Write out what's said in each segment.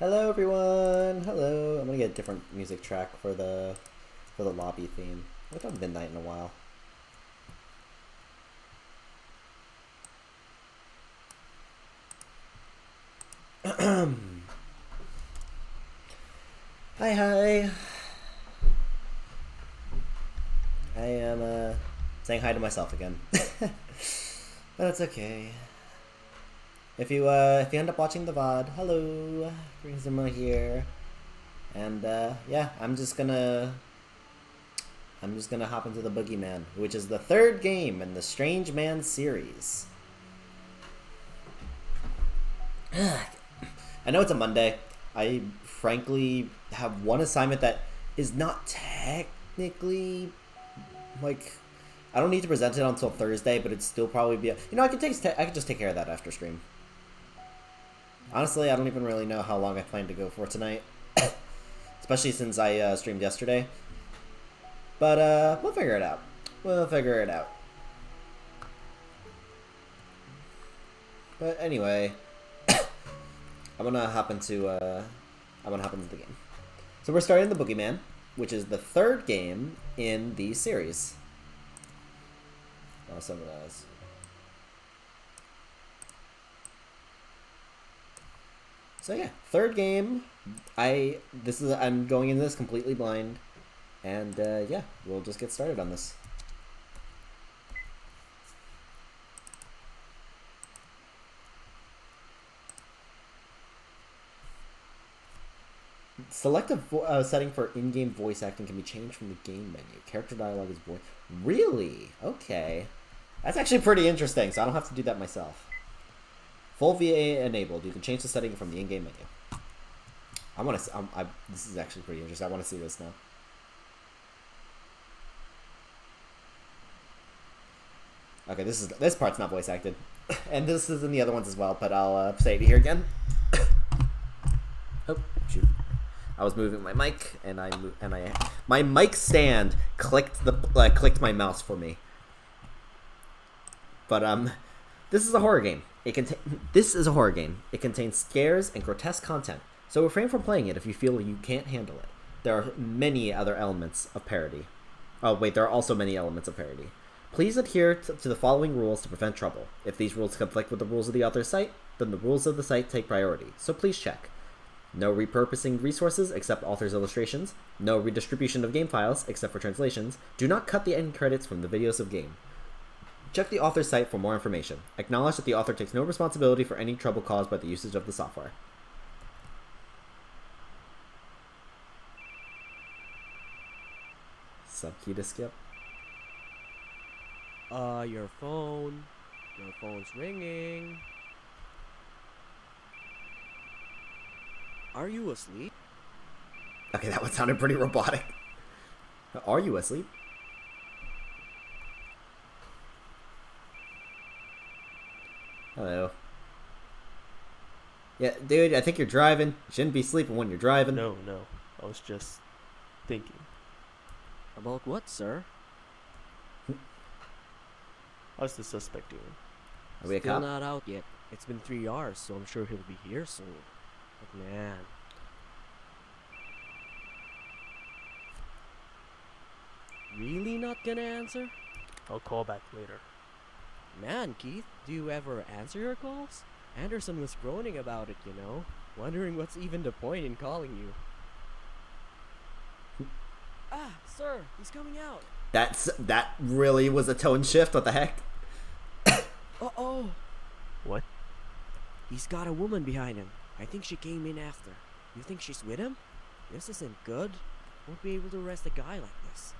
Hello everyone! Hello! I'm gonna get a different music track for the lobby theme. I haven't done midnight in a while. Hi! I am saying hi to myself again. But that's okay. If you end up watching the VOD, hello, Greenzima here, and yeah, I'm just gonna hop into the Boogie Man, which is the third game in the Strange Man series. I know it's a Monday. I frankly have one assignment that is not technically like I don't need to present it until Thursday, but it'd still probably be I could just take care of that after stream. Honestly, I don't even really know how long I plan to go for tonight. Especially since I streamed yesterday. But we'll figure it out. But anyway, I'm gonna hop into the game. So we're starting the Boogie Man, which is the third game in the series. Oh, some of those. So yeah, third game. I'm going into this completely blind, and yeah, we'll just get started on this. Select a setting for in-game voice acting can be changed from the game menu. Character dialogue is voice. Really? Okay, that's actually pretty interesting. So I don't have to do that myself. Full VA enabled. You can change the setting from the in-game menu. This is actually pretty interesting. I want to see this now. Okay, this part's not voice acted, and this is in the other ones as well. But I'll say it here again. Oh shoot! I was moving my mic, and my mic stand clicked my mouse for me. But this is a horror game. This is a horror game. It contains scares and grotesque content, so refrain from playing it if you feel you can't handle it. There are many other elements of parody. Oh wait, there are also many elements of parody. Please adhere to the following rules to prevent trouble. If these rules conflict with the rules of the author's site, then the rules of the site take priority, so please check. No repurposing resources except author's illustrations. No redistribution of game files except for translations. Do not cut the end credits from the videos of game. Check the author's site for more information. Acknowledge that the author takes no responsibility for any trouble caused by the usage of the software. Subkey to skip. Your phone. Your phone's ringing. Are you asleep? Okay, that one sounded pretty robotic. Are you asleep? Hello. Yeah, dude, I think you're driving. You shouldn't be sleeping when you're driving. No. I was just thinking. About what, sir? How's the suspect doing? Are we a Still cop? not out yet. It's been 3 hours, so I'm sure he'll be here soon. But man. Really not gonna answer? I'll call back later. Man, Keith, do you ever answer your calls? Anderson was groaning about it, you know. Wondering what's even the point in calling you. Sir, he's coming out. That really was a tone shift. What the heck? Uh-oh. What? He's got a woman behind him. I think she came in after. You think she's with him? This isn't good. Won't be able to arrest a guy like this.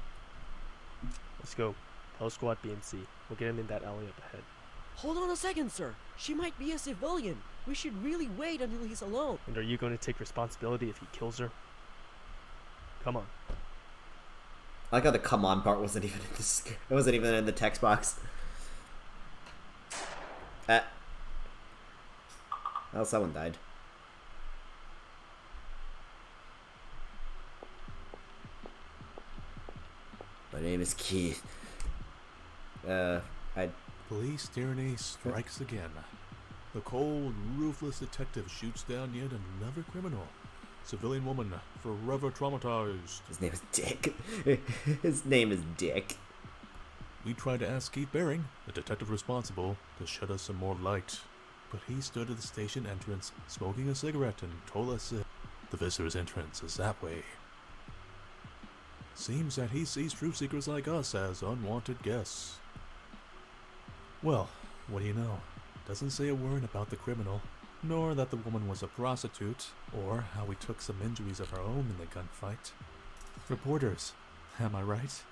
Let's go. Tell Squad BMC. We'll get him in that alley up ahead. Hold on a second, sir. She might be a civilian. We should really wait until he's alone. And are you going to take responsibility if he kills her? Come on. I like how the "come on" part wasn't even in the it wasn't even in the text box. Well, someone died. My name is Keith. Police tyranny strikes again. The cold, ruthless detective shoots down yet another criminal. Civilian woman, forever traumatized. His name is Dick. His name is Dick. We tried to ask Keith Baring, the detective responsible, to shed us some more light. But he stood at the station entrance, smoking a cigarette, and told us the visitor's entrance is that way. Seems that he sees truth seekers like us as unwanted guests. Well, what do you know? Doesn't say a word about the criminal, nor that the woman was a prostitute, or how we took some injuries of our own in the gunfight. Reporters, am I right?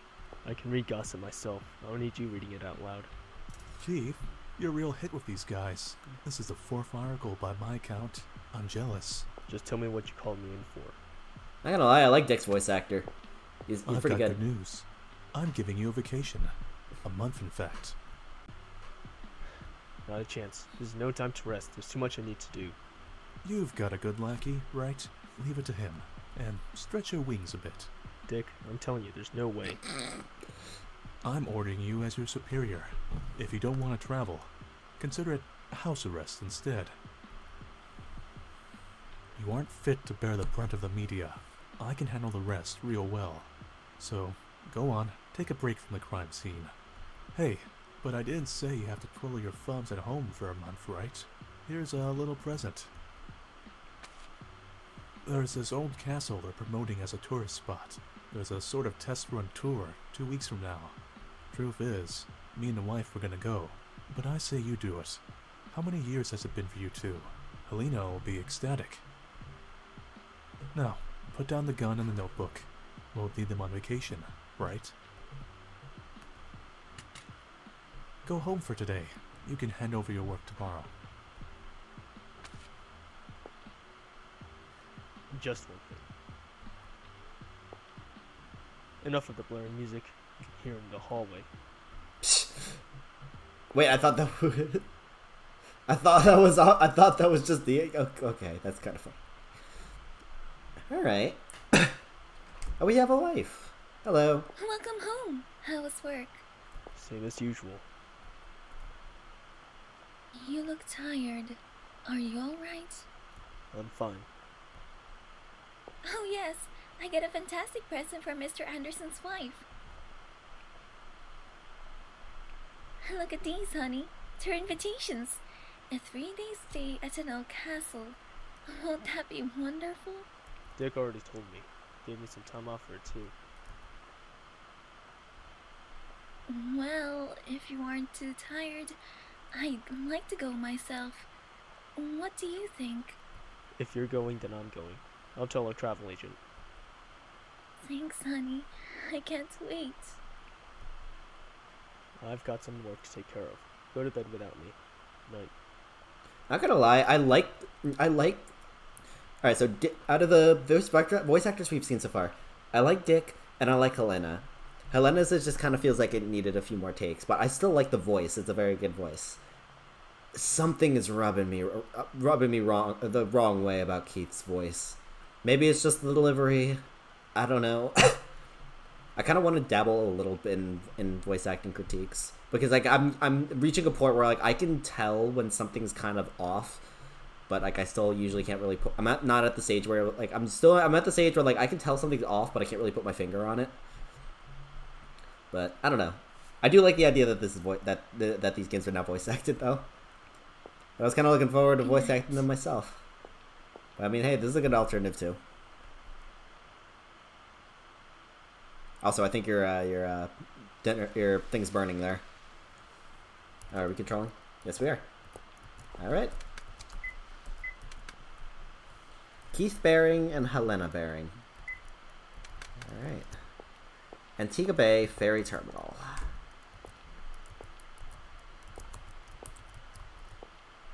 I can read gossip myself. I don't need you reading it out loud. Keith, you're a real hit with these guys. This is the 4th article by my count. I'm jealous. Just tell me what you called me in for. I'm not gonna lie, I like Dick's voice actor. He's I've pretty got good. good news. I'm giving you a vacation. A month, in fact. Not a chance. There's no time to rest. There's too much I need to do. You've got a good lackey, right? Leave it to him. And stretch your wings a bit. Dick, I'm telling you, there's no way. I'm ordering you as your superior. If you don't want to travel, consider it house arrest instead. You aren't fit to bear the brunt of the media. I can handle the rest real well. So, go on, take a break from the crime scene. Hey, but I didn't say you have to twiddle your thumbs at home for a month, right? Here's a little present. There's this old castle they're promoting as a tourist spot. There's a sort of test run tour 2 weeks from now. Truth is, me and the wife were gonna go, but I say you do it. How many years has it been for you two? Helena will be ecstatic. Now, put down the gun and the notebook. We'll need them on vacation, right? Go home for today. You can hand over your work tomorrow. Just one thing. Enough of the blaring music. You can hear it in the hallway. Wait, I thought that I thought that was just the okay, that's kind of funny. All right. Oh, we have a wife. Hello. Welcome home. How was work? Same as usual. You look tired. Are you alright? I'm fine. Oh yes, I get a fantastic present from Mr. Anderson's wife. Look at these, honey. They're invitations. A 3-day stay at an old castle. Won't that be wonderful? Dick already told me. Gave me some time off for it too. Well, if you aren't too tired, I'd like to go myself. What do you think? If you're going, then I'm going. I'll tell our travel agent. Thanks, honey. I can't wait. I've got some work to take care of. Go to bed without me. Night. Not gonna lie, I like. Alright, so out of the voice actors we've seen so far, I like Dick and I like Helena. Helena's just kind of feels like it needed a few more takes, but I still like the voice. It's a very good voice. Something is rubbing me the wrong way about Keith's voice. Maybe it's just the delivery. I don't know. I kind of want to dabble a little bit in voice acting critiques because like I'm reaching a point where like I can tell when something's kind of off, but like I still usually can't really put. Not at the stage where like I'm at the stage where like I can tell something's off, but I can't really put my finger on it. But I don't know. I do like the idea that this is that these games are now voice acted though. I was kind of looking forward to voice acting them myself. But I mean, hey, this is a good alternative too. Also, I think your thing's burning there. Are we controlling? Yes, we are. All right. Keith Baring and Helena Baring. All right. Antigua Bay Ferry Terminal.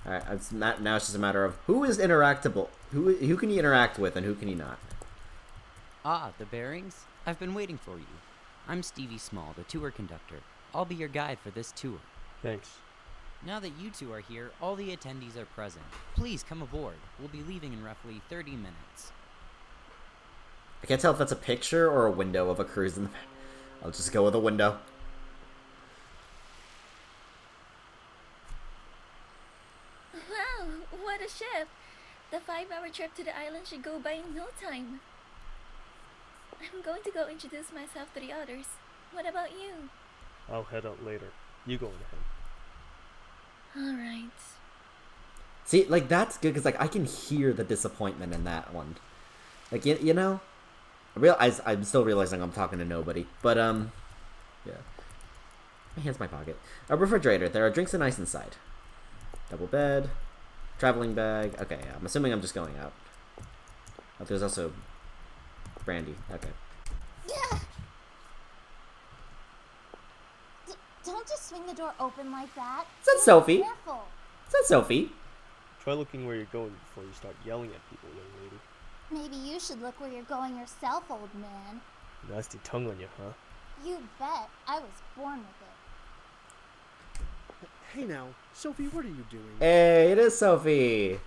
All right. Now it's just a matter of who is interactable. Who can you interact with and who can you not? Ah, the Bearings? I've been waiting for you. I'm Stevie Small, the tour conductor. I'll be your guide for this tour. Thanks. Now that you two are here, all the attendees are present. Please come aboard. We'll be leaving in roughly 30 minutes. I can't tell if that's a picture or a window of a cruise in the back. I'll just go with a window. Wow, what a ship! The 5-hour trip to the island should go by in no time. I'm going to go introduce myself to the others. What about you? I'll head out later. You go ahead. Alright. See, like, that's good, because, like, I can hear the disappointment in that one. Like, you know? I'm still realizing I'm talking to nobody. But, yeah. My hand's in my pocket. A refrigerator. There are drinks and ice inside. Double bed. Traveling bag. Okay, yeah, I'm assuming I'm just going out. Oh, there's also brandy. Okay. Yeah. Don't just swing the door open like that. Is that Sophie? Careful. Is that Sophie? Try looking where you're going before you start yelling at people, young lady. Maybe you should look where you're going yourself, old man. Nasty tongue on you, huh? You bet. I was born with it. Hey now, Sophie, what are you doing? Hey, it is Sophie.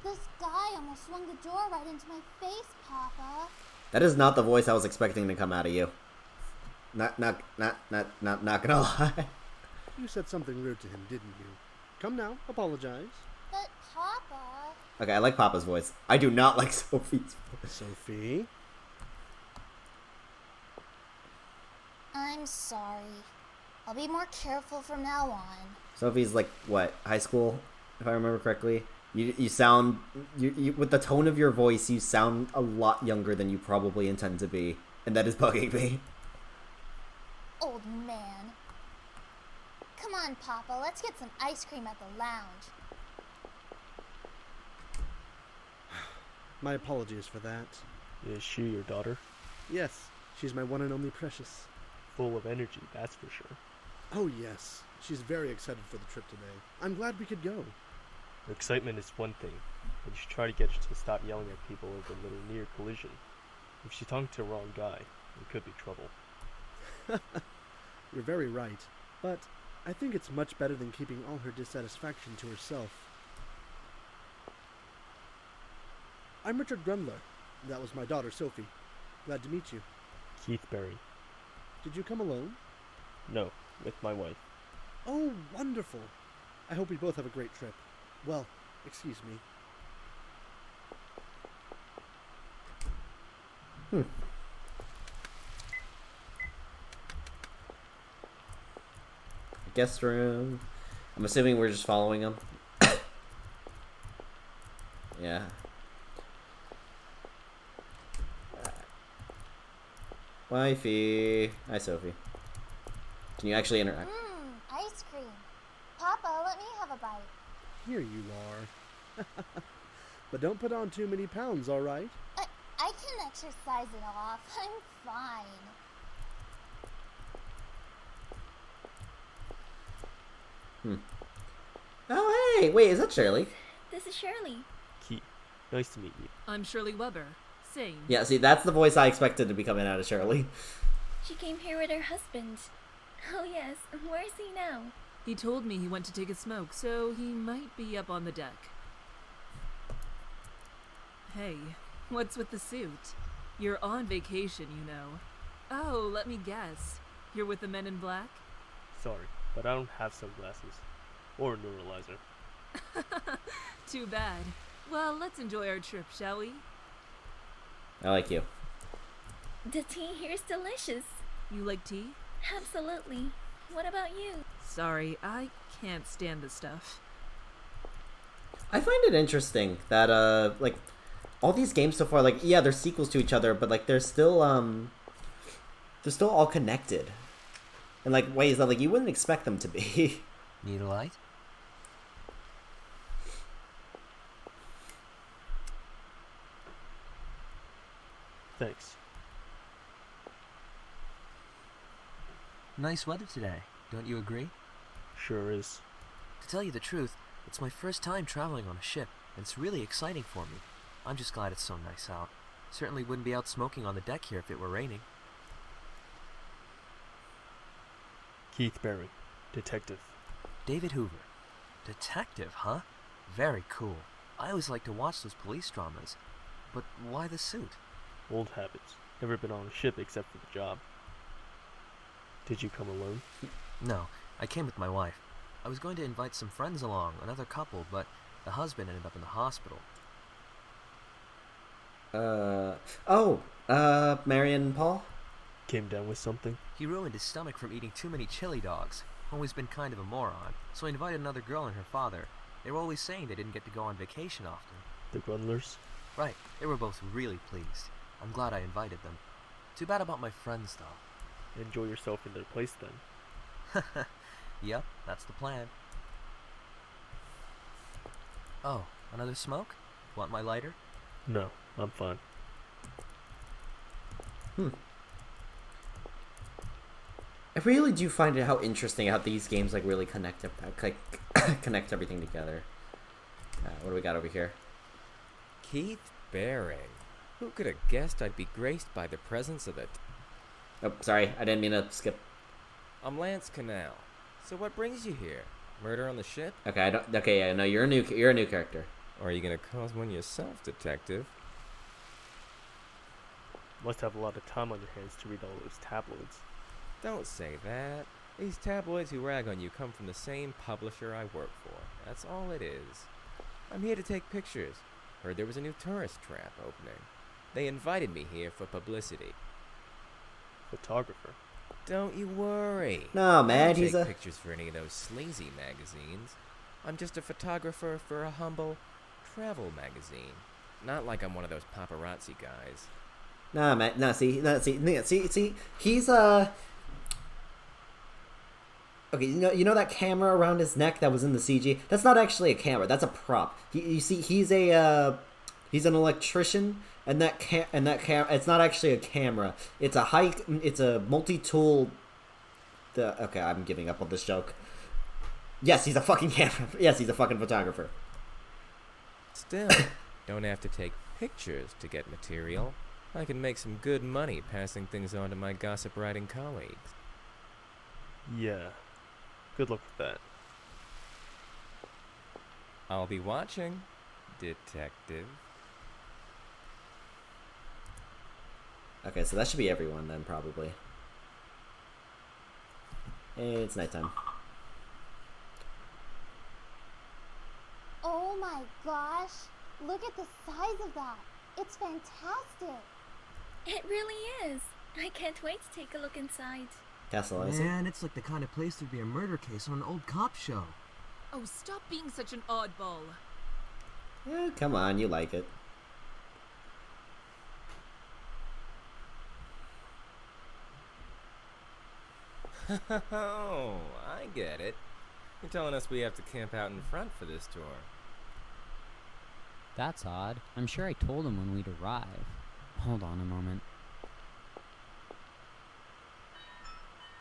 This guy almost swung the door right into my face, Papa. That is not the voice I was expecting to come out of you. Not gonna lie. You said something rude to him, didn't you? Come now, apologize. But Papa... Okay, I like Papa's voice. I do not like Sophie's voice. Sophie? I'm sorry. I'll be more careful from now on. Sophie's like, what, high school, if I remember correctly? You sound, you with the tone of your voice, you sound a lot younger than you probably intend to be. And that is bugging me. Old man. Come on, Papa, let's get some ice cream at the lounge. My apologies for that. Is she your daughter? Yes, she's my one and only precious. Full of energy, that's for sure. Oh yes, she's very excited for the trip today. I'm glad we could go. Excitement is one thing, but you should try to get her to stop yelling at people over a little near collision. If she talked to the wrong guy, it could be trouble. You're very right, but I think it's much better than keeping all her dissatisfaction to herself. I'm Richard Grumler. That was my daughter, Sophie. Glad to meet you. Keith Berry. Did you come alone? No, with my wife. Oh, wonderful. I hope we both have a great trip. Well, excuse me. Guest room. I'm assuming we're just following him. Yeah. Wifey. Hi, Sophie. Can you actually interact? Ice cream. Papa, let me have a bite. Here you are. But don't put on too many pounds, all right? I can exercise it off. I'm fine. Oh, hey! Wait, is that Shirley? This is Shirley. Keith, nice to meet you. I'm Shirley Weber. Same. Yeah, see, that's the voice I expected to be coming out of Shirley. She came here with her husband. Oh yes, where is he now? He told me he went to take a smoke, so he might be up on the deck. Hey, what's with the suit? You're on vacation, you know. Oh, let me guess. You're with the men in black? Sorry, but I don't have sunglasses. Or a neuralizer. Too bad. Well, let's enjoy our trip, shall we? I like you. The tea here is delicious. You like tea? Absolutely. What about you? Sorry, I can't stand this stuff. I find it interesting that, like, all these games so far, like, yeah, they're sequels to each other, but, like, they're still all connected. In, like, ways that, like, you wouldn't expect them to be. Need a light? Thanks. Nice weather today, don't you agree? Sure is. To tell you the truth, it's my first time traveling on a ship, and it's really exciting for me. I'm just glad it's so nice out. Certainly wouldn't be out smoking on the deck here if it were raining. Keith Barron, detective. David Hoover. Detective, huh? Very cool. I always like to watch those police dramas. But why the suit? Old habits. Never been on a ship except for the job. Did you come alone? No, I came with my wife. I was going to invite some friends along, another couple, but the husband ended up in the hospital. Marion and Paul? Came down with something? He ruined his stomach from eating too many chili dogs. Always been kind of a moron, so I invited another girl and her father. They were always saying they didn't get to go on vacation often. The Grundlers? Right, they were both really pleased. I'm glad I invited them. Too bad about my friends, though. Enjoy yourself in their place then. Yep, that's the plan. Oh, another smoke? Want my lighter? No, I'm fine. I really do find it how interesting how these games like really connect connect everything together. What do we got over here? Keith Baring. Who could have guessed I'd be graced by the presence of the... Oh, sorry, I didn't mean to skip. I'm Lance Canal. So what brings you here? Murder on the ship? Okay, I don't. Okay, yeah, no, you're a new character. Or are you gonna cause one yourself, detective? Must have a lot of time on your hands to read all those tabloids. Don't say that. These tabloids who rag on you come from the same publisher I work for. That's all it is. I'm here to take pictures. Heard there was a new tourist trap opening. They invited me here for publicity. Photographer. Don't you worry. No, man, I don't he's take a... pictures for any of those sleazy magazines. I'm just a photographer for a humble travel magazine. Not like I'm one of those paparazzi guys. Nah, man, see, he's okay, you know that camera around his neck that was in the CG? That's not actually a camera. That's a prop. You see, he's an electrician, and that it's not actually a camera. It's a multi-tool. Okay, I'm giving up on this joke. Yes, he's a fucking camera. Yes, he's a fucking photographer. Still, don't have to take pictures to get material. I can make some good money passing things on to my gossip writing colleagues. Yeah. Good luck with that. I'll be watching, detective. Okay, so that should be everyone then, probably. It's nighttime. Oh my gosh! Look at the size of that! It's fantastic! It really is. I can't wait to take a look inside. Castle, is it? Man, it's like the kind of place there'd be a murder case on an old cop show. Oh, stop being such an oddball. Come on, you like it. Oh, I get it. You're telling us we have to camp out in front for this tour. That's odd. I'm sure I told him when we'd arrive. Hold on a moment.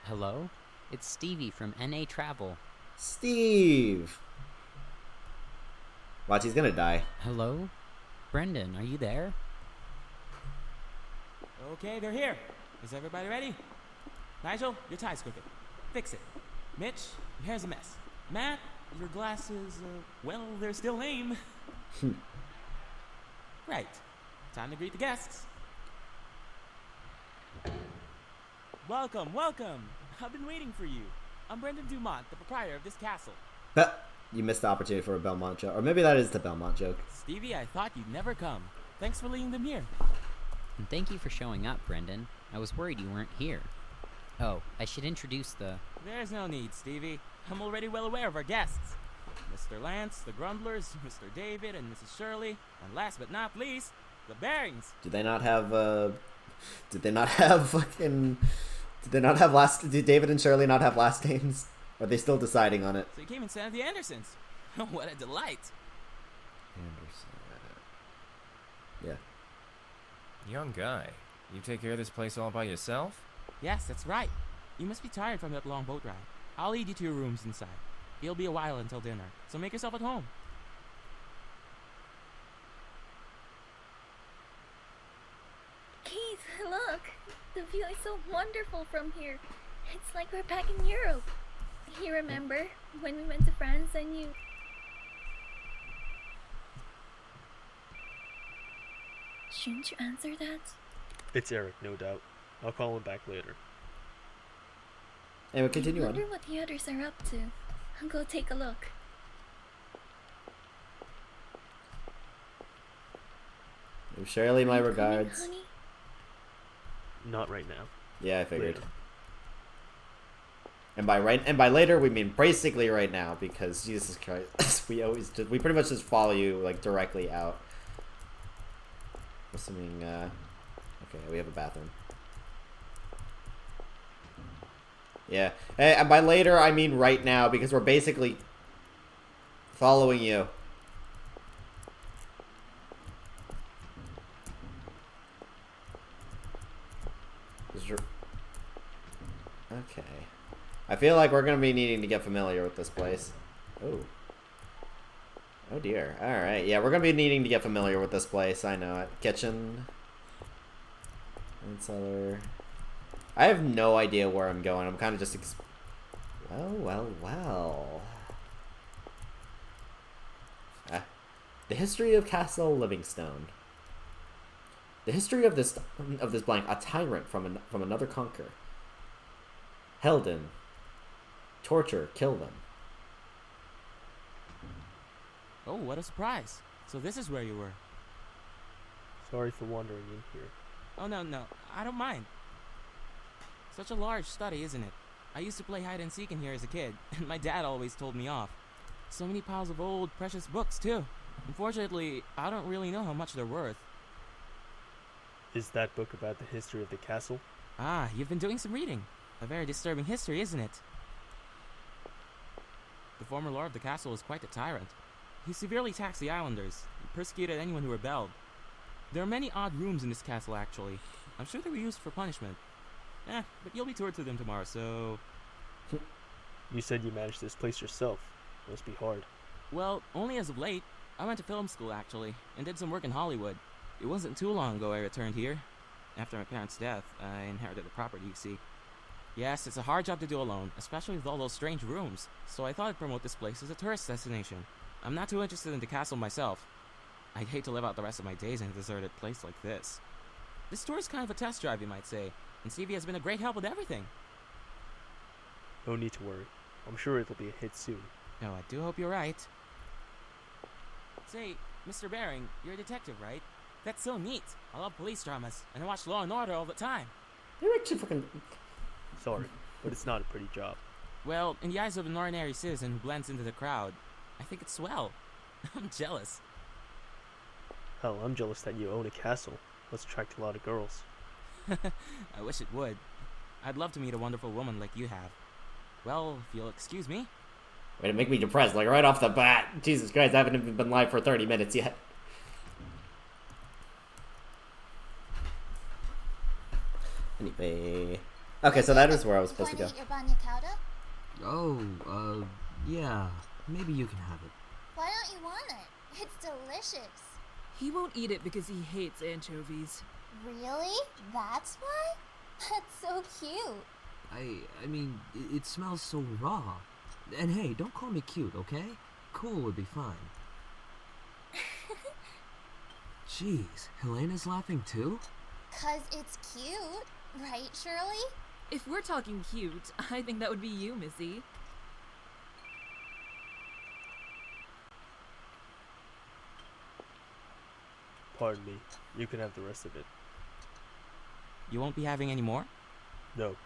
Hello? It's Stevie from NA Travel. Steve! Watch, he's gonna die. Hello? Brendan, are you there? Okay, they're here. Is everybody ready? Nigel, your tie's crooked. Fix it. Mitch, your hair's a mess. Matt, your glasses, well, they're still lame. Right. Time to greet the guests. Welcome, welcome. I've been waiting for you. I'm Brendan Dumont, the proprietor of this castle. You missed the opportunity for a Belmont joke. Or maybe that is the Belmont joke. Stevie, I thought you'd never come. Thanks for leading them here. And thank you for showing up, Brendan. I was worried you weren't here. Oh, I should introduce the... There's no need, Stevie. I'm already well aware of our guests. Mr. Lance, the Grumblers, Mr. David, and Mrs. Shirley, and last but not least, the Bearings. Did they not have fucking... Did they not have last... Did David and Shirley not have last names? Are they still deciding on it? So you came instead of the Andersons. What a delight. Anderson. Yeah. Young guy. You take care of this place all by yourself? Yes, that's right. You must be tired from that long boat ride. I'll lead you to your rooms inside. It'll be a while until dinner, so make yourself at home. Keith, look! The view is so wonderful from here. It's like we're back in Europe. You remember when we went to France and you... Shouldn't you answer that? It's Eric, no doubt. I'll call him back later. Anyway, continue I on. wonder what the others are up to. I'll go take a look. Give Shirley my Are you coming, regards. honey? Not right now. Yeah, I figured. Later. And by later we mean basically right now, because Jesus Christ, we pretty much just follow you like directly out. Assuming okay, we have a bathroom. Yeah. And by later I mean right now, because we're basically following you. Okay. I feel like we're gonna be needing to get familiar with this place. Oh. Oh dear. Alright, yeah, we're gonna be needing to get familiar with this place. I know it. Kitchen. And cellar. I have no idea where I'm going. I'm kind of just well. The history of Castle Livingstone. The history of this blank, a tyrant from another conqueror. Held him. Torture, kill them. Oh, what a surprise. So this is where you were. Sorry for wandering in here. Oh, no, I don't mind. Such a large study, isn't it? I used to play hide and seek in here as a kid, and my dad always told me off. So many piles of old, precious books, too. Unfortunately, I don't really know how much they're worth. Is that book about the history of the castle? Ah, you've been doing some reading. A very disturbing history, isn't it? The former lord of the castle was quite a tyrant. He severely taxed the islanders, and persecuted anyone who rebelled. There are many odd rooms in this castle, actually. I'm sure they were used for punishment. But you'll be toured through them tomorrow, so... You said you managed this place yourself. It must be hard. Well, only as of late. I went to film school, actually, and did some work in Hollywood. It wasn't too long ago I returned here. After my parents' death, I inherited the property, you see. Yes, it's a hard job to do alone, especially with all those strange rooms, so I thought I'd promote this place as a tourist destination. I'm not too interested in the castle myself. I'd hate to live out the rest of my days in a deserted place like this. This tour is kind of a test drive, you might say, and Stevie has been a great help with everything. No need to worry. I'm sure it'll be a hit soon. No, I do hope you're right. Say, Mr. Baring, you're a detective, right? That's so neat. I love police dramas, and I watch Law and Order all the time. You're actually fucking... Sorry, but it's not a pretty job. Well, in the eyes of an ordinary citizen who blends into the crowd, I think it's swell. I'm jealous. Hell, I'm jealous that you own a castle. Must attract a lot of girls. I wish it would. I'd love to meet a wonderful woman like you have. Well, if you'll excuse me. Way to make me depressed, like right off the bat. Jesus Christ, I haven't even been live for 30 minutes yet. Anyway. Okay, so that is where I was supposed to go. Want to eat your banya cowda? Oh, yeah. Maybe you can have it. Why don't you want it? It's delicious. He won't eat it because he hates anchovies. Really? That's why? That's so cute. I mean, it smells so raw. And hey, don't call me cute, okay? Cool would be fine. Jeez, Helena's laughing too? 'Cause it's cute, right, Shirley? If we're talking cute, I think that would be you, Missy. Pardon me. You can have the rest of it. You won't be having any more? No.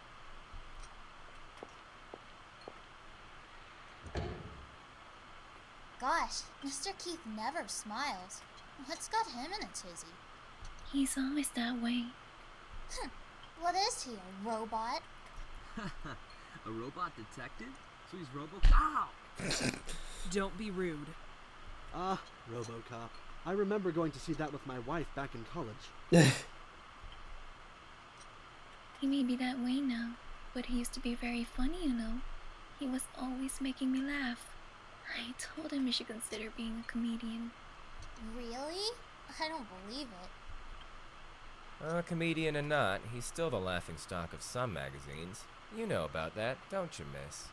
Gosh, Mr. Keith never smiles. What's got him in a tizzy? He's always that way. What is he, a robot? A robot detective? So he's Ow! Don't be rude. Ah, RoboCop. I remember going to see that with my wife back in college. He may be that way now, but he used to be very funny, you know. He was always making me laugh. I told him he should consider being a comedian. Really? I don't believe it. Comedian or not, he's still the laughingstock of some magazines. You know about that, don't you, miss?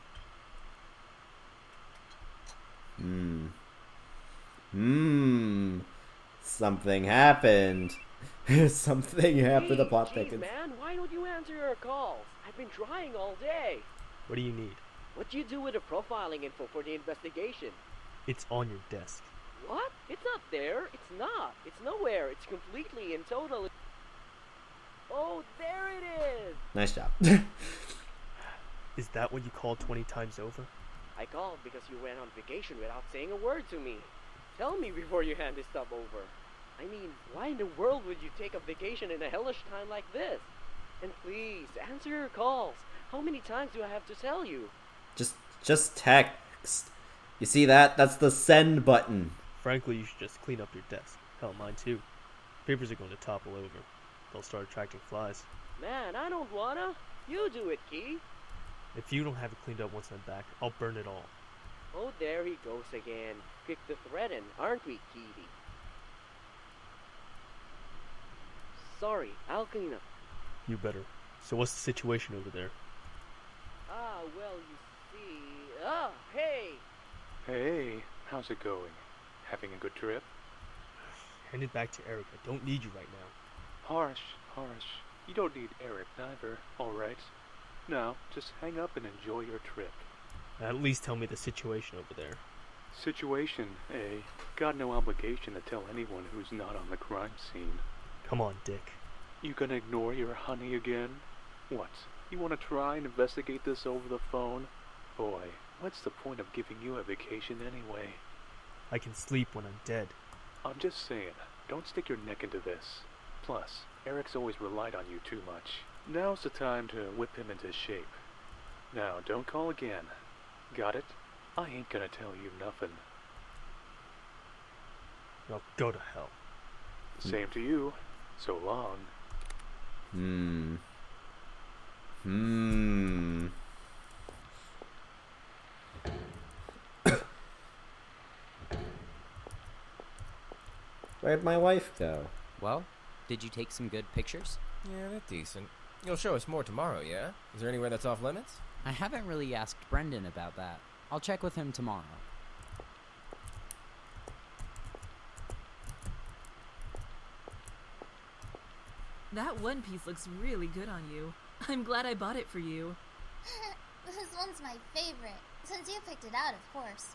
Something happened. Something happened. The plot thickens. Man, why don't you answer your calls? I've been trying all day. What do you need? What do you do with the profiling info for the investigation? It's on your desk. What? It's not there. It's not. It's nowhere. It's completely and totally... Oh, there it is! Nice job. Is that what you called 20 times over? I called because you went on vacation without saying a word to me. Tell me before you hand this stuff over. I mean, why in the world would you take a vacation in a hellish time like this? And please, answer your calls. How many times do I have to tell you? Just text. You see that? That's the send button. Frankly, you should just clean up your desk. Hell, mine too. Papers are going to topple over. They'll start attracting flies. Man, I don't wanna. You do it, Key. If you don't have it cleaned up once I'm back, I'll burn it all. Oh, there he goes again. Quick to threaten, aren't we, Kitty? Sorry, I'll clean up. You better. So what's the situation over there? Ah, well, you see... Ah, hey! Hey, how's it going? Having a good trip? Hand it back to Eric. I don't need you right now. Harsh. You don't need Eric neither, alright? Now, just hang up and enjoy your trip. At least tell me the situation over there. Situation, eh? Got no obligation to tell anyone who's not on the crime scene. Come on, Dick. You gonna ignore your honey again? What? You wanna try and investigate this over the phone? Boy, what's the point of giving you a vacation anyway? I can sleep when I'm dead. I'm just saying, don't stick your neck into this. Plus, Eric's always relied on you too much. Now's the time to whip him into shape. Now, don't call again. Got it? I ain't gonna tell you nothing. Well, go to hell. Same to you. So long. Where'd my wife go? Well, did you take some good pictures? Yeah, they're decent. You'll show us more tomorrow, yeah? Is there anywhere that's off limits? I haven't really asked Brendan about that. I'll check with him tomorrow. That one piece looks really good on you. I'm glad I bought it for you. This one's my favorite, since you picked it out, of course.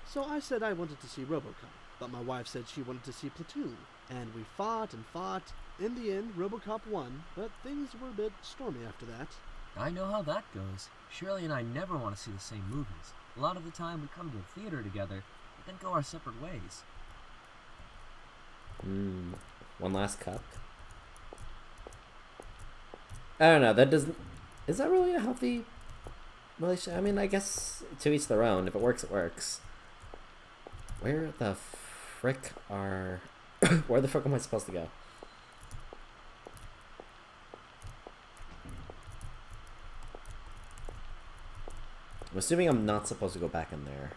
So I said I wanted to see RoboCop, but my wife said she wanted to see Platoon, and we fought and fought. In the end, RoboCop won, but things were a bit stormy after that. I know how that goes. Shirley and I never want to see the same movies. A lot of the time we come to the theater together, but then go our separate ways. One last cup. I don't know. That doesn't. Is that really a healthy relationship? I mean, I guess to each their own. If it works, it works. Where the frick are? Where the frick am I supposed to go? I'm assuming I'm not supposed to go back in there.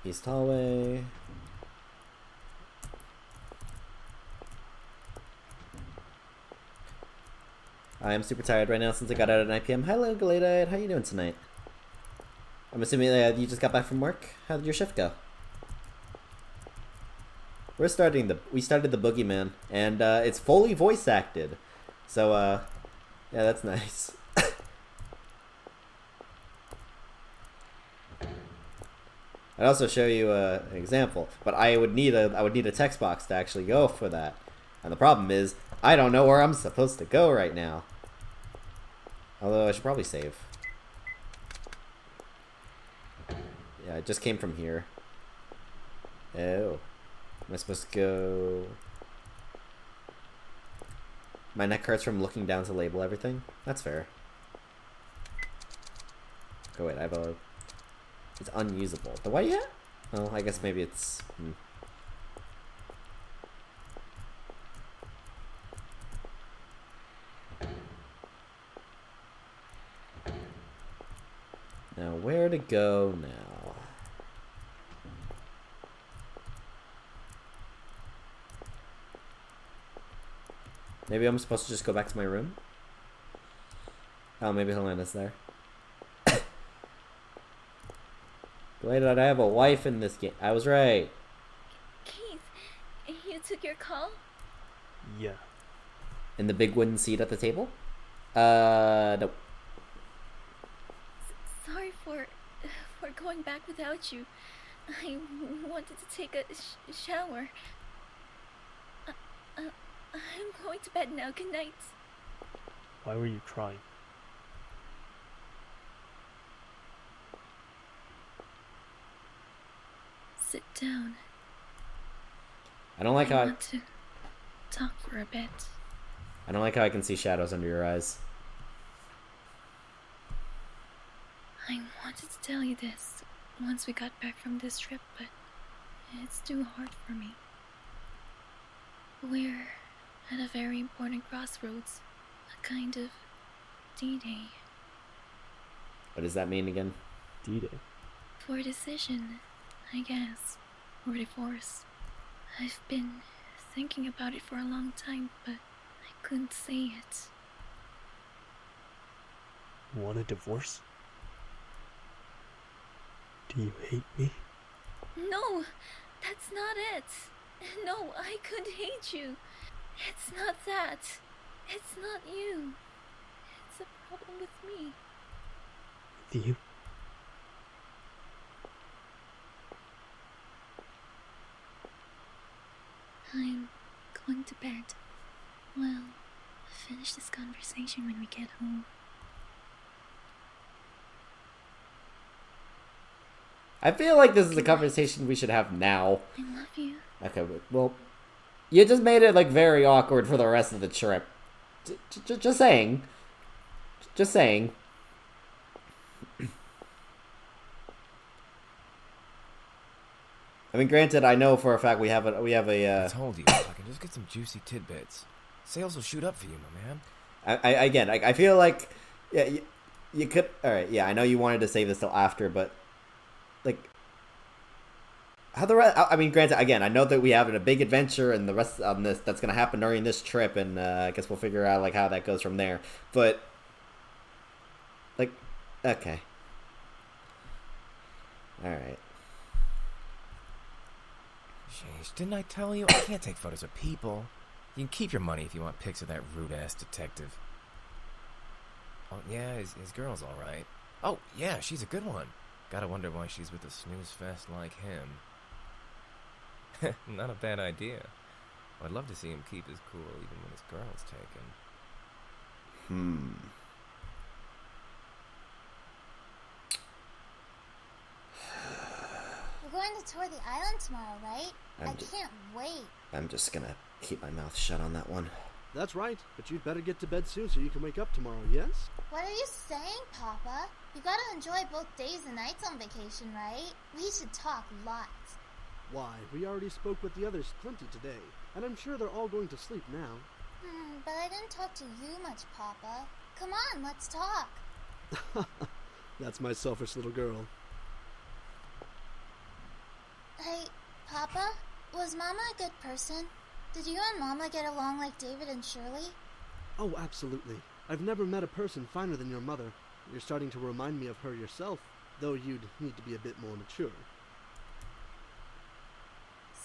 East hallway. I am super tired right now since I got out at 9 p.m. Hello, Galata. How you doing tonight? I'm assuming you just got back from work. How did your shift go? We started the Boogie Man, and it's fully voice acted. So yeah, that's nice. I'd also show you an example, but I would need a text box to actually go for that. And the problem is, I don't know where I'm supposed to go right now. Although I should probably save. Yeah, it just came from here. Oh. Am I supposed to go... My neck hurts from looking down to label everything? That's fair. Oh wait, I have a... It's unusable. The what yet? Well, I guess maybe it's... Now, where to go now? Maybe I'm supposed to just go back to my room? Oh, maybe Helena's there. Wait, did I have a wife in this game? I was right. Keith, you took your call? Yeah. In the big wooden seat at the table? Nope. Sorry for going back without you. I wanted to take a shower. I'm going to bed now. Good night. Why were you crying? Sit down. I don't like how I want to talk for a bit. I don't like how I can see shadows under your eyes. I wanted to tell you this once we got back from this trip, but it's too hard for me. We're at a very important crossroads, a kind of D-Day. What does that mean again? D-Day? For a decision, I guess, or divorce. I've been thinking about it for a long time, but I couldn't say it. Want a divorce? Do you hate me? No, that's not it. No, I couldn't hate you. It's not that. It's not you. It's a problem with me. With you? I'm going to bed. We'll finish this conversation when we get home. I feel like this is a conversation we should have now. I love you. Okay, well, you just made it like very awkward for the rest of the trip. Just saying. Just saying. I mean, granted, I know for a fact we have a I told you, if I can just get some juicy tidbits, sales will shoot up for you, my man. I feel like, yeah, you could. All right, yeah, I know you wanted to save this till after, but like, how the rest? I mean, granted, again, I know that we have a big adventure and the rest on this that's gonna happen during this trip, and I guess we'll figure out like how that goes from there. But like, okay, all right. Sheesh, didn't I tell you? I can't take photos of people. You can keep your money if you want pics of that rude-ass detective. Oh, yeah, his girl's alright. Oh, yeah, she's a good one. Gotta wonder why she's with a snooze-fest like him. Not a bad idea. I'd love to see him keep his cool even when his girl's taken. We're going going to tour the island tomorrow, right? I can't wait. I'm just gonna keep my mouth shut on that one. That's right, but you'd better get to bed soon so you can wake up tomorrow, yes? What are you saying, Papa? You gotta enjoy both days and nights on vacation, right? We should talk lots. Why, we already spoke with the others plenty today, and I'm sure they're all going to sleep now. But I didn't talk to you much, Papa. Come on, let's talk. That's my selfish little girl. Hey, Papa? Was Mama a good person? Did you and Mama get along like David and Shirley? Oh, absolutely. I've never met a person finer than your mother. You're starting to remind me of her yourself, though you'd need to be a bit more mature.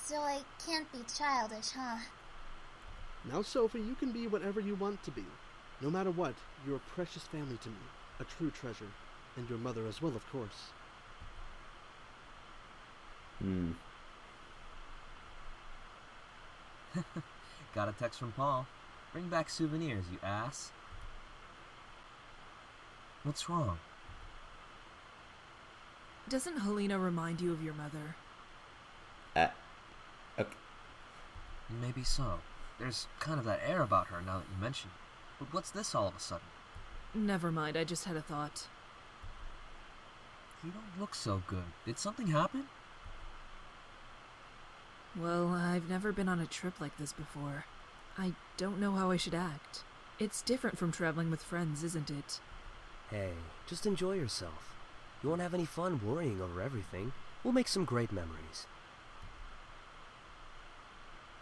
So I can't be childish, huh? Now, Sophie, you can be whatever you want to be. No matter what, you're a precious family to me, a true treasure, and your mother as well, of course. Got a text from Paul. Bring back souvenirs, you ass. What's wrong? Doesn't Helena remind you of your mother? Okay. Maybe so. There's kind of that air about her now that you mention it. But what's this all of a sudden? Never mind, I just had a thought. You don't look so good. Did something happen? Well, I've never been on a trip like this before. I don't know how I should act. It's different from traveling with friends, isn't it? Hey, just enjoy yourself. You won't have any fun worrying over everything. We'll make some great memories.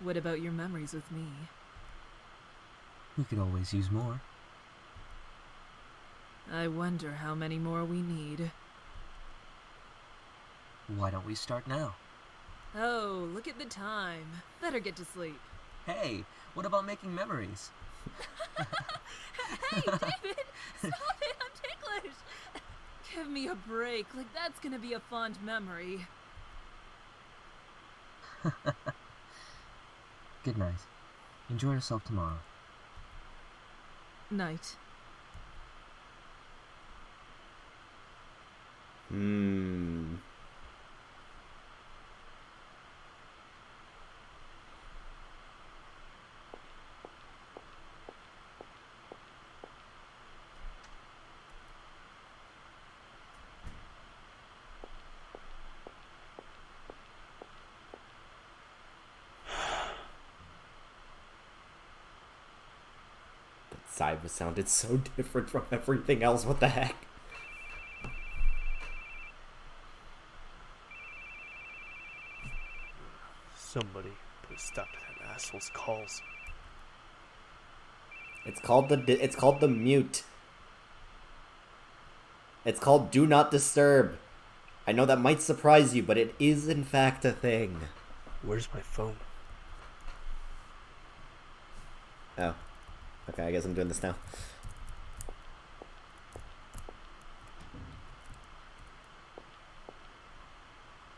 What about your memories with me? We could always use more. I wonder how many more we need. Why don't we start now? Oh, look at the time. Better get to sleep. Hey, what about making memories? Hey, David! Stop it! I'm ticklish! Give me a break. Like, that's gonna be a fond memory. Good night. Enjoy yourself tomorrow. Night. Sigh sounded so different from everything else. What the heck? Somebody put a stop to that asshole's calls. It's called the mute. It's called do not disturb. I know that might surprise you, but it is in fact a thing. Where's my phone? Oh. Okay, I guess I'm doing this now.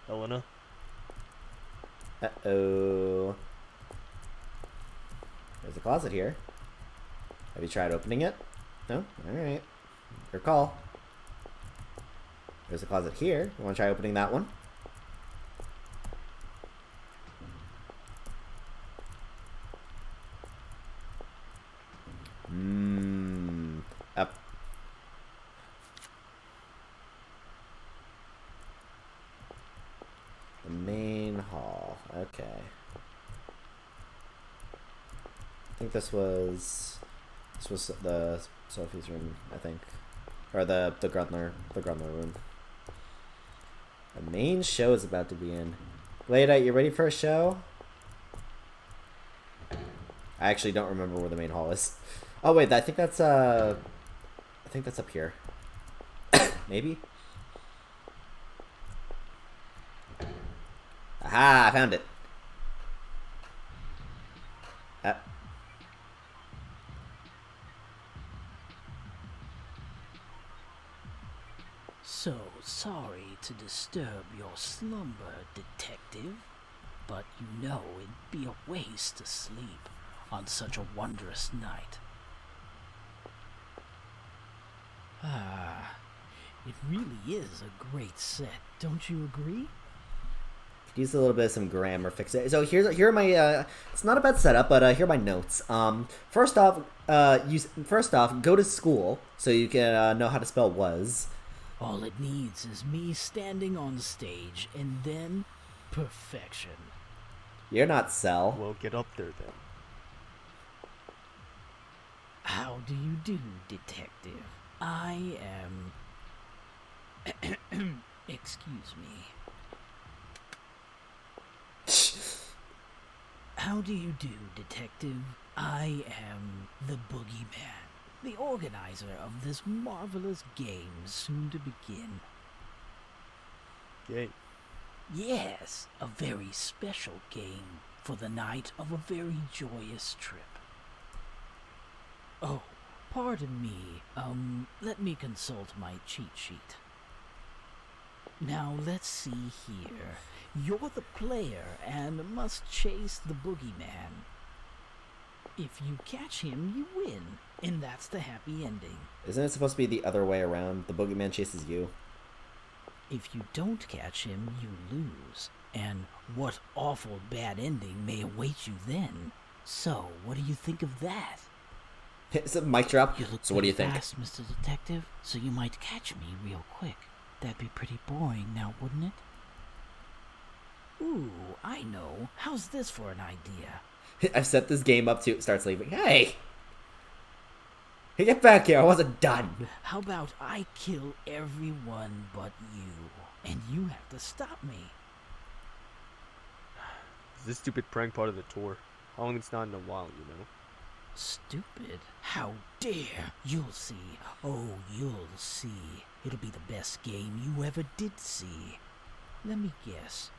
Helena? Uh-oh. There's a closet here. Have you tried opening it? No? Alright. Your call. There's a closet here. You want to try opening that one? Up. The main hall. Okay. I think this was the Sophie's room, I think. Or the Grundler room. The main show is about to begin. Leda, you ready for a show? I actually don't remember where the main hall is. Oh wait, I think that's up here. Maybe? Aha, I found it. So sorry to disturb your slumber, detective, but you know it'd be a waste to sleep on such a wondrous night. Ah, it really is a great set, don't you agree? use a little bit of some grammar fix it. So here are my it's not a bad setup, but here are my notes. First off, go to school so you can know how to spell was. All it needs is me standing on stage, and then perfection. You're not Cell. Well, get up there then. How do you do, detective? I am... Excuse me. How do you do, detective? I am the Boogie Man, the organizer of this marvelous game soon to begin. Game? Yes, a very special game for the night of a very joyous trip. Oh, pardon me. Let me consult my cheat sheet. Now, let's see here. You're the player and must chase the boogeyman. If you catch him, you win, and that's the happy ending. Isn't it supposed to be the other way around? The boogeyman chases you. If you don't catch him, you lose. And what awful bad ending may await you then? So, what do you think of that? It's a mic drop. So what do you think? Fast, Mr. Detective, so you might catch me real quick. That'd be pretty boring now, wouldn't it? Ooh, I know. How's this for an idea? I've set this game up to start sleeping. Hey! Hey, get back here. I wasn't done. How about I kill everyone but you, and you have to stop me? Is this stupid prank part of the tour? How long it's not in a while, you know? Stupid? How dare! You'll see. Oh, you'll see. It'll be the best game you ever did see. Let me guess.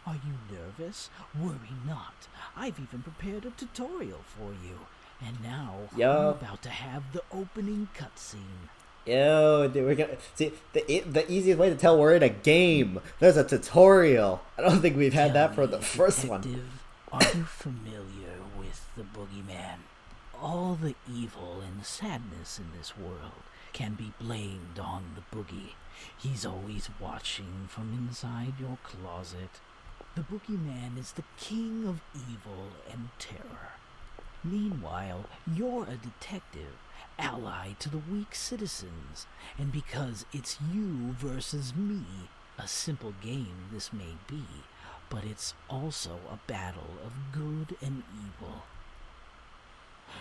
Are you nervous? Worry not. I've even prepared a tutorial for you. And now, we're about to have the opening cutscene. Yo, dude, we're gonna see the easiest way to tell we're in a game. There's a tutorial. I don't think we've had that for the first one. Are you familiar with the Boogeyman? All the evil and sadness in this world can be blamed on the Boogie. He's always watching from inside your closet. The Boogeyman is the king of evil and terror. Meanwhile, you're a detective, allied to the weak citizens, and because it's you versus me, a simple game this may be, but it's also a battle of good and evil.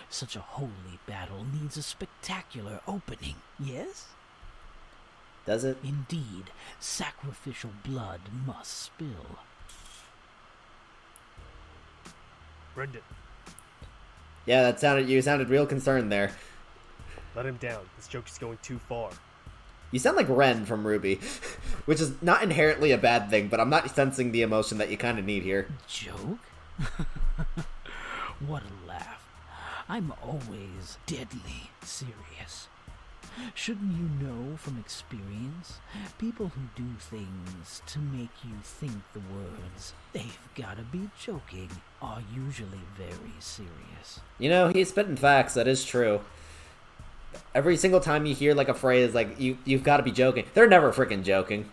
Such a holy battle needs a spectacular opening, yes? Does it? Indeed, sacrificial blood must spill. Brendan. Yeah, you sounded real concerned there. Let him down. This joke is going too far. You sound like Ren from Ruby, which is not inherently a bad thing, but I'm not sensing the emotion that you kind of need here. Joke? What a laugh. I'm always deadly serious. Shouldn't you know from experience? People who do things to make you think the words "they've gotta be joking" are usually very serious. You know, he's spitting facts. That is true. Every single time you hear like a phrase like you've got to be joking, they're never freaking joking.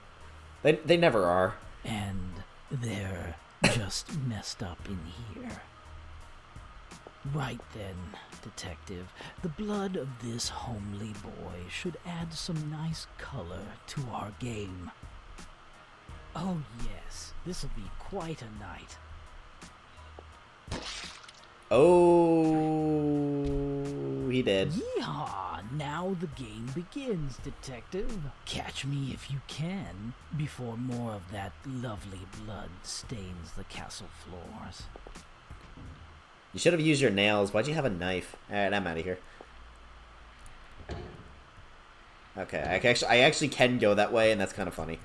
They never are. And they're just messed up in here. Right then, detective, the blood of this homely boy should add some nice color to our game. Oh yes, this'll be quite a night. Oh, he did. Yeehaw! Now the game begins, detective. Catch me if you can, before more of that lovely blood stains the castle floors. You should have used your nails. Why'd you have a knife? Alright, I'm out of here. Okay, I actually can go that way, and that's kind of funny.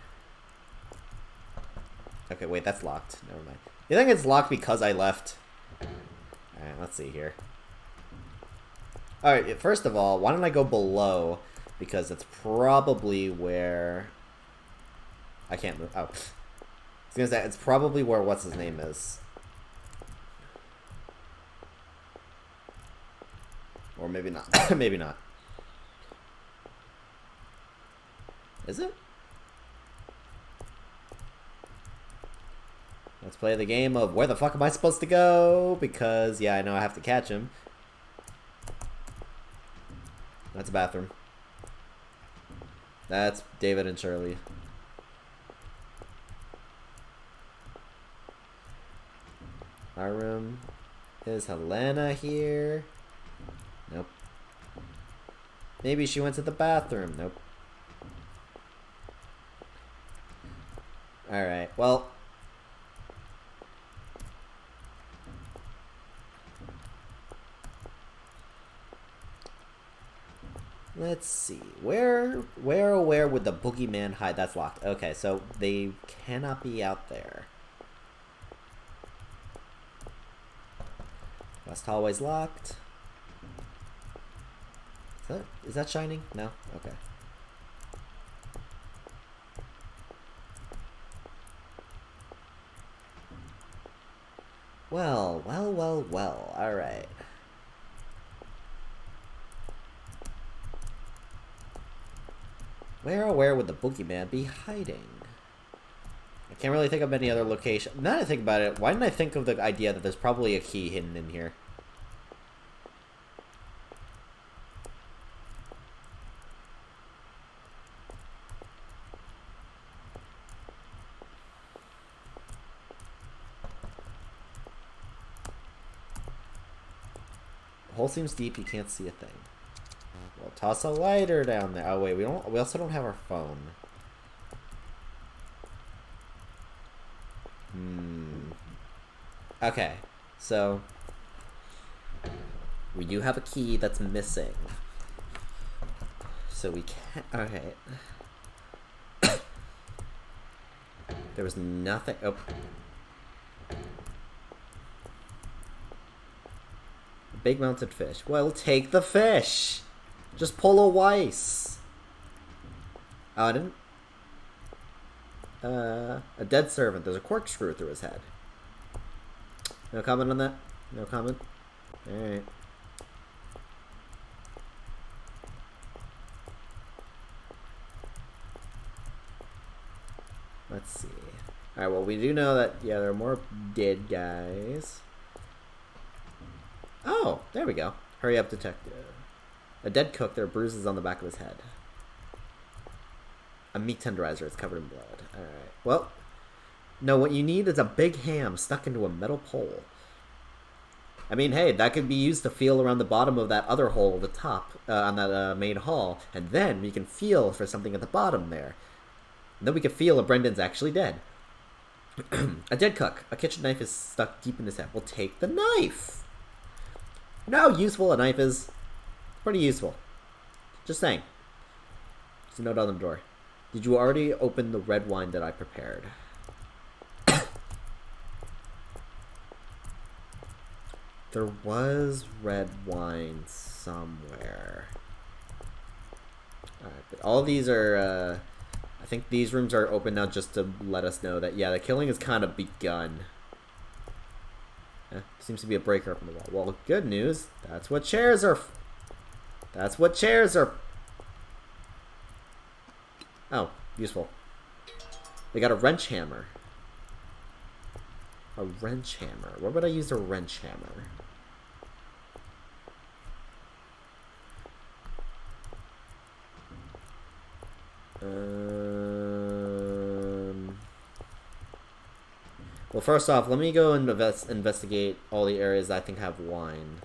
Okay, wait, that's locked. Never mind. You think it's locked because I left? Alright, let's see here. Alright, first of all, why don't I go below? Because that's probably where... I can't move. Oh. I was gonna say, it's probably where what's-his-name is. Or maybe not. Maybe not. Is it? Let's play the game of where the fuck am I supposed to go? Because, yeah, I know I have to catch him. That's a bathroom. That's David and Shirley. Our room. Is Helena here? Nope. Maybe she went to the bathroom. Nope. Alright, well. Let's see. Where would the boogeyman hide? That's locked. Okay, so they cannot be out there. West hallway's locked. Is that shining? No? Okay. Well. Alright. Where would the boogeyman be hiding? I can't really think of any other location. Now that I think about it, why didn't I think of the idea that there's probably a key hidden in here? The hole seems deep, you can't see a thing. We'll toss a lighter down there. Oh wait, we also don't have our phone. Okay, so we do have a key that's missing. So we can't. Okay. There was nothing. Oh. Big mounted fish. Well, take the fish. Just pull a Weiss. Oh, I didn't. A dead servant. There's a corkscrew through his head. No comment on that? No comment? Alright. Let's see. Alright, well, we do know that, yeah, there are more dead guys. Oh, there we go. Hurry up, detective. A dead cook, there are bruises on the back of his head. A meat tenderizer is covered in blood. Alright, well, no, what you need is a big ham stuck into a metal pole. I mean, hey, that could be used to feel around the bottom of that other hole at the top, on that main hall, and then we can feel for something at the bottom there. And then we can feel if Brendan's actually dead. A dead cook. A kitchen knife is stuck deep in his head. We'll take the knife. You know how useful a knife is? Pretty useful. Just saying. Just a note on the door. Did you already open the red wine that I prepared? There was red wine somewhere. Alright, but all these are, I think these rooms are open now just to let us know that, yeah, the killing has kind of begun. Seems to be a breaker up in the wall. Well, good news. That's what chairs are. That's what chairs are. Oh, useful. They got a wrench hammer. A wrench hammer. Where would I use a wrench hammer? Well, first off, let me go and investigate all the areas I think have wine.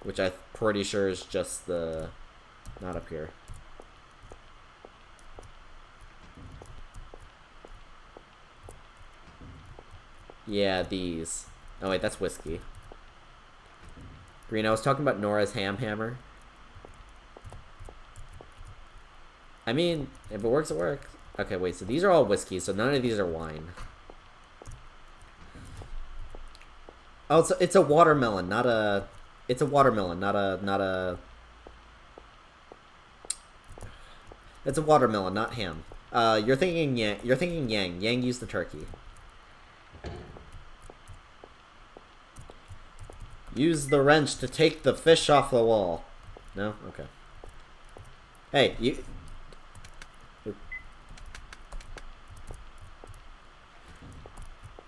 Which I'm pretty sure is just the... not up here. Yeah, these. Oh wait, that's whiskey. Green, I was talking about Nora's ham hammer. I mean, if it works, it works. Okay, wait, so these are all whiskey, so none of these are wine. Oh, it's a watermelon, not a... It's a watermelon, not a... It's a watermelon, not ham. You're thinking Yang. You're thinking Yang. Yang used the turkey. Use the wrench to take the fish off the wall. No? Okay. Hey, you...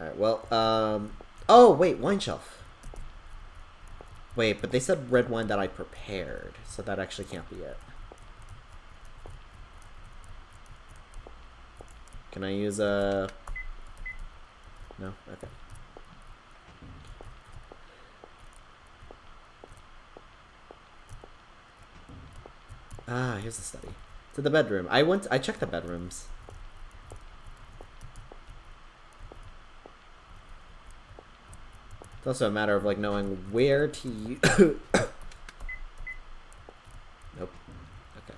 Alright, well, oh, wait, wine shelf. Wait, but they said red wine that I prepared, so that actually can't be it. Can I use a... No? Okay. Ah, here's the study. To the bedroom. I checked the bedrooms. It's also a matter of, like, knowing where to use... Nope. Okay.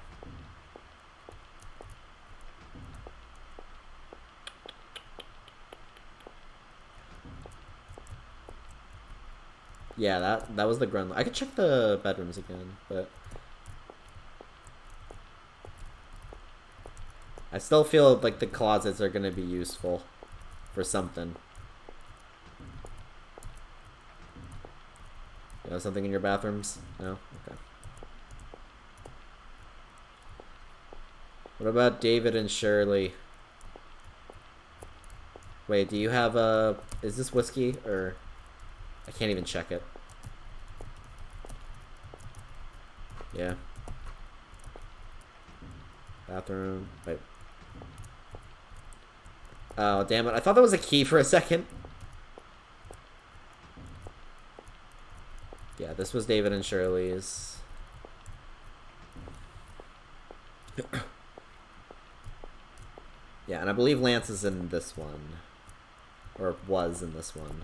Yeah, that was the ground. I could check the bedrooms again, but... I still feel like the closets are going to be useful for something. You have something in your bathrooms? No? Okay. What about David and Shirley? Wait, do you have a... Is this whiskey? Or... I can't even check it. Yeah. Bathroom. Wait. Oh, damn it. I thought that was a key for a second. Yeah, this was David and Shirley's. Yeah, and I believe Lance is in this one. Or was in this one.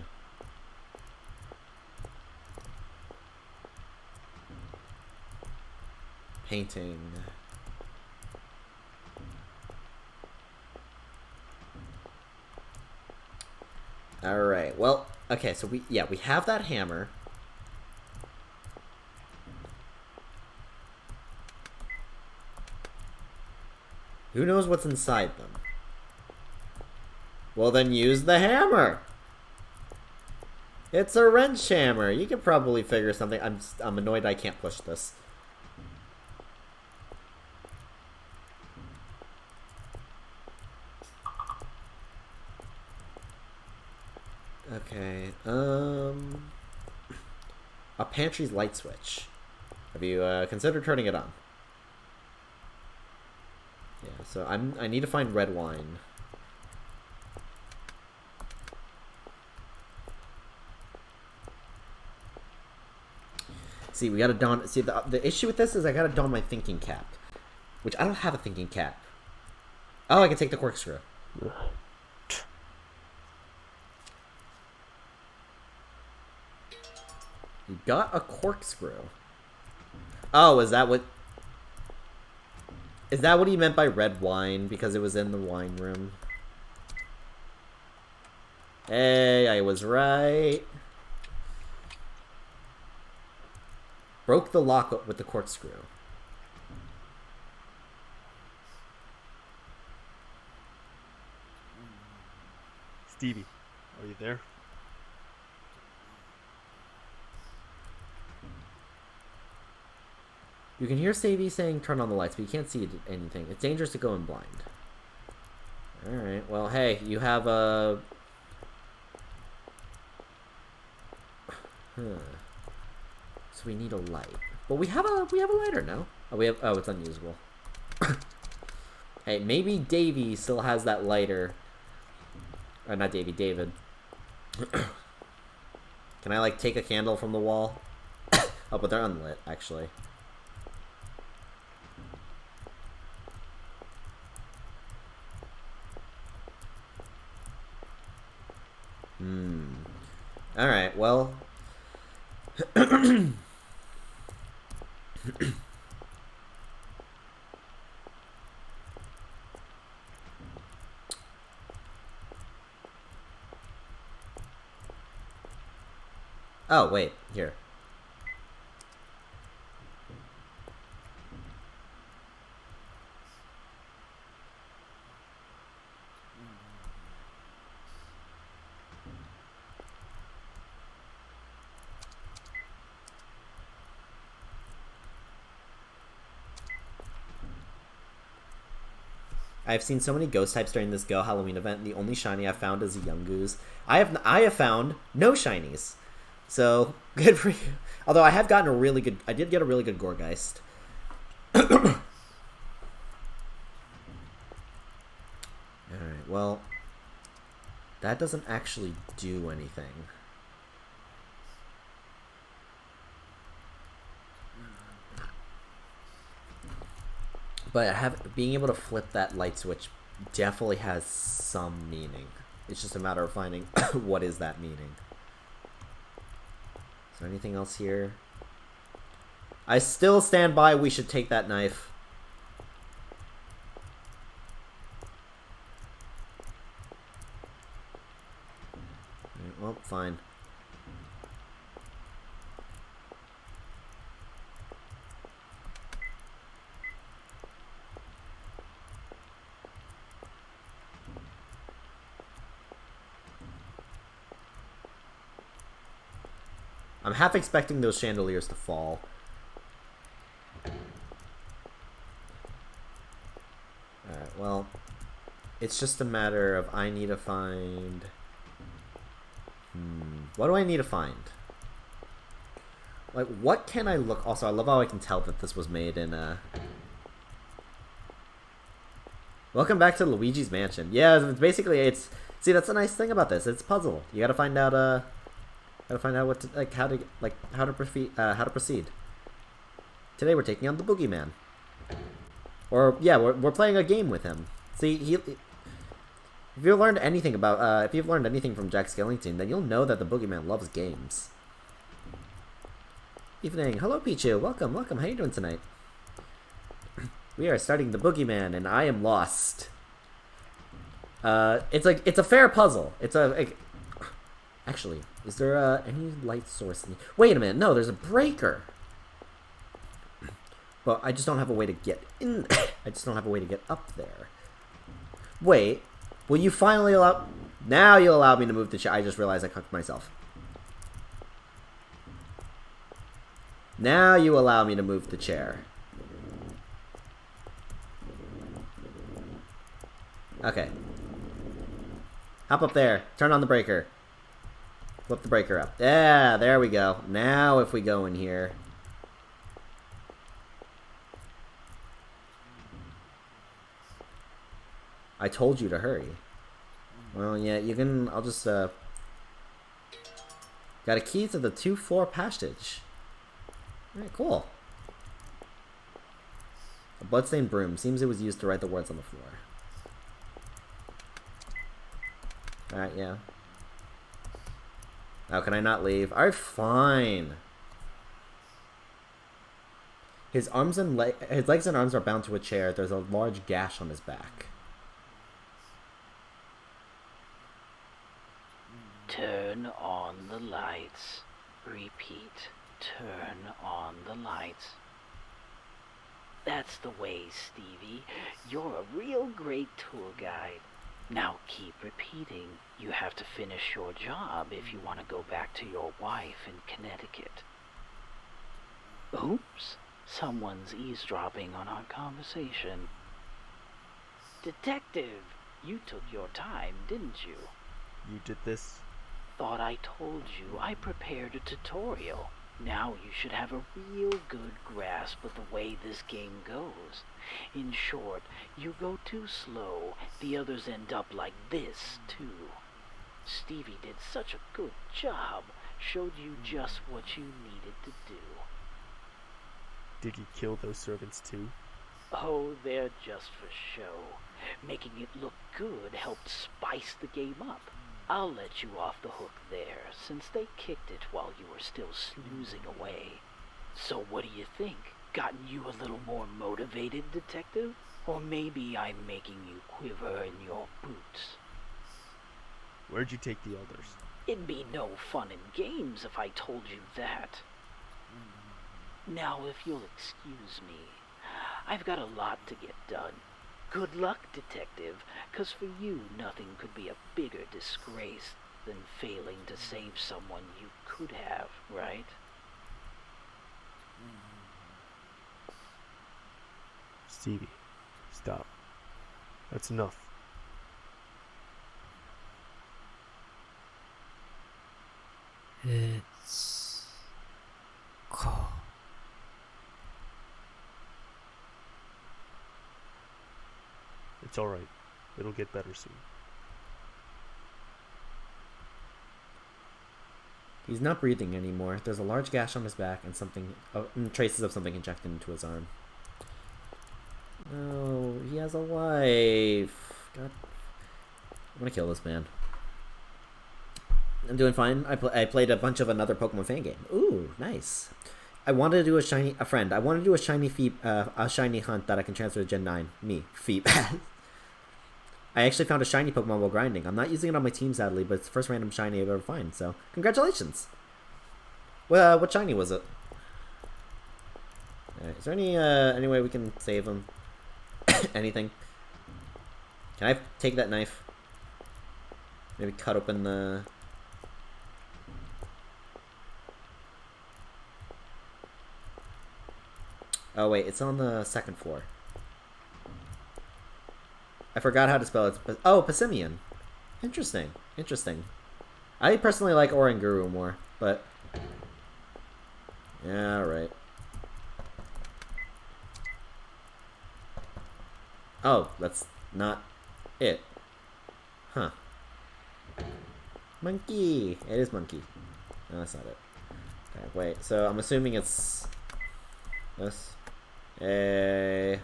Painting. Alright, well, okay, so we have that hammer. Who knows what's inside them? Well, then use the hammer! It's a wrench hammer! You could probably figure something. I'm annoyed I can't push this. Okay, a pantry's light switch. Have you considered turning it on? Yeah, so I need to find red wine. See, we gotta don. See, the issue with this is I gotta don my thinking cap, which I don't have a thinking cap. Oh, I can take the corkscrew. You got a corkscrew. Oh, is that what he meant by red wine? Because it was in the wine room. Hey, I was right. Broke the lock with the corkscrew. Stevie, are you there? You can hear Stevie saying turn on the lights, but you can't see anything. It's dangerous to go in blind. Alright, well, hey, you have a... So we need a light. But we have a lighter now. Oh, it's unusable. Hey, maybe Davey still has that lighter. Or not Davey, David. Can I, like, take a candle from the wall? Oh, but they're unlit, actually. Alright, well... Oh, wait, here. I've seen so many ghost types during this Go Halloween event, and the only shiny I've found is a young goose. I have found no shinies, so good for you. Although I did get a really good Gorgeist. Alright, well, that doesn't actually do anything. But being able to flip that light switch definitely has some meaning. It's just a matter of finding what is that meaning. Is there anything else here? I still stand by we should take that knife. Well, fine. I'm half expecting those chandeliers to fall. Alright, well, it's just a matter of I need to find... What do I need to find? Like, what can I look... Also, I love how I can tell that this was made in, Welcome back to Luigi's Mansion. Yeah, it's basically, it's... See, that's the nice thing about this. It's a puzzle. You gotta find out, what to, like, how to proceed. Today we're taking on the Boogie Man. Or, yeah, we're playing a game with him. See, if you've learned anything from Jack Skellington, then you'll know that the Boogie Man loves games. Evening. Hello, Pichu. Welcome. How you doing tonight? We are starting the Boogie Man, and I am lost. It's a fair puzzle. Actually, is there any light source? Wait a minute. No, there's a breaker. But I just don't have a way to get in. I just don't have a way to get up there. Wait. Will you finally allow... Now you'll allow me to move the chair. I just realized I cooked myself. Now you allow me to move the chair. Okay. Hop up there. Turn on the breaker. Flip the breaker up. Yeah, there we go. Now if we go in here... I told you to hurry. Well, yeah, you can... I'll just, Got a key to the 2-floor passage. Alright, cool. A bloodstained broom. Seems it was used to write the words on the floor. Alright, yeah. How can I not leave? Alright, fine. His legs and arms are bound to a chair. There's a large gash on his back. Turn on the lights. Repeat. Turn on the lights. That's the way, Stevie. You're a real great tour guide. Now keep repeating. You have to finish your job if you want to go back to your wife in Connecticut. Oops. Someone's eavesdropping on our conversation. Detective, you took your time, didn't you? You did this? Thought I told you I prepared a tutorial. Now you should have a real good grasp of the way this game goes. In short, you go too slow, the others end up like this, too. Stevie did such a good job, showed you just what you needed to do. Did you kill those servants too? Oh, they're just for show. Making it look good helped spice the game up. I'll let you off the hook there, since they kicked it while you were still snoozing away. So what do you think? Gotten you a little more motivated, Detective? Or maybe I'm making you quiver in your boots. Where'd you take the others? It'd be no fun and games if I told you that. Now, if you'll excuse me, I've got a lot to get done. Good luck, Detective, 'cause for you nothing could be a bigger disgrace than failing to save someone you could have, right? Stevie, stop. That's enough. It's cold. It's alright. It'll get better soon. He's not breathing anymore. There's a large gash on his back and and traces of something injected into his arm. No, he has a wife. God, I'm gonna kill this man. I'm doing fine. I played a bunch of another Pokemon fan game. Ooh, nice. I wanted to do a shiny hunt that I can transfer to Gen 9. Me, Feep. I actually found a shiny Pokemon while grinding. I'm not using it on my team, sadly, but it's the first random shiny I've ever found, so congratulations! Well, what shiny was it? Alright, is there any way we can save him? Anything? Can I take that knife? Maybe cut open the... Oh wait, it's on the second floor. I forgot how to spell it. Oh, Passimian. Interesting. Interesting. I personally like Oranguru more, but... Yeah, right. Oh, that's not it. Huh. Monkey! It is monkey. No, that's not it. Okay, wait. So I'm assuming it's... this. Alright,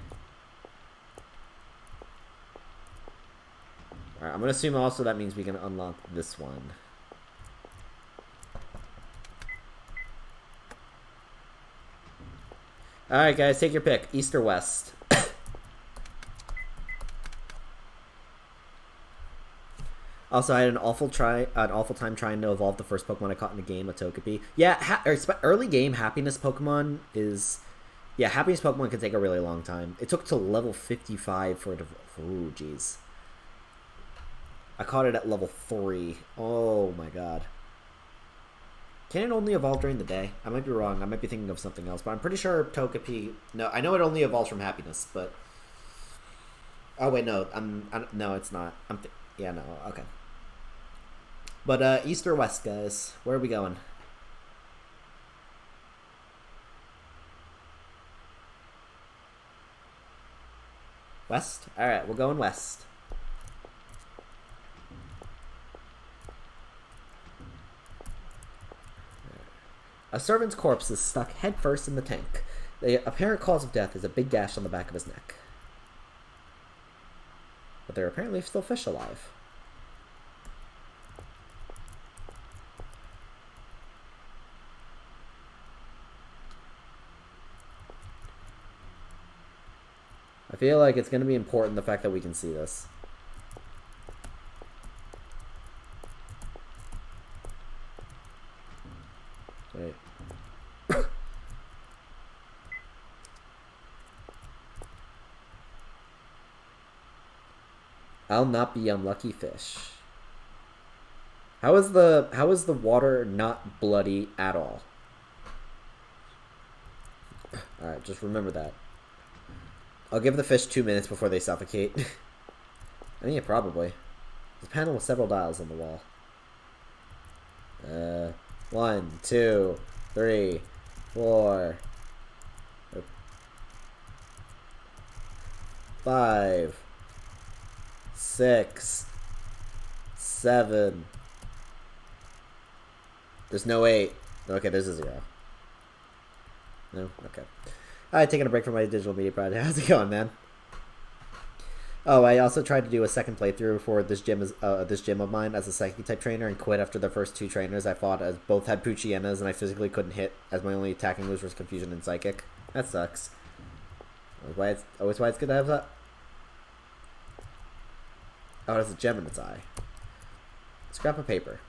I'm gonna assume also that means we can unlock this one. Alright guys, take your pick. East or west? Also, I had an awful time trying to evolve the first Pokemon I caught in the game, a Togepi. Yeah, early game happiness Pokemon is... Yeah, happiness Pokemon can take a really long time. It took till level 55 for it to... Ooh, jeez. I caught it at level 3. Oh my god. Can it only evolve during the day? I might be wrong. I might be thinking of something else, but I'm pretty sure Togepi... No, I know it only evolves from happiness, but... Oh wait, no. No, it's not. Yeah, no. Okay. But east or west, guys? Where are we going? West? Alright, we're going west. A servant's corpse is stuck headfirst in the tank. The apparent cause of death is a big gash on the back of his neck. But there are apparently still fish alive. I feel like it's going to be important the fact that we can see this. Wait. I'll not be unlucky fish. How is the water not bloody at all? Alright, just remember that. I'll give the fish 2 minutes before they suffocate. I think it probably. There's a panel with several dials on the wall. 1, 2, 3, 4, 5, 6, 7. There's no 8. Okay, there's a 0. No? Okay. Alright, taking a break from my digital media project. How's it going, man? Oh, I also tried to do a second playthrough for this gym of mine as a psychic type trainer and quit after the first 2 trainers I fought as both had Poochyena and I physically couldn't hit as my only attacking moves was Confusion and Psychic. That sucks. Always why it's good to have that. Oh, there's a gem in its eye. Scrap of paper.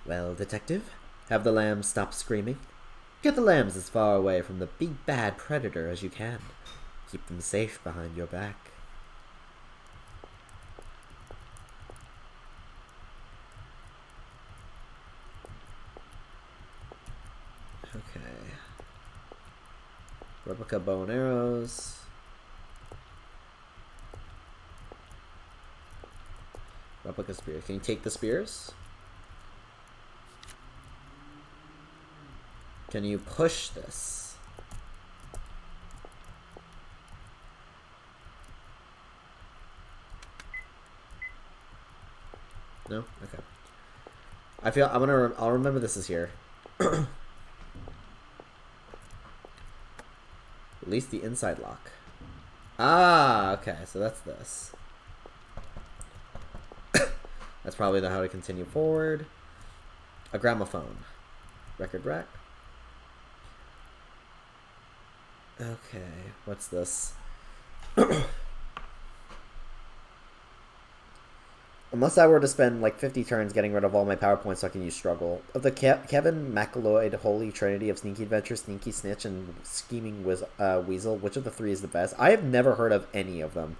Well, detective, have the lambs stop screaming? Get the lambs as far away from the big bad predator as you can. Keep them safe behind your back. Okay. Replica bow and arrows. Replica spears. Can you take the spears? Can you push this? No? Okay. I feel I'll remember this is here. At least the inside lock. Ah, okay, so that's this. That's probably how to continue forward. A gramophone. Record rack. Okay, what's this? Unless I were to spend like 50 turns getting rid of all my PowerPoints so I can use struggle. Of the Kevin McLeod holy trinity of Sneaky Adventure, Sneaky Snitch, and Scheming Weasel, which of the three is the best? I have never heard of any of them.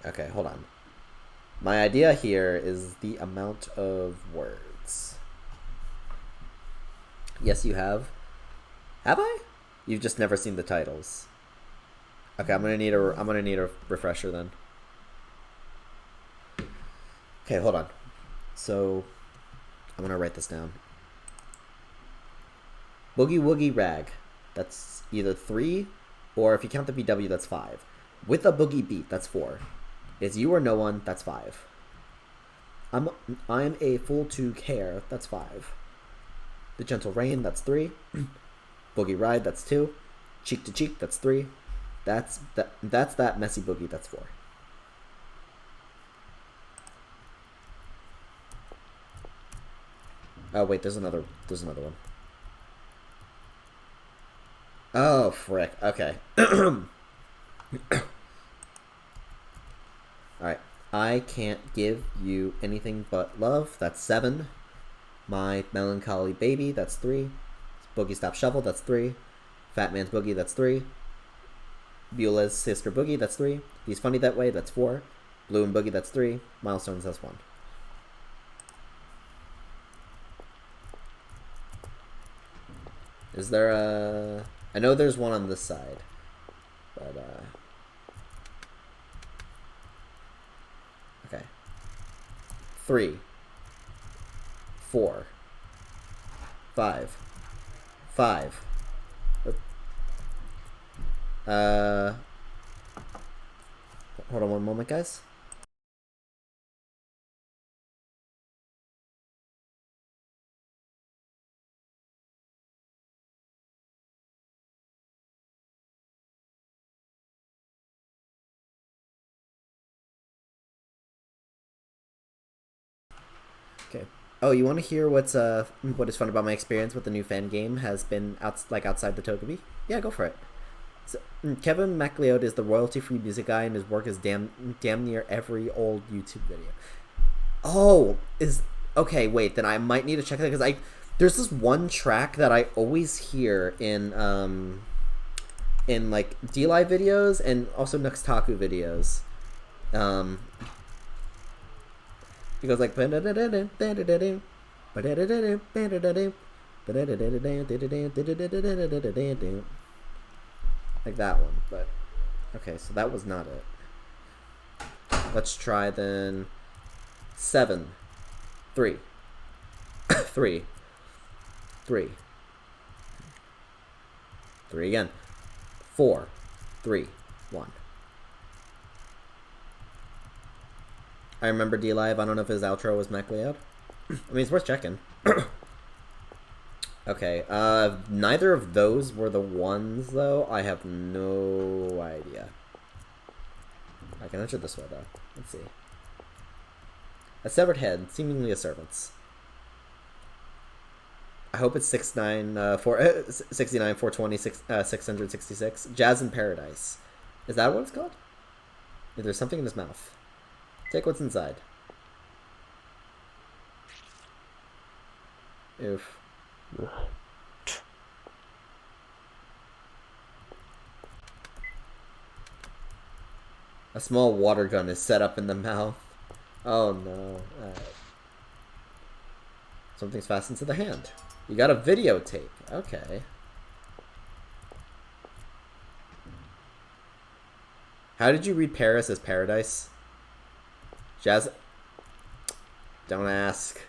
Okay, hold on. My idea here is the amount of words. Yes, you have. Have I? You've just never seen the titles. Okay, I'm gonna need a refresher then. Okay, hold on. So I'm gonna write this down. Boogie Woogie Rag. That's either 3, or if you count the BW, that's 5. With a boogie beat, that's 4. It's you or no one, that's 5. I'm a fool to care, that's 5. The Gentle Rain, that's 3. Boogie Ride, that's 2. Cheek to Cheek, that's 3. That's that Messy Boogie, that's 4. Oh wait, there's another one. Oh frick. Okay. Alright. I can't give you anything but love, that's 7. My Melancholy Baby, that's 3. Boogie Stop Shovel, that's 3. Fat Man's Boogie, that's 3. Beulah's Sister Boogie, that's 3. He's Funny That Way, that's 4. Blue and Boogie, that's 3. Milestones, that's 1. Is there a... I know there's one on this side. But, okay. 3. 4. 5. 5. Hold on one moment, guys. Okay. Oh, you want to hear what is fun about my experience with the new fan game has been outside the Togepi? Yeah, go for it. So, Kevin MacLeod is the royalty-free music guy, and his work is damn near every old YouTube video. Oh, okay. Wait, then I might need to check that because there's this one track that I always hear in like D-Live videos and also Nuxtaku videos. It goes like like that one, but okay, so that was not it. Let's try then 7 3 3 3 3 again. 4 3 1. I remember D-Live. I don't know if his outro was MacLeod. I mean, it's worth checking. Okay, neither of those were the ones, though. I have no idea. I can enter this way, though. Let's see. A severed head, seemingly a servant's. I hope it's 69, 420, 666. Jazz in Paradise. Is that what it's called? There's something in his mouth. Take what's inside. Oof. A small water gun is set up in the mouth. Oh no. Something's fastened to the hand. You got a videotape. Okay. How did you read Paris as paradise? Jazz? Don't ask.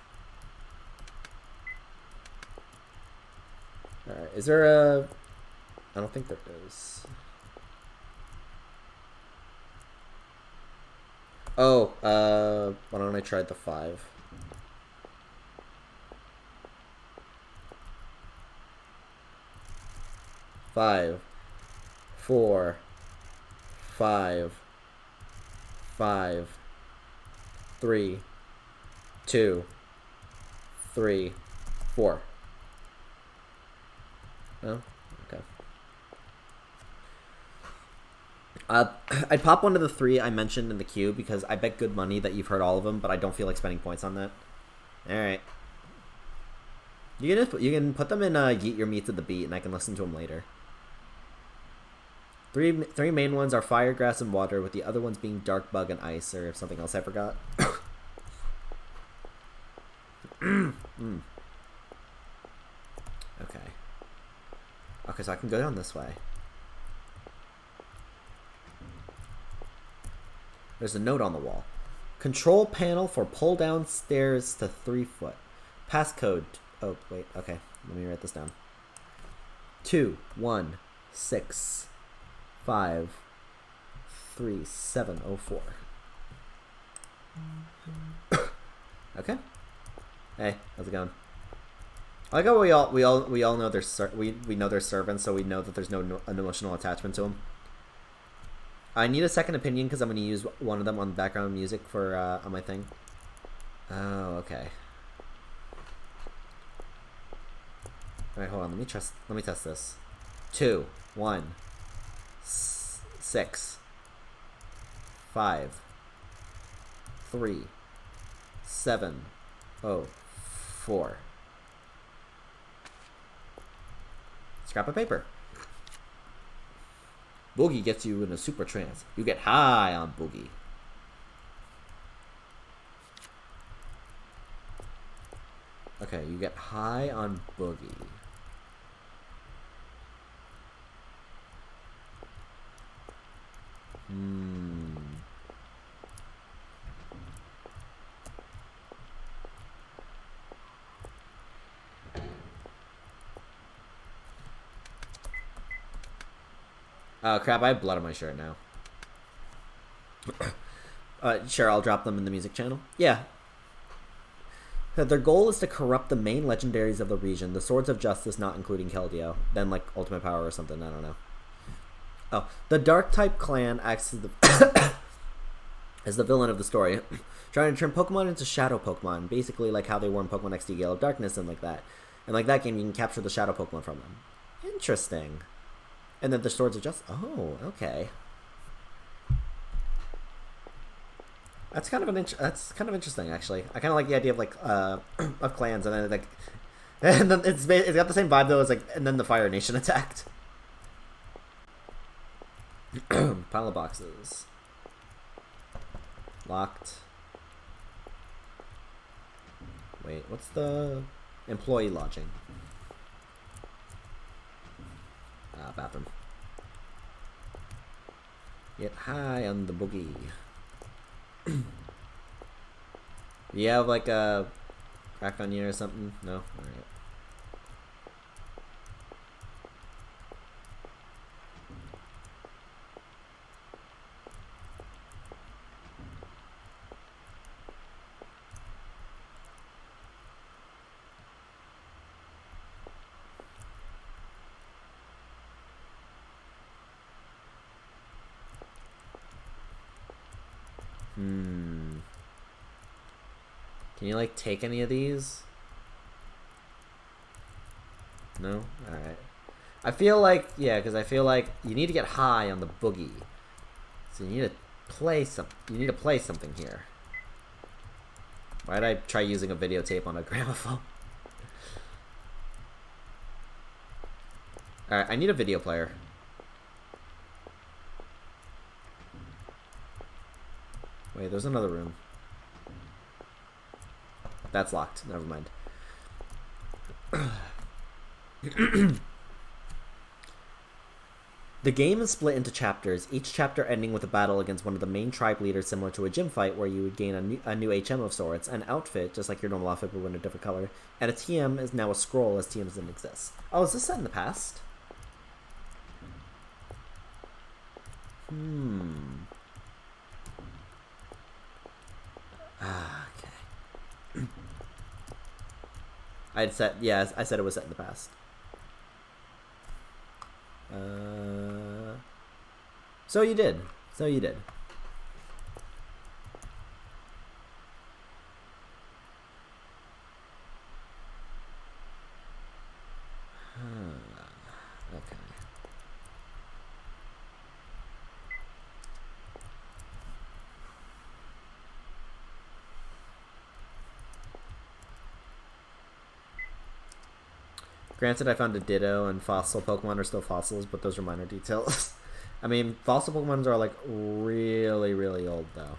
Alright, is there a... I don't think there is. Oh, why don't I try the 5? Five, 4, 5, 5, 3, 2, 3, 4. No? Okay. I'd pop one of the 3 I mentioned in the queue because I bet good money that you've heard all of them, but I don't feel like spending points on that. Alright. You can put them in Yeet Your Meat to the Beat and I can listen to them later. Three main ones are Fire, Grass, and Water, with the other ones being Dark, Bug, and Ice, or something else I forgot. Okay. Okay, so I can go down this way. There's a note on the wall. Control panel for pull down stairs to 3 foot. Passcode. Oh, wait. Okay. Let me write this down. 2, 1, 6, 5, 3, 7, 0, 4. Okay. Hey, how's it going? I like how we all know we know they're servants, so we know that there's no emotional attachment to them. I need a second opinion because I'm going to use one of them on background music for on my thing. Oh, okay. All right, hold on. Let me test this. 2, 1, 6, 5, 3, 7, 0, 4. Scrap of paper. Boogie gets you in a super trance. You get high on Boogie. Okay, you get high on Boogie. Oh crap, I have blood on my shirt now. Sure, I'll drop them in the music channel. Yeah. Their goal is to corrupt the main legendaries of the region, the Swords of Justice not including Keldeo. Then like Ultimate Power or something, I don't know. Oh, the Dark type clan acts as the as the villain of the story, trying to turn Pokemon into Shadow Pokemon, basically like how they were in Pokemon XD Gale of Darkness and like that. And like that game, you can capture the Shadow Pokemon from them. Interesting. And then the Swords of Justice. Oh, okay. That's kind of interesting, actually. I kind of like the idea of like of clans, and then like, and then it's got the same vibe though as like, and then the Fire Nation attacked. Pile of boxes. Locked. Wait, what's the employee lodging? Bathroom. Get high on the Boogie. You have like a crack on you or something? No? Alright. Can you like take any of these? No? Alright. I feel like, yeah, because I feel like you need to get high on the Boogie. So you need to play something here. Why'd I try using a videotape on a gramophone? Alright, I need a video player. Wait, there's another room. That's locked. Never mind. The game is split into chapters, each chapter ending with a battle against one of the main tribe leaders, similar to a gym fight where you would gain a new HM of sorts, an outfit, just like your normal outfit but in a different color, and a TM is now a scroll as TMs didn't exist. Oh, is this set in the past? Ah, okay. I said it was set in the past. So you did. Okay. Granted, I found a Ditto and fossil Pokemon are still fossils, but those are minor details. I mean, fossil Pokemons are like really, really old though.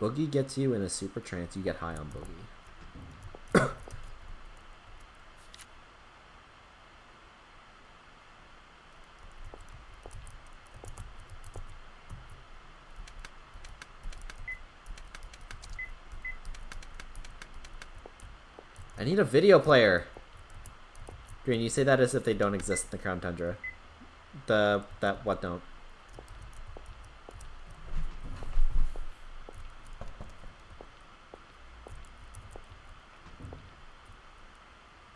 Boogie gets you in a super trance, you get high on Boogie. I need a video player. Green, you say that as if they don't exist in the Crown Tundra. What don't?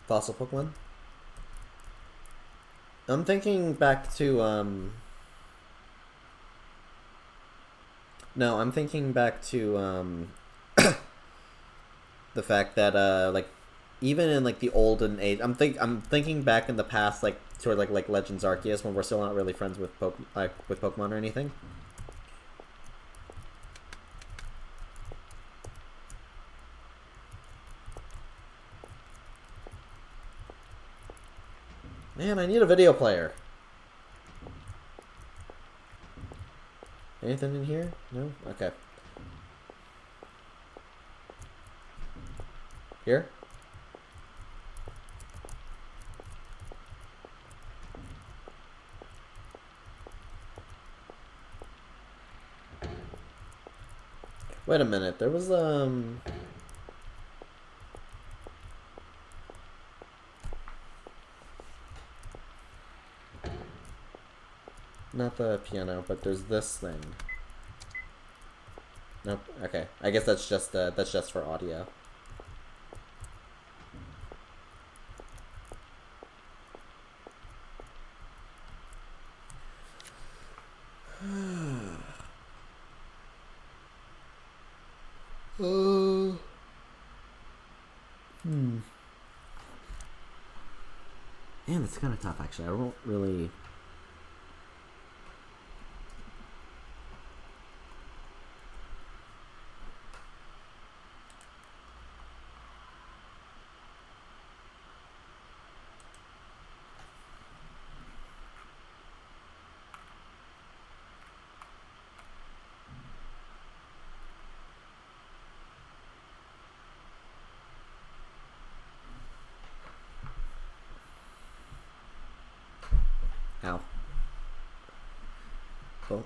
Fossil Pokemon? I'm thinking back to, No, I'm thinking back to, the fact that, like, even in, like, the olden age, I'm thinking back in the past, like, sort of like Legends Arceus, when we're still not really friends with Pokemon or anything. Man, I need a video player. Anything in here? No? Okay. Here? Wait a minute, there was, not the piano, but there's this thing. Nope, okay. I guess that's just for audio. Man, it's kind of tough, actually. I don't really... Ow. Cool.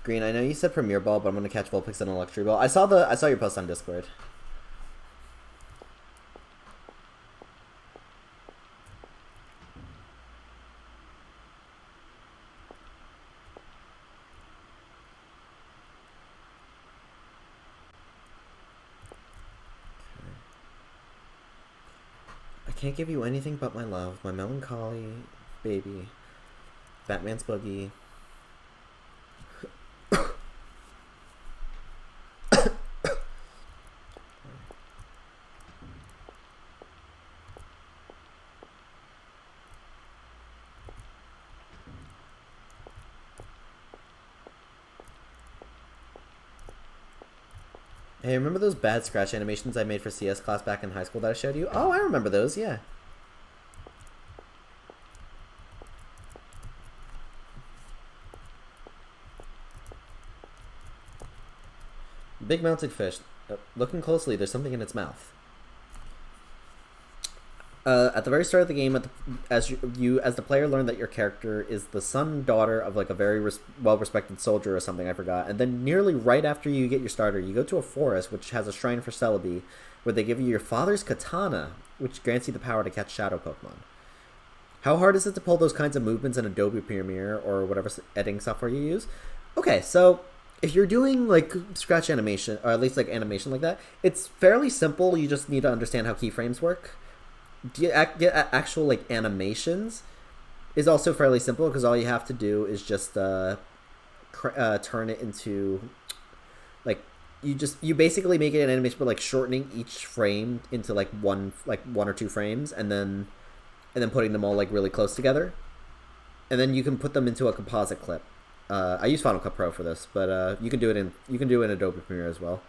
Green, I know you said Premier Ball, but I'm gonna catch Vulpix in a Luxury Ball. I saw your post on Discord. I can't give you anything but my love, my melancholy baby, Batman's Boogie. Hey, remember those bad scratch animations I made for CS class back in high school that I showed you? Oh, I remember those, yeah. Big mounted fish. Looking closely, there's something in its mouth. At the very start of the game, as the player learn that your character is the son daughter of like a very well-respected soldier or something, I forgot. And then nearly right after you get your starter, you go to a forest which has a shrine for Celebi, where they give you your father's katana, which grants you the power to catch shadow Pokemon. How hard is it to pull those kinds of movements in Adobe Premiere or whatever editing software you use? Okay, so if you're doing like scratch animation, or at least like animation like that, it's fairly simple. You just need to understand how keyframes work. Get actual like animations is also fairly simple because all you have to do is just turn it into like you basically make it an animation, but like shortening each frame into like one or two frames, and then putting them all like really close together, and then you can put them into a composite clip. I use Final Cut Pro for this, but you can do it in Adobe Premiere as well.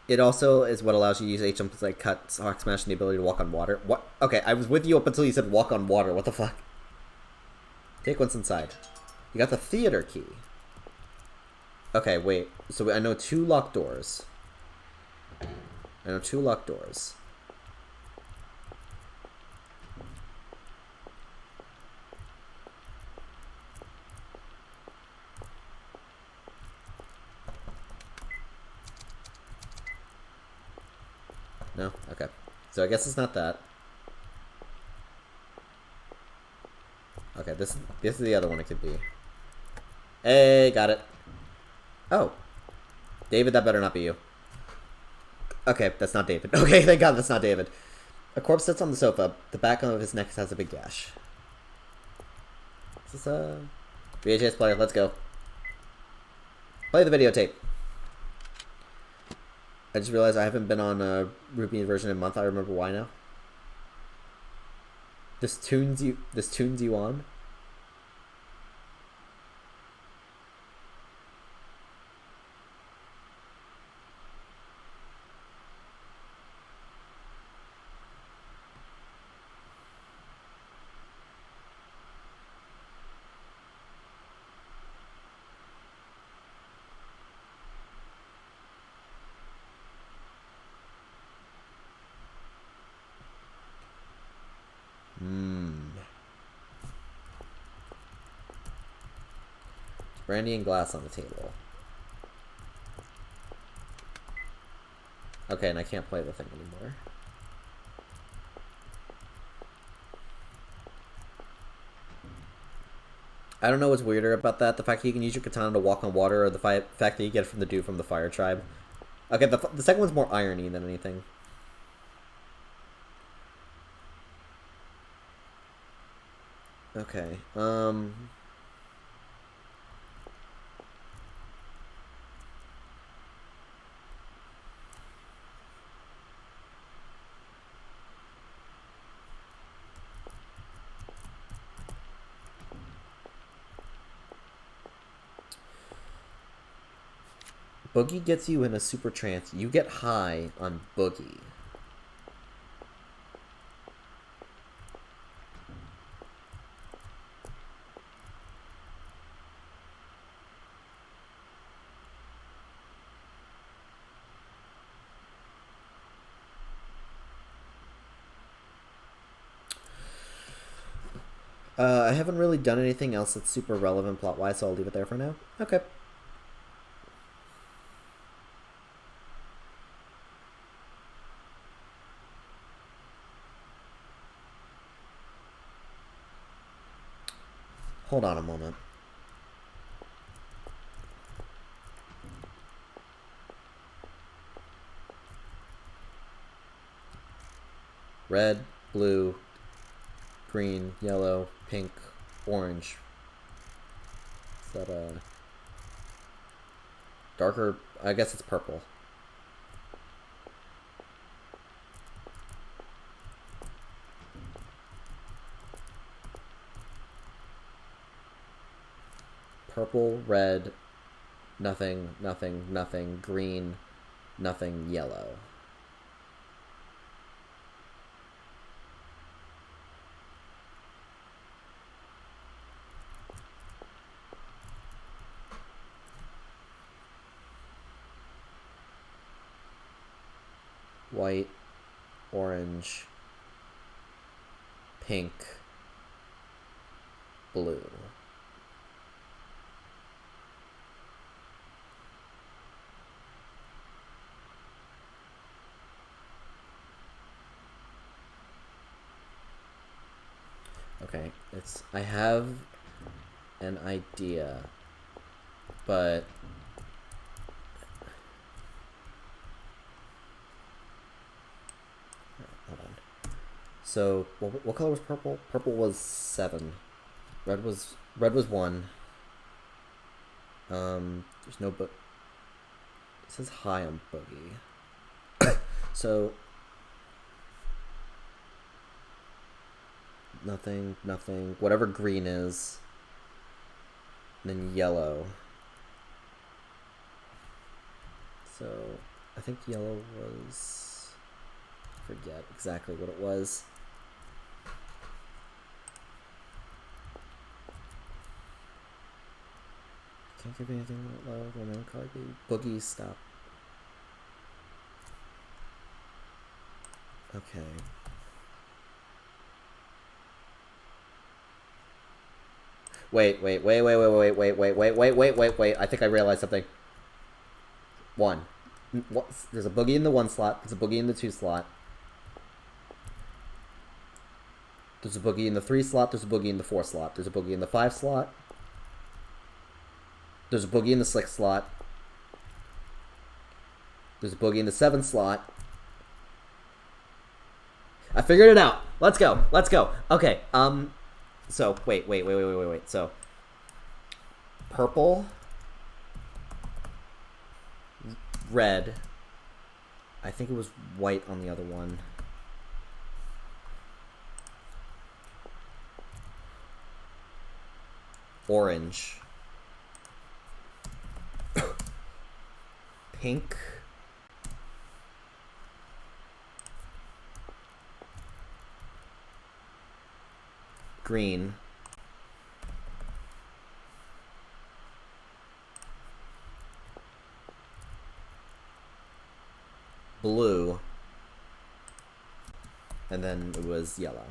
It also is what allows you to use H-jump to like cut, Hawk Smash, and the ability to walk on water. What? Okay, I was with you up until you said walk on water. What the fuck? Take what's inside. You got the theater key. Okay, wait. So I know 2 locked doors. No. Okay. So I guess it's not that. Okay, this is the other one it could be. Hey, got it. Oh. David, that better not be you. Okay, that's not David. Okay, thank God that's not David. A corpse sits on the sofa. The back of his neck has a big gash. Is this a VHS player? Let's go. Play the videotape. I just realized I haven't been on a Ruby version in a month. I remember why now. This tunes you on. Brandy and glass on the table. Okay, and I can't play the thing anymore. I don't know what's weirder about that, the fact that you can use your katana to walk on water, or the fact that you get it from the dude from the Fire Tribe. Okay, the second one's more irony than anything. Okay, Boogie gets you in a super trance. You get high on Boogie. I haven't really done anything else that's super relevant plot-wise, so I'll leave it there for now. Okay. Hold on a moment. Red, blue, green, yellow, pink, orange. Is that a darker? I guess it's purple. Purple, red, nothing, nothing, nothing, green, nothing, yellow. white, orange, pink, blue. Okay, I have an idea, but hold on. So, what color was purple? Purple was 7. Red was 1. There's no but. It says high on Boogie. So nothing. Whatever green is. And then yellow. So I think yellow was. Forget exactly what it was. Can't give anything low. Remember, call it Boogie. Stop. Okay. Wait. I think I realized something. 1. There's a Boogie in the 1 slot. There's a Boogie in the 2 slot. There's a Boogie in the 3 slot. There's a Boogie in the 4 slot. There's a Boogie in the 5 slot. There's a Boogie in the 6 slot. There's a Boogie in the 7 slot. I figured it out. Let's go. Okay, so, wait. So, purple, red, I think it was white on the other one. Orange. Pink. Green. Blue. And then it was yellow.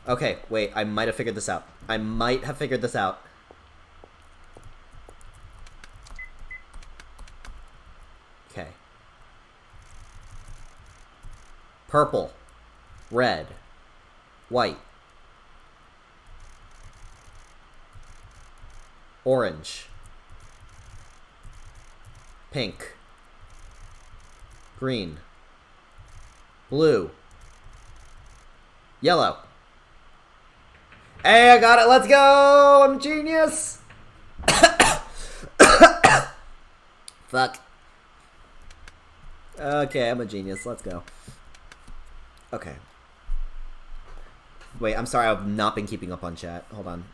Okay, wait, I might have figured this out. Okay. Purple, red, white, orange, pink, green, blue, yellow. Hey, I got it. Let's go. I'm a genius. Fuck. Okay, I'm a genius. Let's go. Okay. Wait, I'm sorry. I've not been keeping up on chat. Hold on.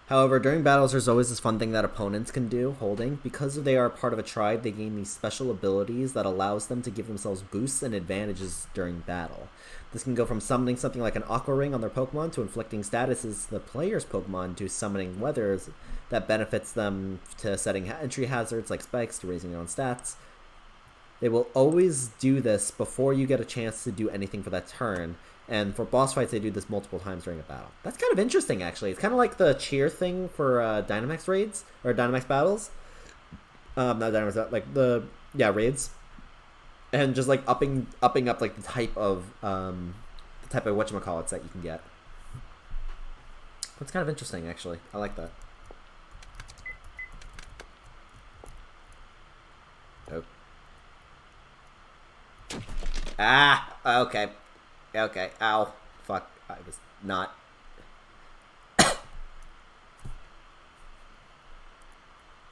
However, during battles, there's always this fun thing that opponents can do, holding. Because they are part of a tribe, they gain these special abilities that allows them to give themselves boosts and advantages during battle. This can go from summoning something like an Aqua Ring on their Pokemon to inflicting statuses to the player's Pokemon to summoning weathers that benefits them to setting entry hazards like spikes to raising their own stats. They will always do this before you get a chance to do anything for that turn, and for boss fights they do this multiple times during a battle. That's kind of interesting, actually. It's kind of like the cheer thing for Dynamax raids, or Dynamax battles. Not Dynamax, like the, yeah, raids. And just like upping up like the type of whatchamacallits that you can get. That's kind of interesting, actually. I like that. Oh. Ah! Okay. Okay. Ow. Fuck. I was not.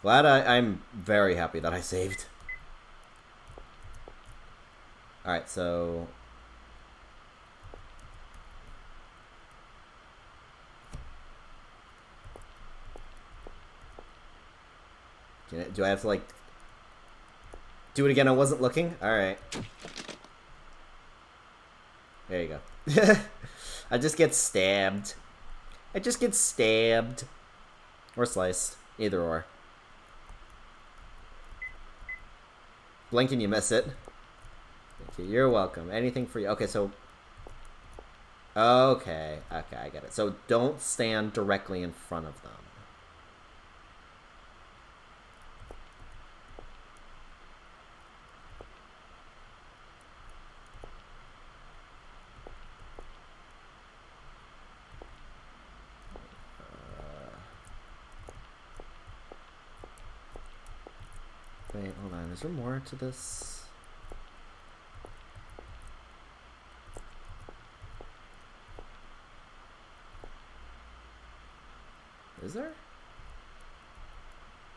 I'm very happy that I saved. Alright, so... do I have to, like... do it again? I wasn't looking? Alright. There you go. I just get stabbed. Or sliced. Either or. Blink and you miss it. Thank you. You're welcome. Anything for you. Okay, so... Okay. Okay, I get it. So don't stand directly in front of them. Wait, hold on. Is there more to this? Is there?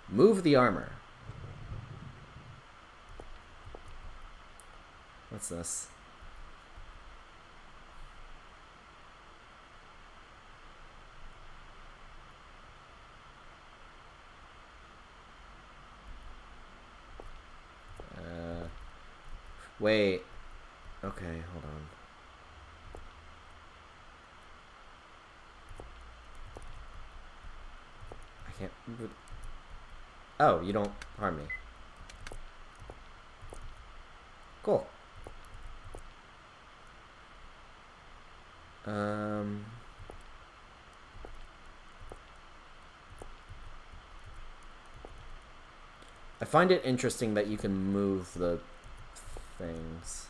Move the armor. What's this? Wait. Okay, hold on. I can't... Oh, you don't harm me. Cool. I find it interesting that you can move the things.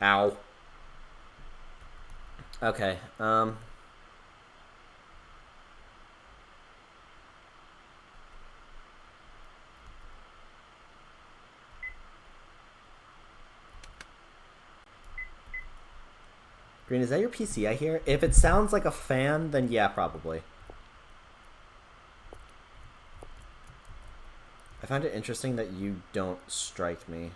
Ow. Okay, Green, is that your PC I hear? If it sounds like a fan, then yeah, probably. I find it interesting that you don't strike me.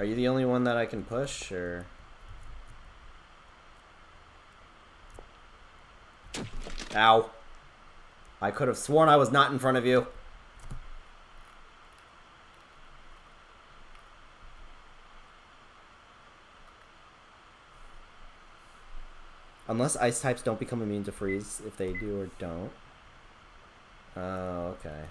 Are you the only one that I can push, or? Ow. I could have sworn I was not in front of you. Unless ice types don't become immune to freeze, if they do or don't. Oh, okay.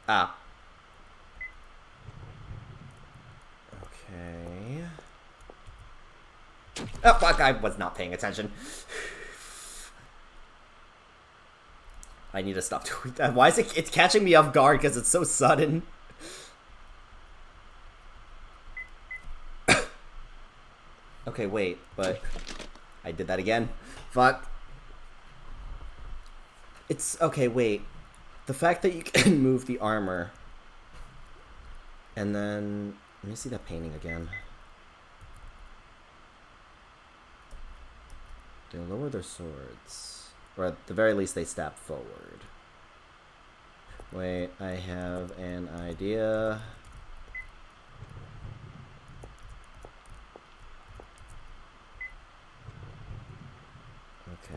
Ah. Okay. Oh, fuck, I was not paying attention. I need to stop doing that. Why is it... It's catching me off guard because it's so sudden. Okay, wait, but... I did that again. Fuck. It's... Okay, wait. The fact that you can move the armor... And then... Let me see that painting again. They lower their swords. Or at the very least, they stab forward. Wait, I have an idea. Okay.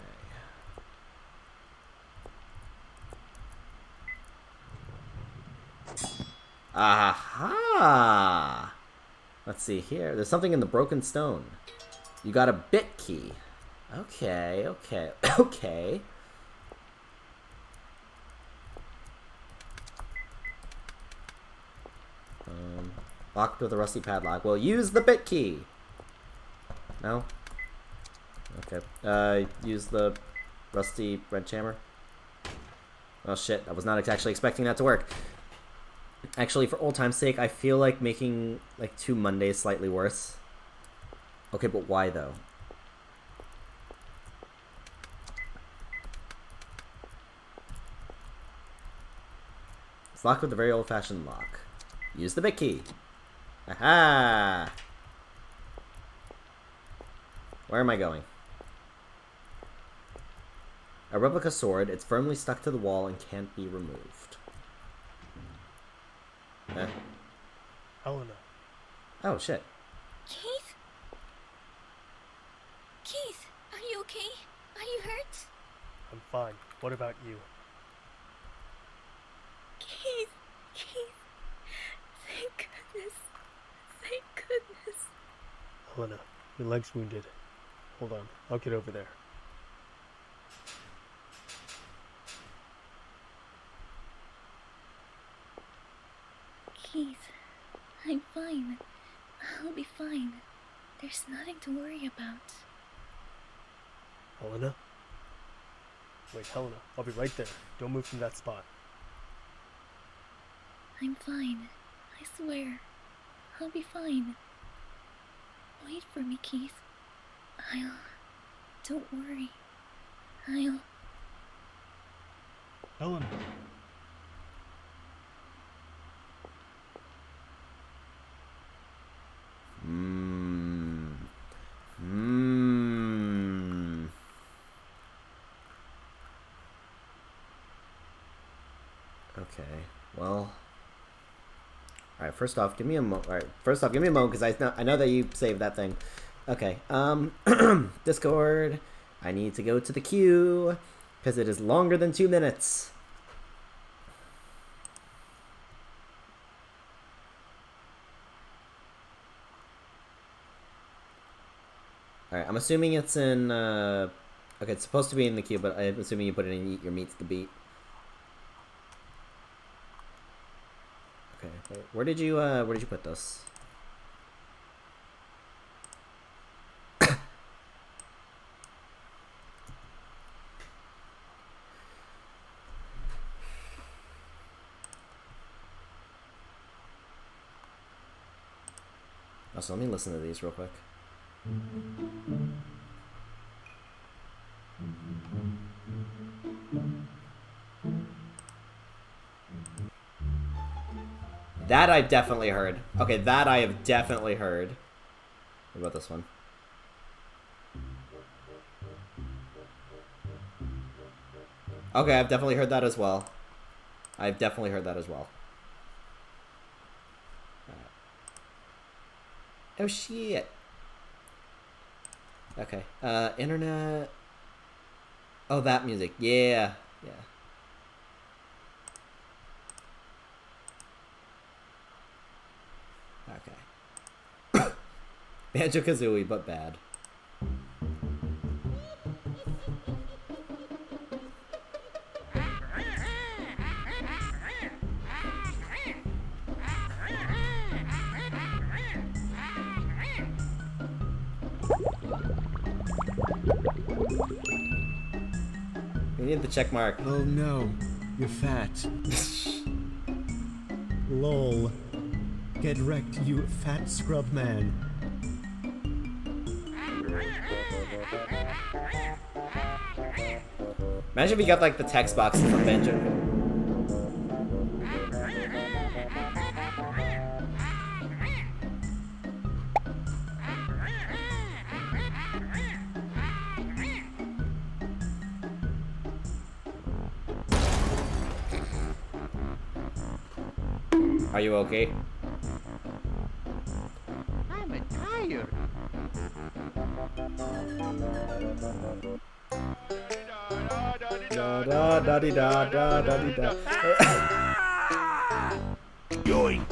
Aha! Let's see here. There's something in the broken stone. You got a bit key. Okay, okay, okay. Locked with a rusty padlock. Well, use the bit key. No? Okay. Use the rusty wrench hammer. Oh shit, I was not actually expecting that to work. Actually, for old time's sake, I feel like making like 2 Mondays slightly worse. Okay, but why though? It's locked with a very old-fashioned lock. Use the big key. Aha! Where am I going? A replica sword. It's firmly stuck to the wall and can't be removed. Helena. Oh, shit. Keith? Keith, are you okay? Are you hurt? I'm fine. What about you? Keith, thank goodness. Thank goodness. Helena, your leg's wounded. Hold on, I'll get over there. Keith, I'm fine. I'll be fine. There's nothing to worry about. Helena? Wait, Helena, I'll be right there. Don't move from that spot. I'm fine. I swear. I'll be fine. Wait for me, Keith. Don't worry. Helena! Okay, well. Alright, first off, give me a moment. Alright, first off, give me a moment, because I know that you saved that thing. Okay, Discord. I need to go to the queue, because it is longer than 2 minutes. Alright, I'm assuming it's in, okay, it's supposed to be in the queue, but I'm assuming you put it in Eat Your Meats to Beat. Okay, wait, where did you put this? Also, let me listen to these real quick. That I've definitely heard. Okay, that I have definitely heard. What about this one? Okay, I've definitely heard that as well. I've definitely heard that as well. Oh shit. Okay. Internet. Oh, that music. Yeah. Yeah. Okay. Banjo-Kazooie, but bad. We need the check mark. Oh no, you're fat. Lol. Get wrecked, you fat scrub man. Imagine if we got like the text boxes from Banjo. Are you okay? I'm tired. Da da da di da da da di da. Yoink!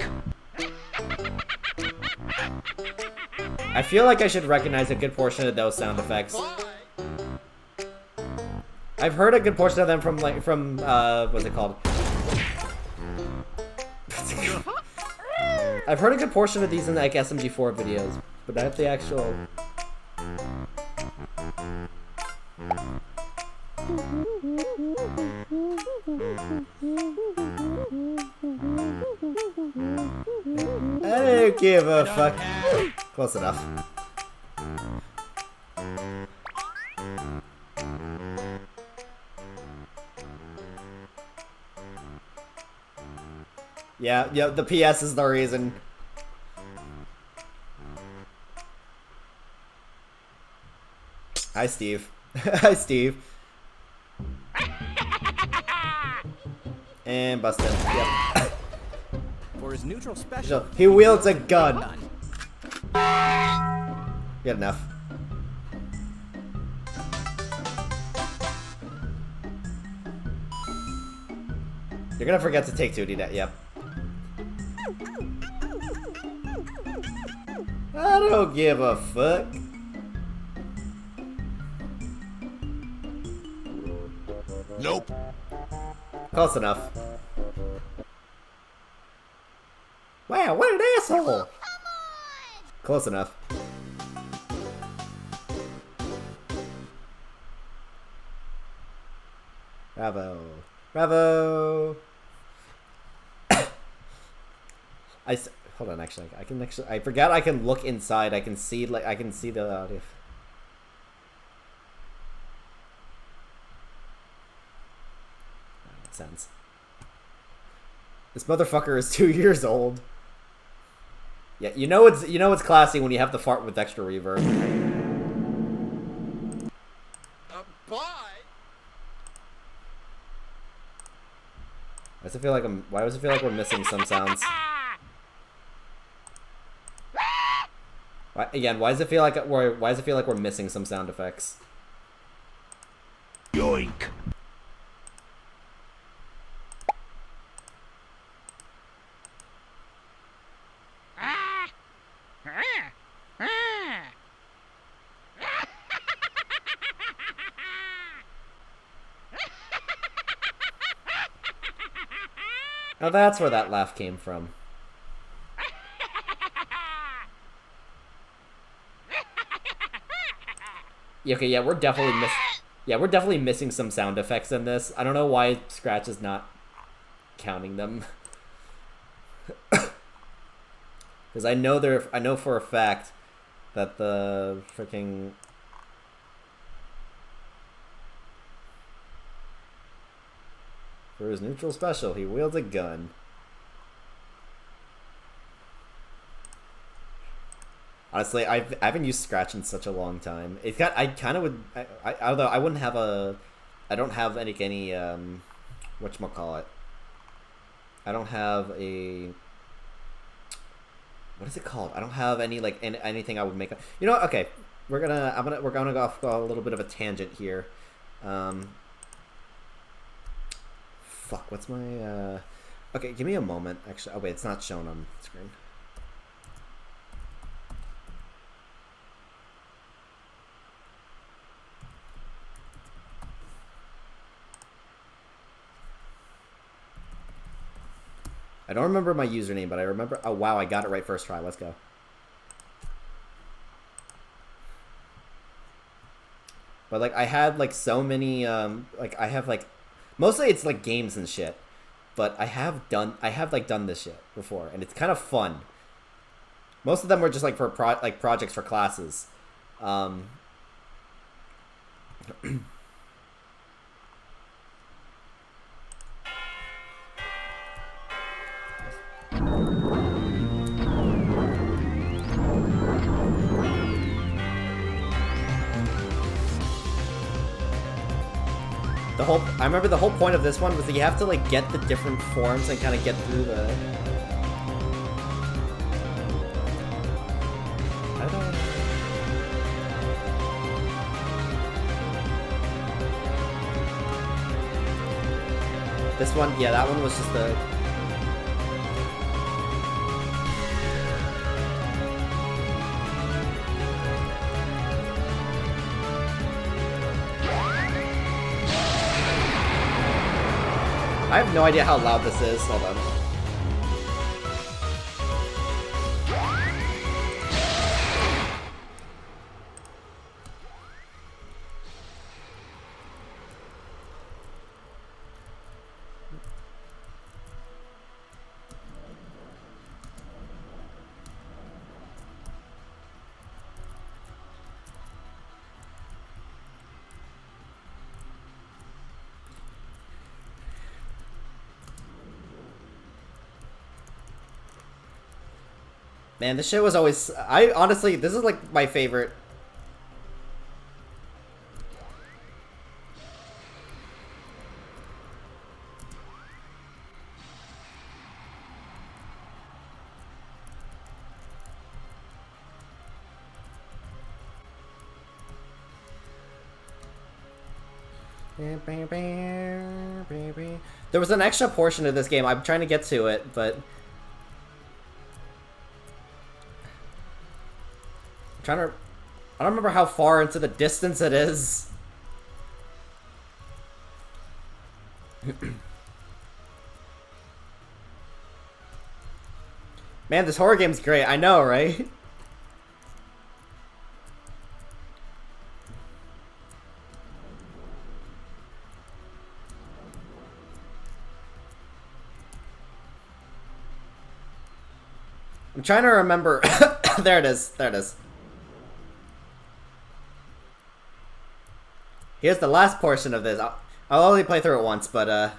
I feel like I should recognize a good portion of those sound effects. I've heard a good portion of them from what's it called? I've heard a good portion of these in like SMG4 videos, but not the actual. don't give a fuck. Close enough. Yeah, the PS is the reason. Hi, Steve. Hi, Steve. And busted. Yep. For his neutral So, special, he wields a gun. Good enough. You're gonna forget to take 2D that, yep. I don't give a fuck. Nope. Close enough. Wow, what an asshole! Close enough. Bravo. Bravo! Hold on, actually, I forgot I can look inside, I can see the audio. That makes sense. This motherfucker is 2 years old. Yeah, you know it's classy when you have the fart with extra reverb. Bye. Why does it feel like we're missing some sounds? Why does it feel like we're missing some sound effects? Yoink. Now that's where that laugh came from. Okay, yeah, we're definitely missing some sound effects in this. I don't know why Scratch is not counting them. Because I know for a fact that the freaking for his neutral special, he wields a gun. Honestly, I haven't used Scratch in such a long time. Although I wouldn't have I don't have any whatchamacallit. I don't have a, what is it called? I don't have any anything I would make. You know what? Okay, we're gonna go off a little bit of a tangent here. Fuck, what's my okay, give me a moment. Actually, oh wait, it's not shown on the screen. I don't remember my username, but I remember. Oh wow, I got it right first try. Let's go. But I had so many I have mostly it's games and shit. But I have done this shit before, and it's kind of fun. Most of them were just for projects for classes. I remember the whole point of this one was that you have to get the different forms and kind of get through the. I don't. This one, yeah, that one was just the. I have no idea how loud this is. Hold on. Man, this shit was always... I honestly, this is like my favorite. There was an extra portion of this game. I'm trying to get to it, but... I'm trying to... I don't remember how far into the distance it is. Man, this horror game's great. I know, right? I'm trying to remember. There it is. There it is. Here's the last portion of this. I'll only play through it once, but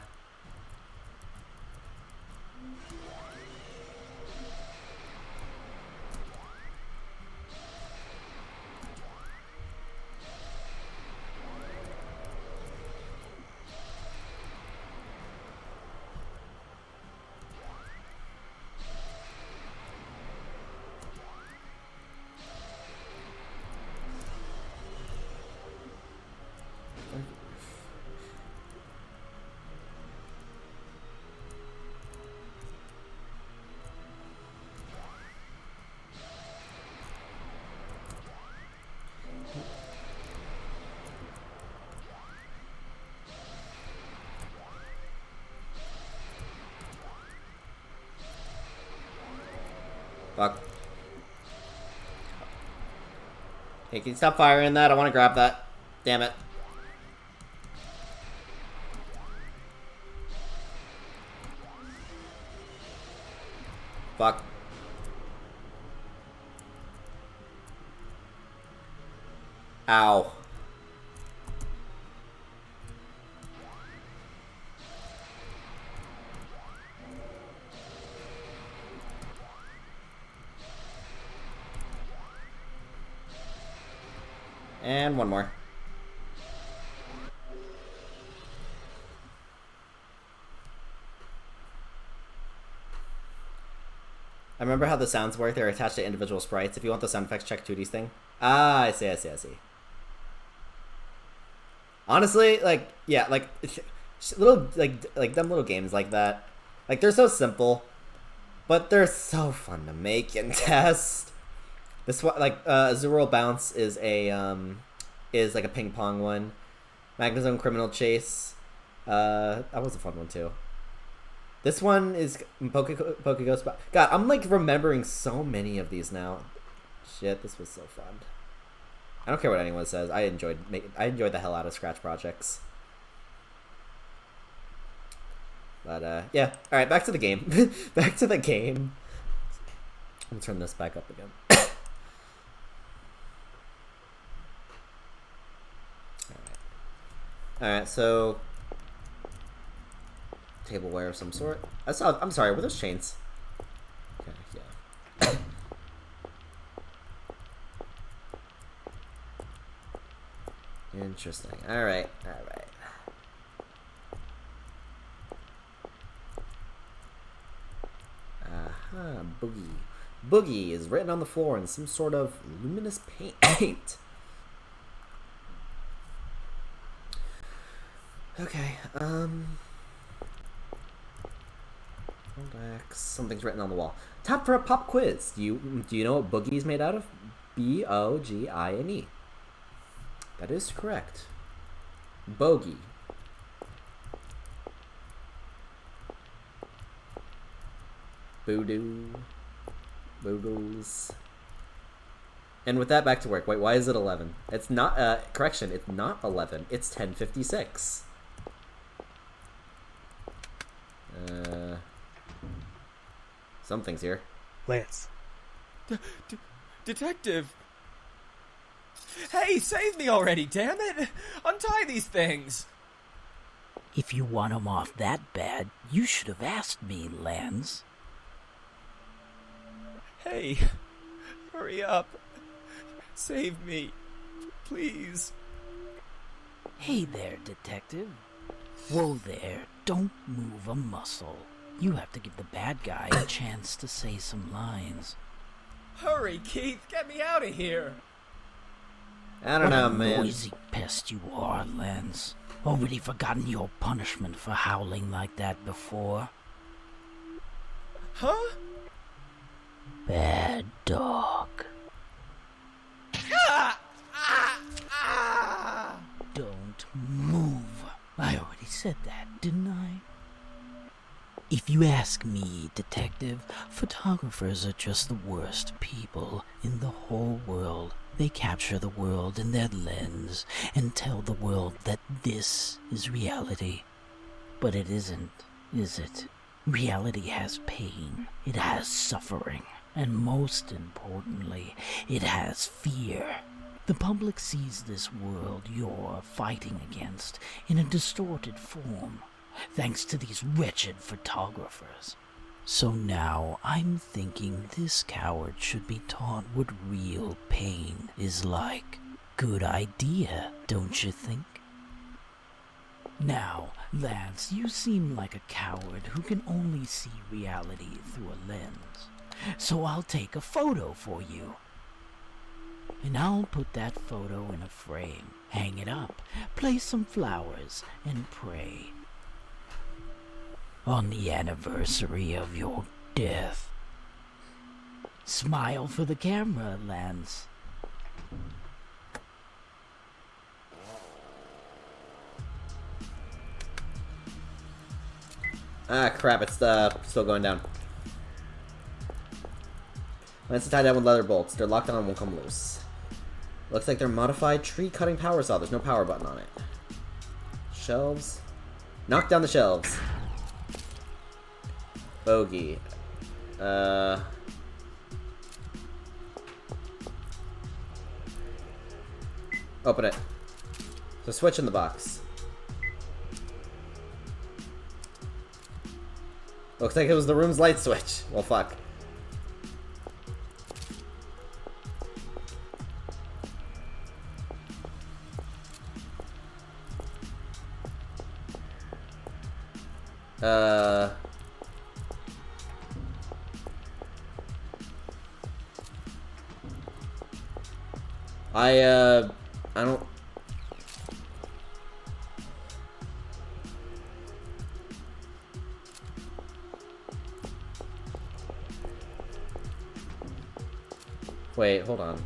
fuck. Hey, can you stop firing that? I want to grab that. Damn it. Fuck. Ow. And one more. I remember how the sounds work. They're attached to individual sprites. If you want the sound effects, check 2D's thing. Ah, I see. Honestly, like, yeah, like, little, like dumb little games like that. Like, they're so simple, but they're so fun to make and test. This one, like, Azuro Bounce is like a ping pong one. Magnezone Criminal Chase, that was a fun one too. This one is Poke Ghost. God, I'm like remembering so many of these now. Shit, this was so fun. I don't care what anyone says. I enjoyed the hell out of Scratch projects. But yeah. All right, back to the game. Back to the game. Let me turn this back up again. Alright, so tableware of some sort. I'm sorry, were those chains? Okay, yeah. Interesting. Alright. Aha, Boogie. Boogie is written on the floor in some sort of luminous paint. Okay, X. Something's written on the wall. Tap for a pop quiz. Do you know what Boogie is made out of? B-O-G-I-N-E. That is correct. Bogey. Voodoo. Boogles. And with that, back to work. Wait, why is it 11? It's not, correction, it's not 11. It's 10:56. Something's here. Lance. Detective! Hey, save me already, damn it! Untie these things! If you want him off that bad, you should have asked me, Lance. Hey, hurry up. Save me. Please. Hey there, detective. Whoa there, don't move a muscle. You have to give the bad guy a chance to say some lines. Hurry, Keith, get me out of here. I don't know, What a man. noisy pest you are, Lance. Already forgotten your punishment for howling like that before? Huh? Bad dog. Don't move. I already said that, didn't I? If you ask me, detective, photographers are just the worst people in the whole world. They capture the world in their lens and tell the world that this is reality. But it isn't, is it? Reality has pain, it has suffering, and most importantly, it has fear. The public sees this world you're fighting against in a distorted form, thanks to these wretched photographers. So now I'm thinking this coward should be taught what real pain is like. Good idea, don't you think? Now, Lance, you seem like a coward who can only see reality through a lens. So I'll take a photo for you. And I'll put that photo in a frame, hang it up, place some flowers, and pray. On the anniversary of your death. Smile for the camera, Lance. Ah, crap, it's still going down. Lance is tied down with leather bolts. They're locked on and won't come loose. Looks like they're modified tree-cutting power saw. There's no power button on it. Shelves. Knock down the shelves. Bogey. Open it. There's a switch in the box. Looks like it was the room's light switch. Well, fuck. I don't... Wait, hold on. Do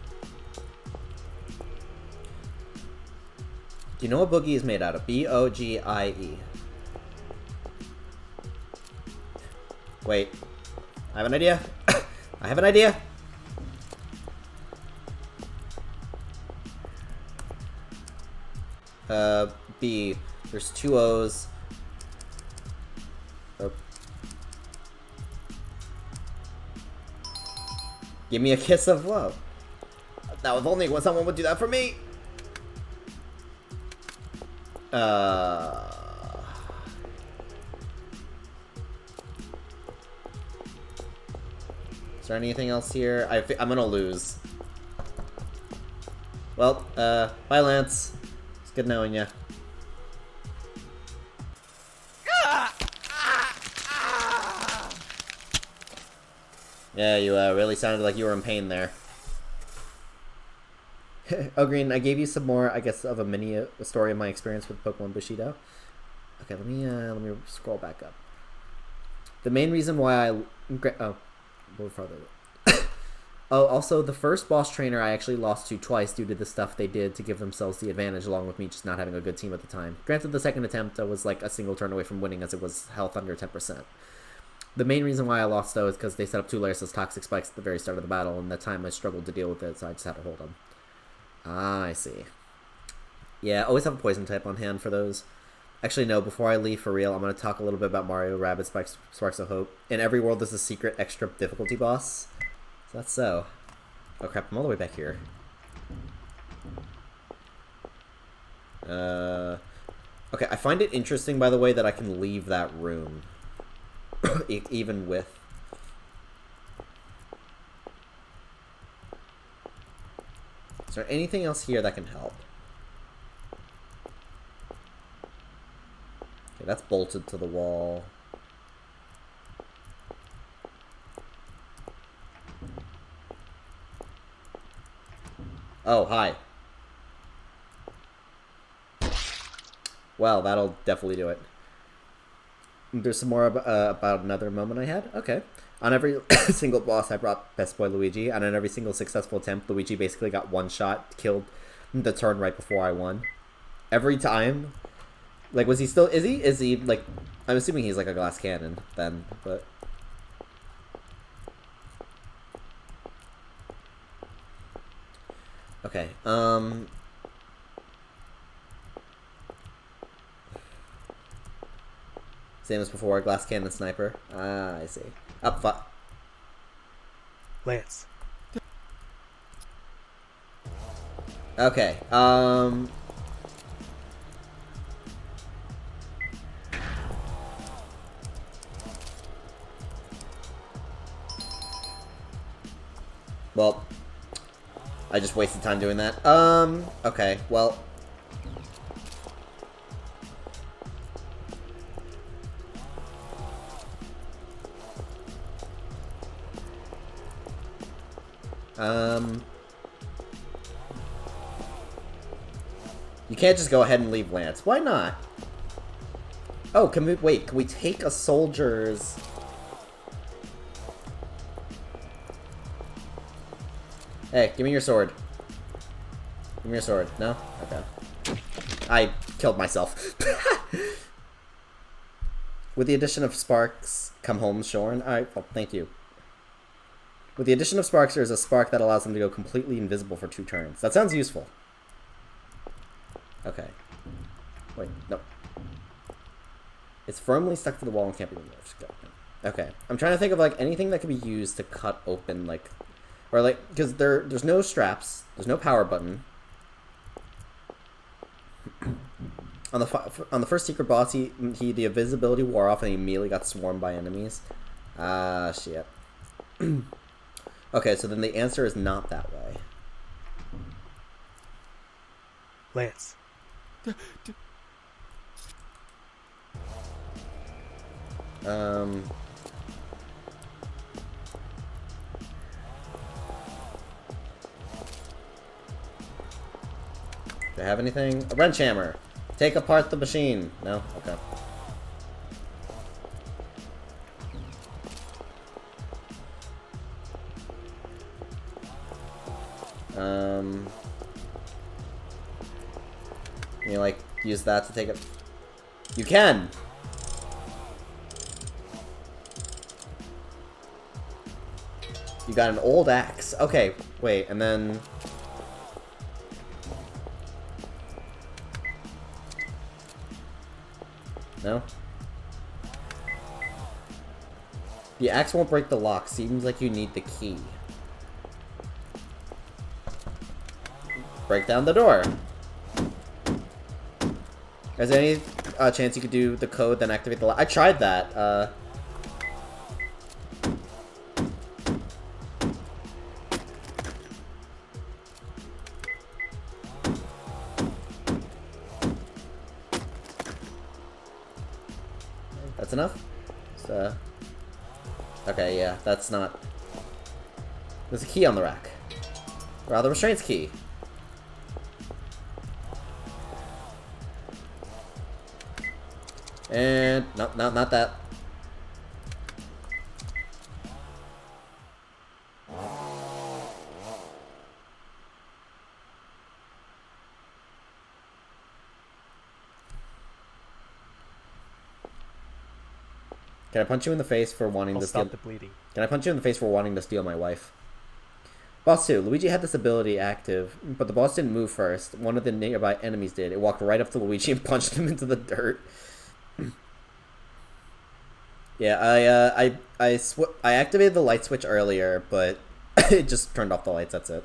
you know what Boogie is made out of? B-O-G-I-E. Wait. I have an idea. I have an idea. B. There's two O's. Oh. Give me a kiss of love. Now, if only someone would do that for me. Is there anything else here? I'm gonna lose. Well, bye, Lance. It's good knowing you. Yeah, you really sounded like you were in pain there. Oh, Green, I gave you some more, I guess, of a story of my experience with Pokemon Bushido. Okay, let me scroll back up. The main reason why oh, a little farther. Oh, also, the first boss trainer I actually lost to twice due to the stuff they did to give themselves the advantage, along with me just not having a good team at the time. Granted, the second attempt was like a single turn away from winning, as it was health under 10%. The main reason why I lost, though, is because they set up 2 layers as toxic spikes at the very start of the battle, and that time I struggled to deal with it, so I just had to hold them. Ah, I see. Yeah, always have a poison type on hand for those. Actually, no, before I leave for real, I'm going to talk a little bit about Mario Rabbids Sparks of Hope. In every world, there's a secret extra difficulty boss. So that's so. Oh crap, I'm all the way back here. Okay, I find it interesting, by the way, that I can leave that room. Even with... Is there anything else here that can help? Okay, that's bolted to the wall. Oh, hi. Well, that'll definitely do it. There's some more about another moment I had? Okay. On every single boss, I brought Best Boy Luigi, and on every single successful attempt, Luigi basically got one shot, killed the turn right before I won. Every time. Like, was he still... Is he, like... I'm assuming he's like a glass cannon, then, but... Okay, same as before, glass cannon sniper. Ah, I see. Up, Lance. Okay, well, I just wasted time doing that. Okay, well. You can't just go ahead and leave Lance. Why not? Oh, can we take a soldier's... Hey, give me your sword. Give me your sword. No? Okay. I killed myself. With the addition of Sparks, come home, Shorn. Alright, well, thank you. With the addition of Sparks, there's a spark that allows them to go completely invisible for 2 turns. That sounds useful. Okay. Wait, no. It's firmly stuck to the wall and can't be removed. Okay. I'm trying to think of, like, anything that could be used to cut open, like... Or, like, because there's no straps. There's no power button. On the first secret boss, the invisibility wore off and he immediately got swarmed by enemies. Ah, shit. Okay, so then the answer is not that way. Lance. Do I have anything? A wrench hammer. Take apart the machine. No? Okay. Can you, like, use that to take it? You can! You got an old axe. Okay, wait, and then... No? The axe won't break the lock. Seems like you need the key. Break down the door. Is there any chance you could do the code, then activate the lock? I tried that. That's enough? Okay, yeah, that's not... There's a key on the rack. Or the restraints key. And... No, not that. Can I punch you in the face for wanting to steal... Stop the bleeding. Can I punch you in the face for wanting to steal my wife? Boss 2. Luigi had this ability active, but the boss didn't move first. One of the nearby enemies did. It walked right up to Luigi and punched him into the dirt. Yeah, I activated the light switch earlier, but it just turned off the lights, that's it.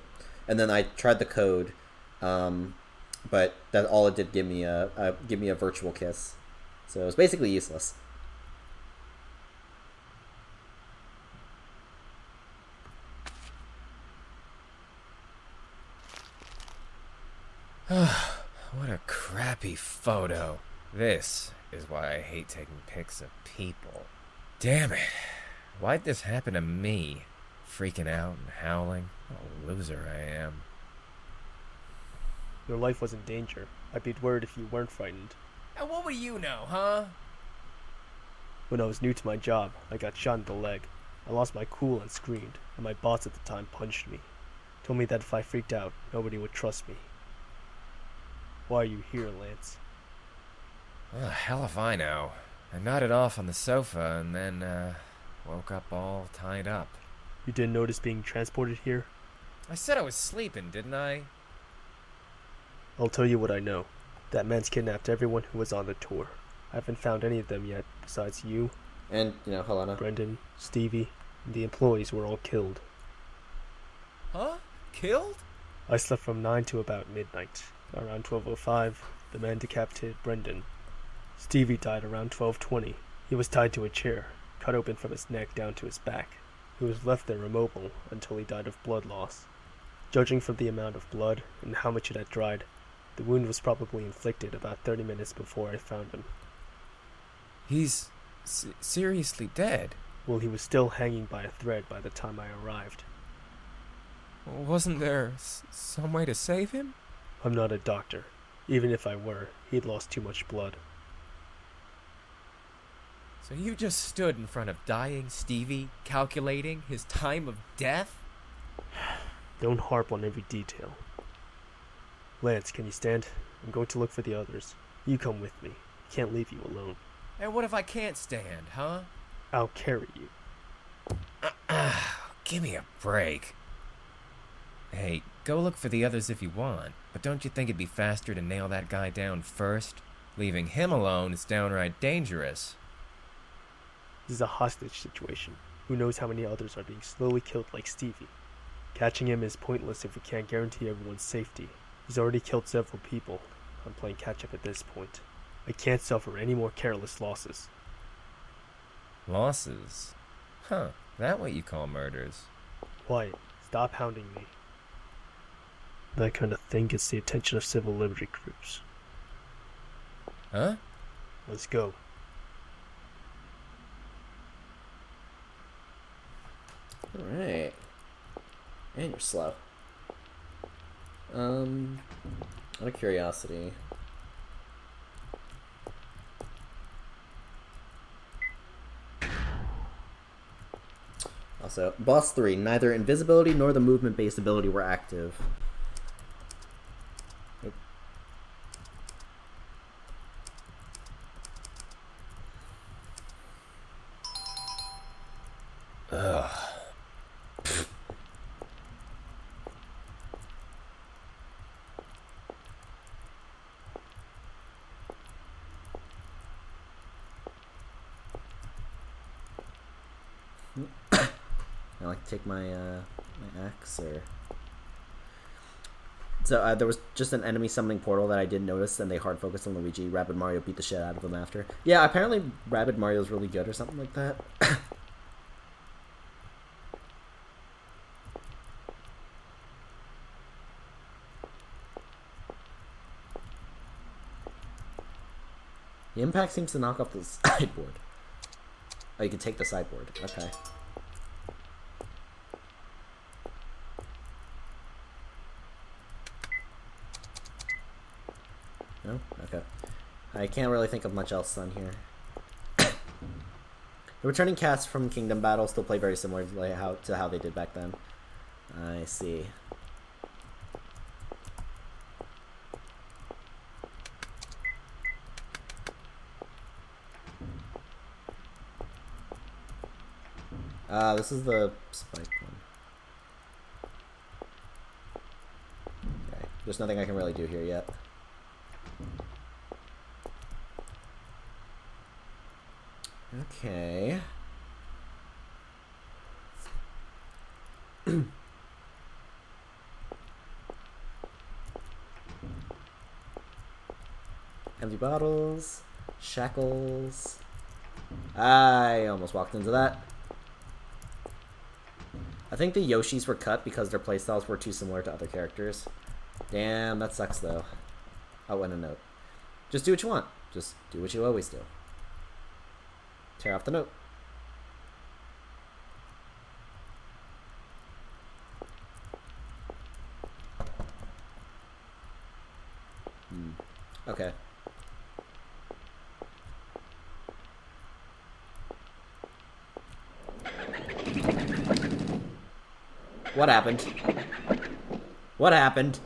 And then I tried the code, but that all it did give me a virtual kiss. So it was basically useless. What a crappy photo. This is why I hate taking pics of people. Damn it. Why'd this happen to me? Freaking out and howling. What a loser I am. Your life was in danger. I'd be worried if you weren't frightened. And what would you know, huh? When I was new to my job, I got shot in the leg. I lost my cool and screamed, and my boss at the time punched me. Told me that if I freaked out, nobody would trust me. Why are you here, Lance? Well, hell if I know. I nodded off on the sofa and then, woke up all tied up. You didn't notice being transported here? I said I was sleeping, didn't I? I'll tell you what I know. That man's kidnapped everyone who was on the tour. I haven't found any of them yet, besides you. And, Helena. Brendan, Stevie, and the employees were all killed. Huh? Killed? I slept from 9 to about midnight. Around 12:05, the man decapitated Brendan. Stevie died around 12:20. He was tied to a chair, cut open from his neck down to his back. He was left there immobile until he died of blood loss. Judging from the amount of blood and how much it had dried, the wound was probably inflicted about 30 minutes before I found him. He's seriously dead? Well, he was still hanging by a thread by the time I arrived. Wasn't there some way to save him? I'm not a doctor. Even if I were, he'd lost too much blood. So you just stood in front of dying Stevie, calculating his time of death? Don't harp on every detail. Lance, can you stand? I'm going to look for the others. You come with me. I can't leave you alone. And what if I can't stand, huh? I'll carry you. Give me a break. Hey, go look for the others if you want, but don't you think it'd be faster to nail that guy down first? Leaving him alone is downright dangerous. This is a hostage situation. Who knows how many others are being slowly killed like Stevie? Catching him is pointless if we can't guarantee everyone's safety. He's already killed several people. I'm playing catch-up at this point. I can't suffer any more careless losses. Losses? Huh, that what you call murders? Wyatt, stop hounding me. That kind of thing gets the attention of civil liberty groups. Huh? Let's go. Alright. And you're slow. Out of curiosity. Also, boss 3, neither invisibility nor the movement-based ability were active. Nope. Ugh. I like to take my my axe, or so there was just an enemy summoning portal that I didn't notice, and they hard focused on Luigi. Rabid Mario beat the shit out of him after. Yeah, apparently Rabid Mario's really good or something like that. The impact seems to knock off the sideboard. Oh, you can take the sideboard. Okay. No? Okay. I can't really think of much else on here. The returning cast from Kingdom Battle still play very similar to how they did back then. I see. This is the spike one. Okay. There's nothing I can really do here yet. Okay. Empty bottles, shackles. I almost walked into that. I think the Yoshis were cut because their playstyles were too similar to other characters. Damn, that sucks though. Oh, and a note. Just do what you want. Just do what you always do. Tear off the note. Okay. What happened? What happened?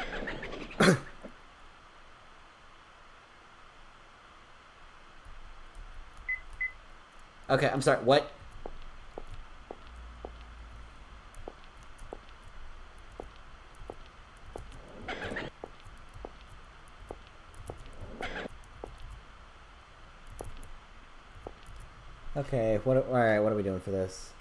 Okay, I'm sorry, what? Okay, alright, what are we doing for this?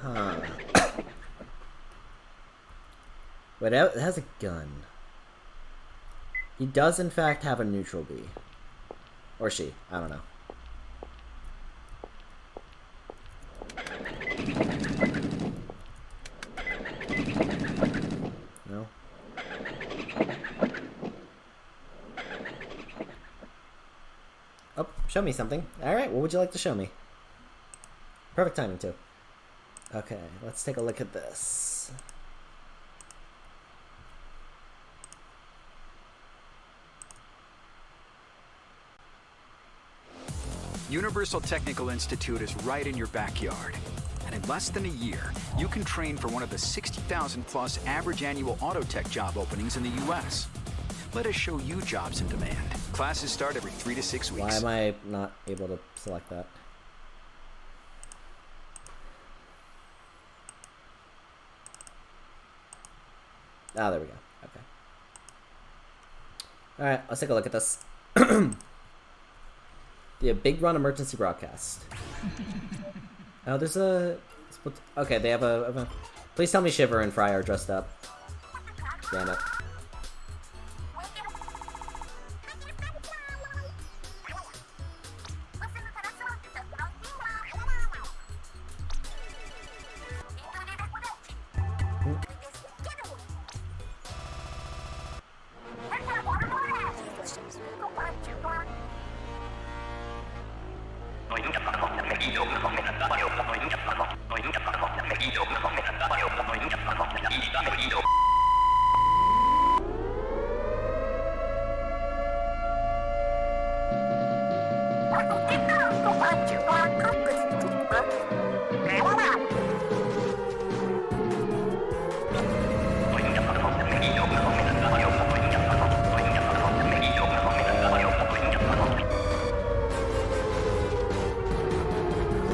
Huh. Wait, it has a gun. He does in fact have a neutral B. Or she, I don't know. No? Oh, show me something. Alright, what would you like to show me? Perfect timing, too. Okay, let's take a look at this. Universal Technical Institute is right in your backyard. And in less than a year, you can train for one of the 60,000 plus average annual auto tech job openings in the U.S. Let us show you jobs in demand. Classes start every 3 to 6 weeks. Why am I not able to select that? Ah, there we go. Okay. Alright, let's take a look at this. The Big Run emergency broadcast. Oh, there's a... Okay, they have a... Please tell me Shiver and Fry are dressed up. Damn it.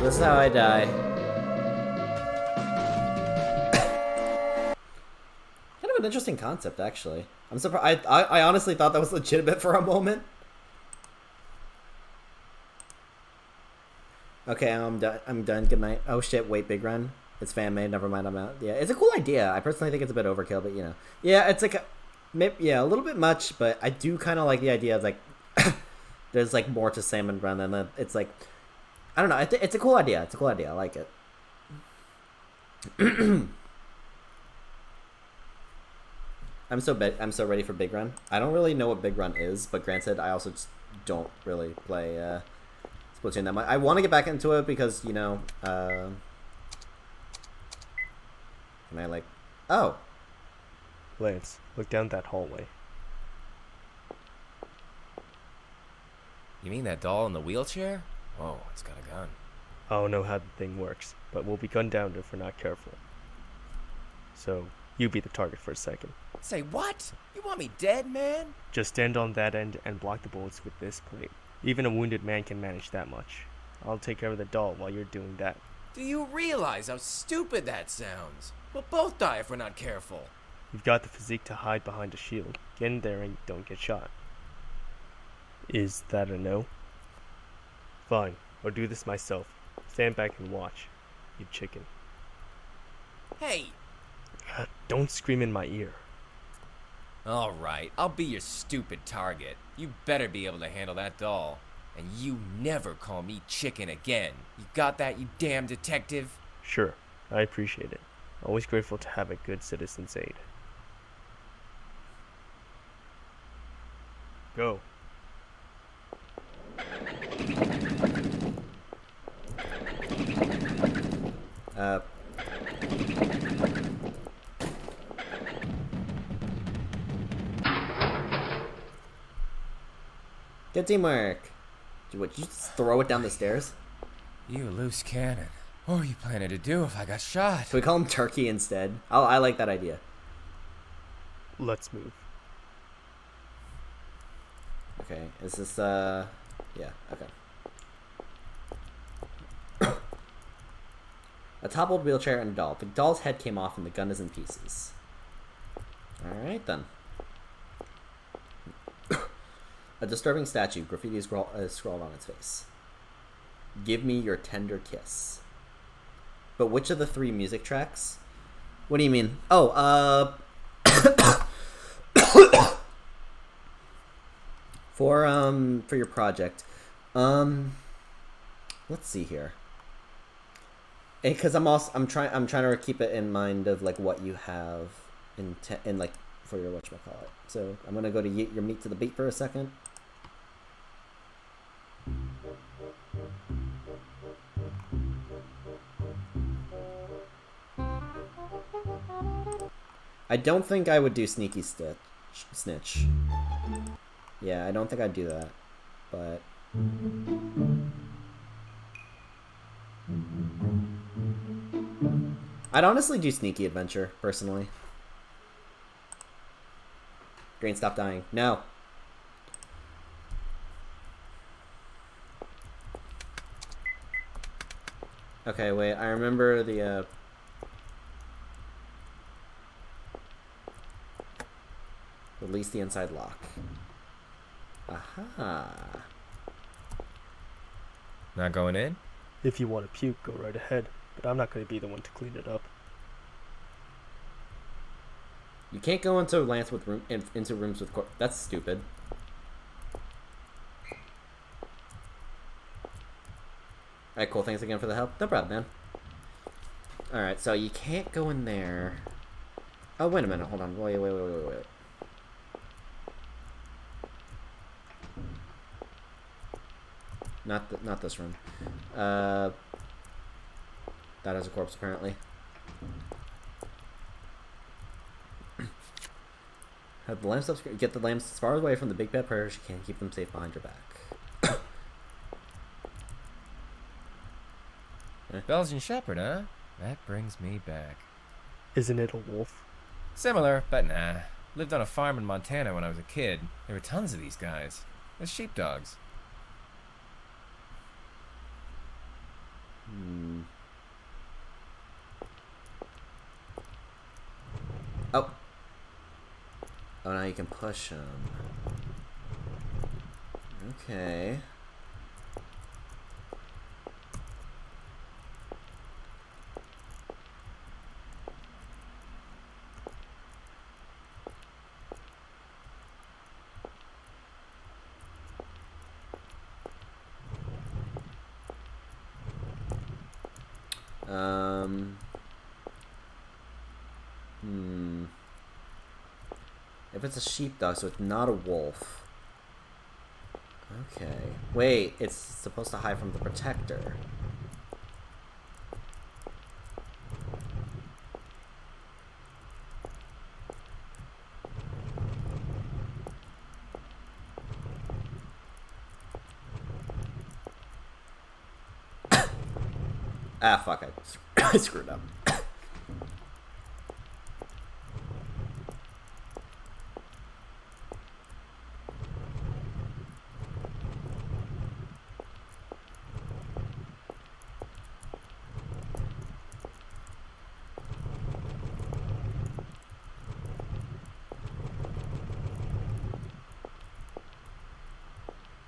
This is how I die. Kind of an interesting concept, actually. I'm surprised. I honestly thought that was legitimate for a moment. Okay, I'm done. I'm done. Good night. Oh shit! Wait, Big Run. It's fan made. Never mind. I'm out. Yeah, it's a cool idea. I personally think it's a bit overkill, but you know, yeah, it's like a little bit much. But I do kind of like the idea of like there's like more to Salmon Run than it's like. I don't know. It's a cool idea. It's a cool idea. I like it. I'm so ready for Big Run. I don't really know what Big Run is, but granted, I also just don't really play Splatoon that much. I want to get back into it because you know. Can I like? Oh. Lance, look down that hallway. You mean that doll in the wheelchair? Whoa, it's got a gun. I don't know how the thing works, but we'll be gunned down if we're not careful. So, you be the target for a second. Say what? You want me dead, man? Just stand on that end and block the bullets with this plate. Even a wounded man can manage that much. I'll take care of the doll while you're doing that. Do you realize how stupid that sounds? We'll both die if we're not careful. You've got the physique to hide behind a shield. Get in there and don't get shot. Is that a no? Fine, I'll do this myself. Stand back and watch, you chicken. Hey! Don't scream in my ear. Alright, I'll be your stupid target. You better be able to handle that doll. And you never call me chicken again. You got that, you damn detective? Sure, I appreciate it. Always grateful to have a good citizen's aid. Go. Good teamwork. What, you just throw it down the stairs? You loose cannon. What were you planning to do if I got shot? Can we call him Turkey instead? I like that idea. Let's move. Okay, is this, yeah, okay. A toppled wheelchair and a doll. The doll's head came off and the gun is in pieces. Alright then. A disturbing statue. Graffiti is scrawled on its face. Give me your tender kiss. But which of the 3 music tracks? What do you mean? Oh, for your project. Let's see here. Because I'm trying to keep it in mind of like what you have in like for your whatchamacallit. So I'm gonna go to your meat to the beat for a second. I don't think I would do Sneaky Snitch. Yeah, I don't think I'd do that. But I'd honestly do Sneaky Adventure, personally. Green, stop dying. No. Okay, wait, I remember the, release the inside lock. Aha. Not going in? If you want to puke, go right ahead, but I'm not going to be the one to clean it up. You can't go into rooms with that's stupid. Alright, cool. Thanks again for the help. No problem, man. Alright, so you can't go in there. Oh, wait a minute. Hold on. Wait. Not this room. That has a corpse, apparently. Have the lamps up, get the lamps as far away from the big bad prayer as you can. Keep them safe behind your back. Belgian Shepherd, huh? That brings me back. Isn't it a wolf? Similar, but nah. Lived on a farm in Montana when I was a kid. There were tons of these guys. They're sheepdogs. Oh. Oh, now you can push them. Okay. If it's a sheepdog, so it's not a wolf. Okay. Wait, it's supposed to hide from the protector. Ah, fuck, I screwed up.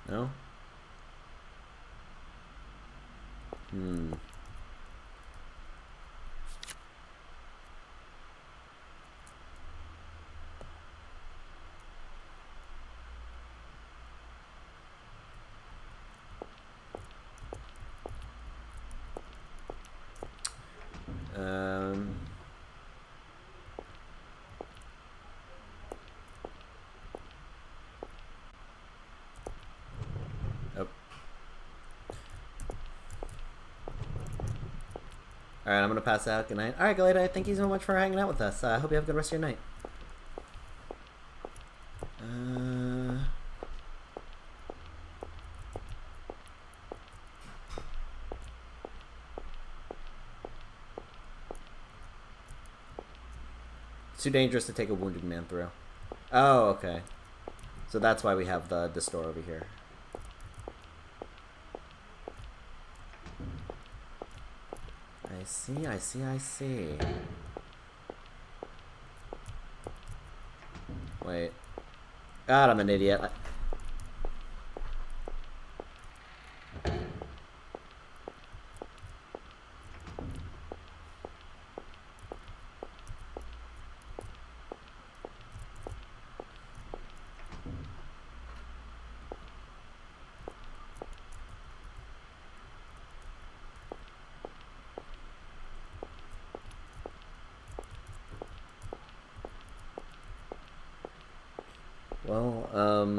No? Alright, I'm gonna pass out. Good night. Alright, Galata, thank you so much for hanging out with us. I hope you have a good rest of your night. It's too dangerous to take a wounded man through. Oh, okay. So that's why we have this door over here. I see, I see, I see. Wait. God, I'm an idiot. Well, a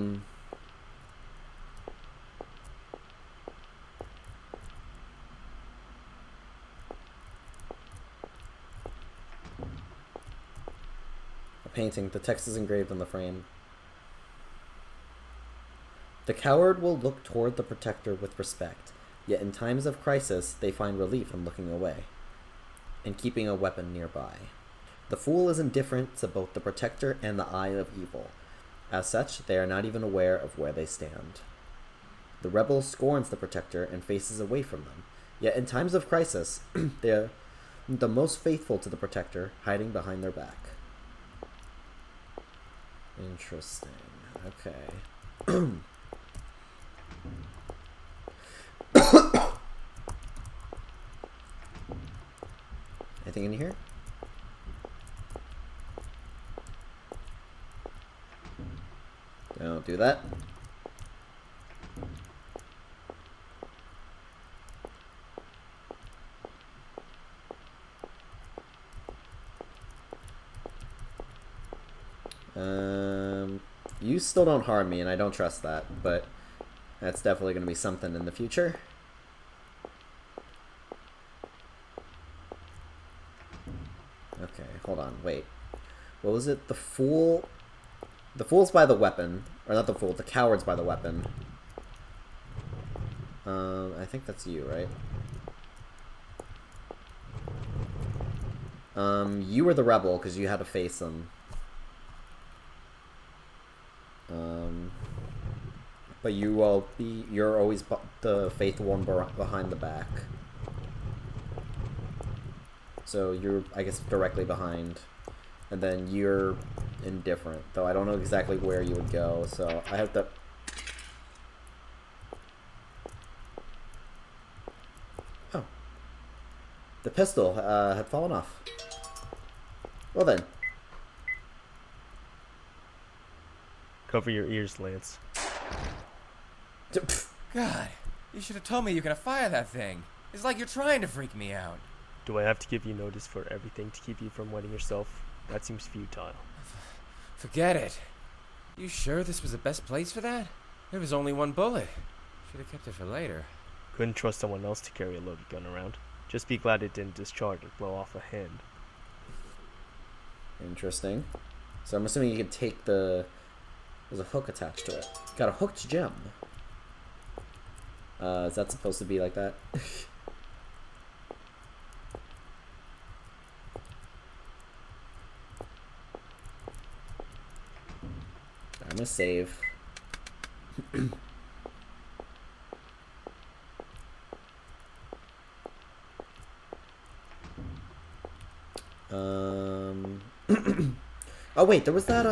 painting. The text is engraved on the frame. The coward will look toward the protector with respect, yet in times of crisis they find relief in looking away and keeping a weapon nearby. The fool is indifferent to both the protector and the eye of evil. As such, they are not even aware of where they stand. The rebel scorns the protector and faces away from them, yet in times of crisis, they are the most faithful to the protector, hiding behind their back. Interesting. Okay. Anything in here? Don't do that. You still don't harm me, and I don't trust that, but that's definitely going to be something in the future. Okay, hold on, wait. What was it? The fool... The fool's by the weapon. Or not the fool, the coward's by the weapon. I think that's you, right? You were the rebel, because you had to face him. But you're always the faithful one behind the back. So you're, I guess, directly behind. And then you're indifferent, though I don't know exactly where you would go, so I have to... Oh. The pistol had fallen off. Well then. Cover your ears, Lance. God, you should have told me you're gonna fire that thing. It's like you're trying to freak me out. Do I have to give you notice for everything to keep you from wetting yourself? That seems futile. Forget it. You sure this was the best place for that? There was only one bullet. Should have kept it for later. Couldn't trust someone else to carry a loaded gun around. Just be glad it didn't discharge or blow off a hand. Interesting. So I'm assuming you could take the... There's a hook attached to it. Got a hooked gem. Is that supposed to be like that? I'm gonna save. Oh wait, there was that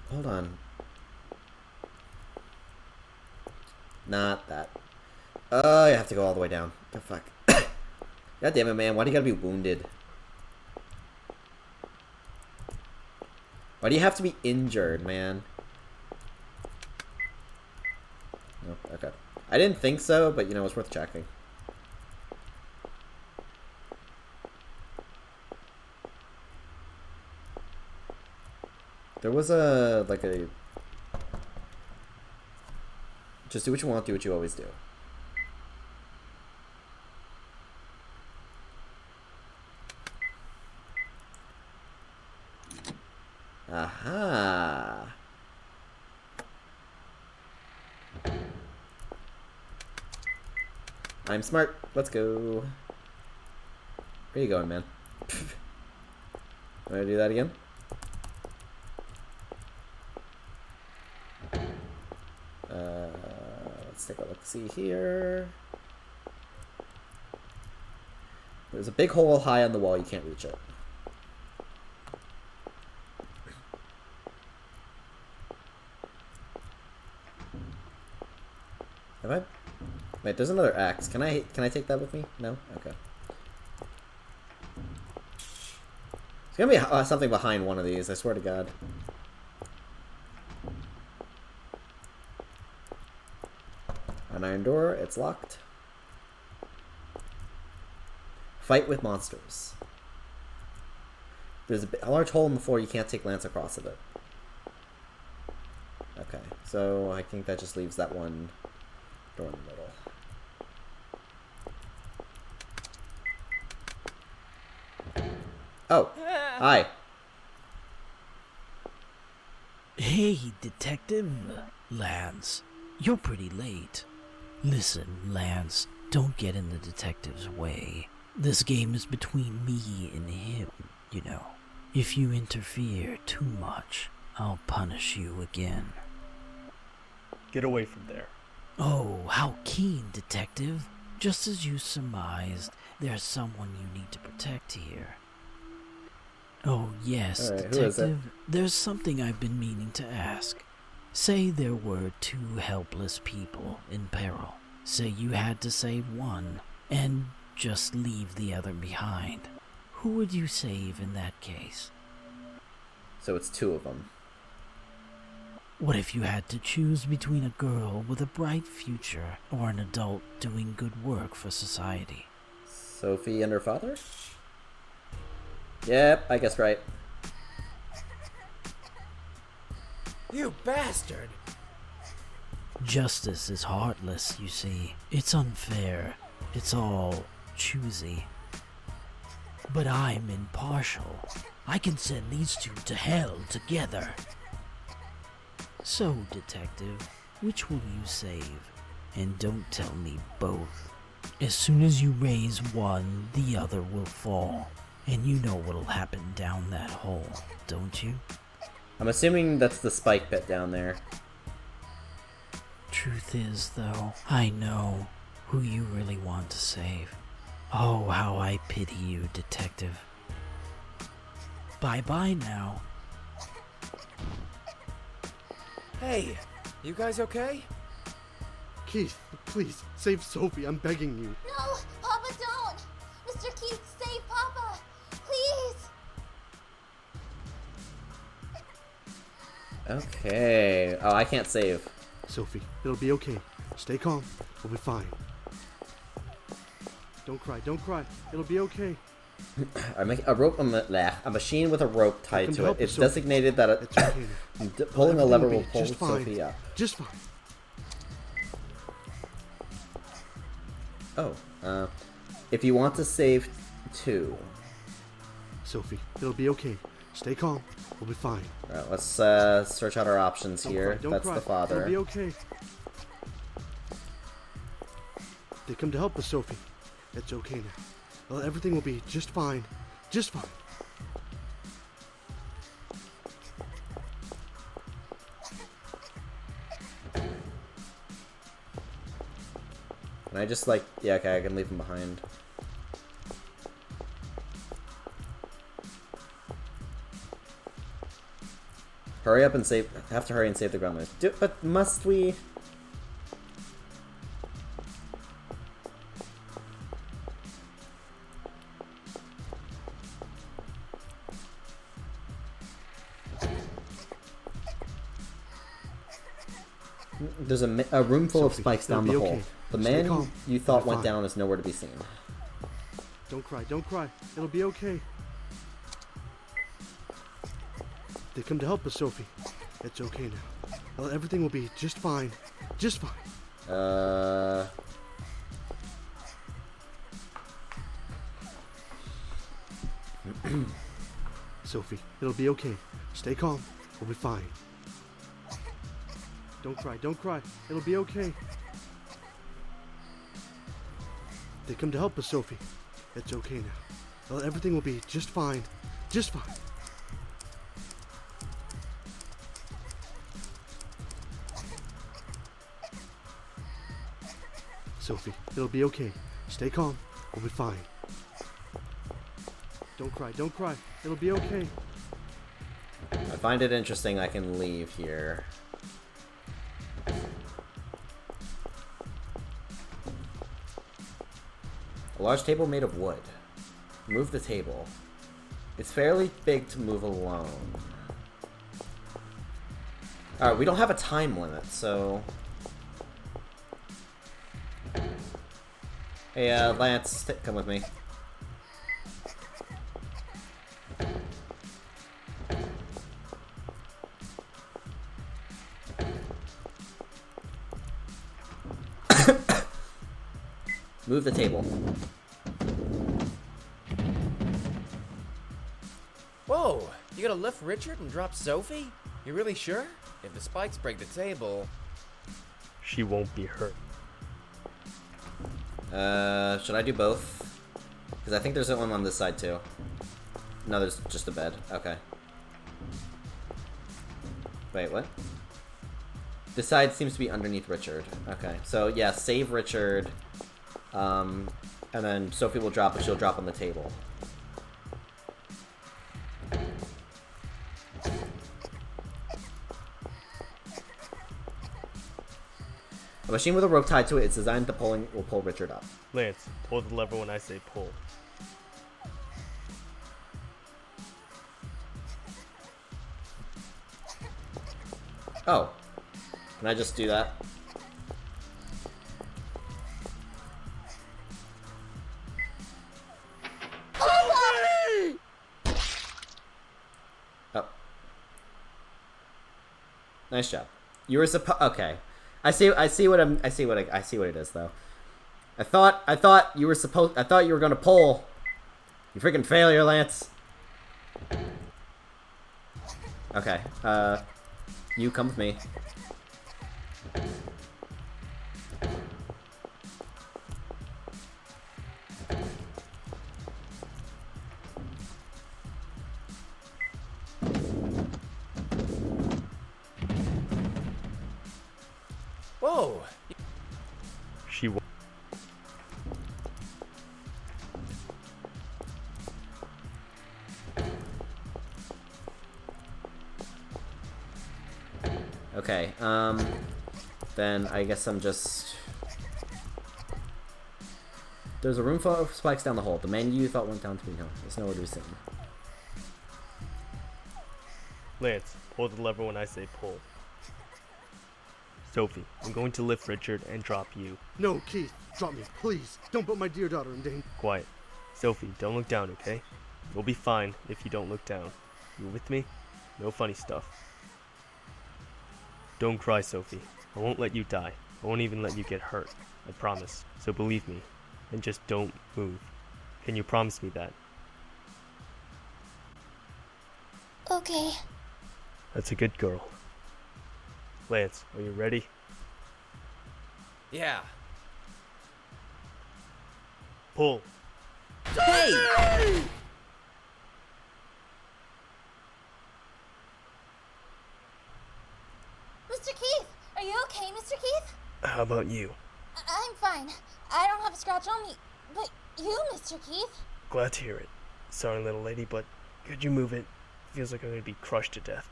hold on. Not that. Oh, you have to go all the way down. Oh fuck. God damn it, man, why do you gotta be wounded? Why do you have to be injured, man? Nope, okay. I didn't think so, but you know, it's worth checking. There was a, like a... Just do what you want, do what you always do. Aha. I'm smart. Let's go. Where you going, man? Want to do that again? Let's take a look. See here. There's a big hole high on the wall. You can't reach it. Have I? Wait, there's another axe. Can I take that with me? No? Okay. There's gonna be something behind one of these, I swear to God. An iron door, it's locked. Fight with monsters. There's a large hole in the floor, you can't take lance across of it. Okay, so I think that just leaves that one door in the middle. Oh, hi. Hey, Detective Lance. You're pretty late. Listen, Lance, don't get in the detective's way. This game is between me and him, you know. If you interfere too much, I'll punish you again. Get away from there. Oh, how keen, Detective. Just as you surmised, there's someone you need to protect here. Oh, yes, all right, who is it? Detective, there's something I've been meaning to ask. Say there were two helpless people in peril. Say you had to save one, and just leave the other behind. Who would you save in that case? So it's two of them. What if you had to choose between a girl with a bright future or an adult doing good work for society? Sophie and her father? Yep, I guess right. You bastard! Justice is heartless, you see. It's unfair. It's all choosy. But I'm impartial. I can send these two to hell together. So, Detective, which will you save? And don't tell me both. As soon as you raise one, the other will fall. And you know what'll happen down that hole, don't you? I'm assuming that's the spike pit down there. Truth is, though, I know who you really want to save. Oh, how I pity you, Detective. Bye-bye now. Hey, you guys okay? Keith, please, save Sophie, I'm begging you. No, Papa, don't! Mr. Keith, save Papa! Please! Okay. Oh, I can't save. Sophie, it'll be okay. Stay calm. We'll be fine. Don't cry, don't cry. It'll be okay. I make a rope. A machine with a rope tied to it. It's Sophie. designated that It's okay now. pulling a lever will Everything pull just fine. Sophie up. Just fine. Oh, if you want to save two. Sophie, it'll be okay. Stay calm. We'll be fine. Alright, let's search out our options Don't here. cry, don't That's cry. the father. It'll be okay. They come to help us, Sophie. It's okay now. Well, everything will be just fine. Just fine. Can I just like, yeah, okay, I can leave him behind. Hurry up and save, have to hurry and save the gremlins. But must we? There's a room full of Sophie, spikes down the it'll be hole. okay. The Stay man calm. you thought We're went fine. down is nowhere to be seen. Don't cry, don't cry. It'll be okay. They come to help us, Sophie. It's okay now. Well, everything will be just fine. Just fine. Sophie, it'll be okay. Stay calm. We'll be fine. Don't cry, don't cry. It'll be okay. They come to help us, Sophie. It's okay now. Well, everything will be just fine. Just fine. Sophie, it'll be okay. Stay calm. We'll be fine. Don't cry, don't cry. It'll be okay. I find it interesting I can leave here. A large table made of wood. Move the table. It's fairly big to move alone. Alright, we don't have a time limit, so... Hey, Lance, come with me. Move the table. Whoa! You gonna lift Richard and drop Sophie? You really sure? If the spikes break the table... She won't be hurt. Should I do both? Because I think there's one on this side too. No, there's just a bed. Okay. Wait, what? This side seems to be underneath Richard. Okay, so yeah, save Richard. And then Sophie will drop, but she'll drop on the table. A machine with a rope tied to it is designed to will pull Richard up. Lance, pull the lever when I say pull. Oh. Can I just do that? Oh. Nice job. You were okay. I see what it is though. I thought you were gonna pull. You freaking failure, Lance. Okay. You come with me. Whoa! She won't. Okay, then I guess I'm just... There's a room full of spikes down the hole. The man you thought went down to be known. There's nowhere to be seen. Lance, pull the lever when I say pull. Sophie, I'm going to lift Richard and drop you. No, Keith, drop me, please. Don't put my dear daughter in danger. Quiet. Sophie, don't look down, okay? You'll be fine if you don't look down. You with me? No funny stuff. Don't cry, Sophie. I won't let you die. I won't even let you get hurt. I promise. So believe me. And just don't move. Can you promise me that? Okay. That's a good girl. Lance, are you ready? Yeah. Pull. Hey! Mr. Keith! Are you okay, Mr. Keith? How about you? I'm fine. I don't have a scratch on me. But you, Mr. Keith? Glad to hear it. Sorry, little lady, but could you move it? Feels like I'm gonna be crushed to death.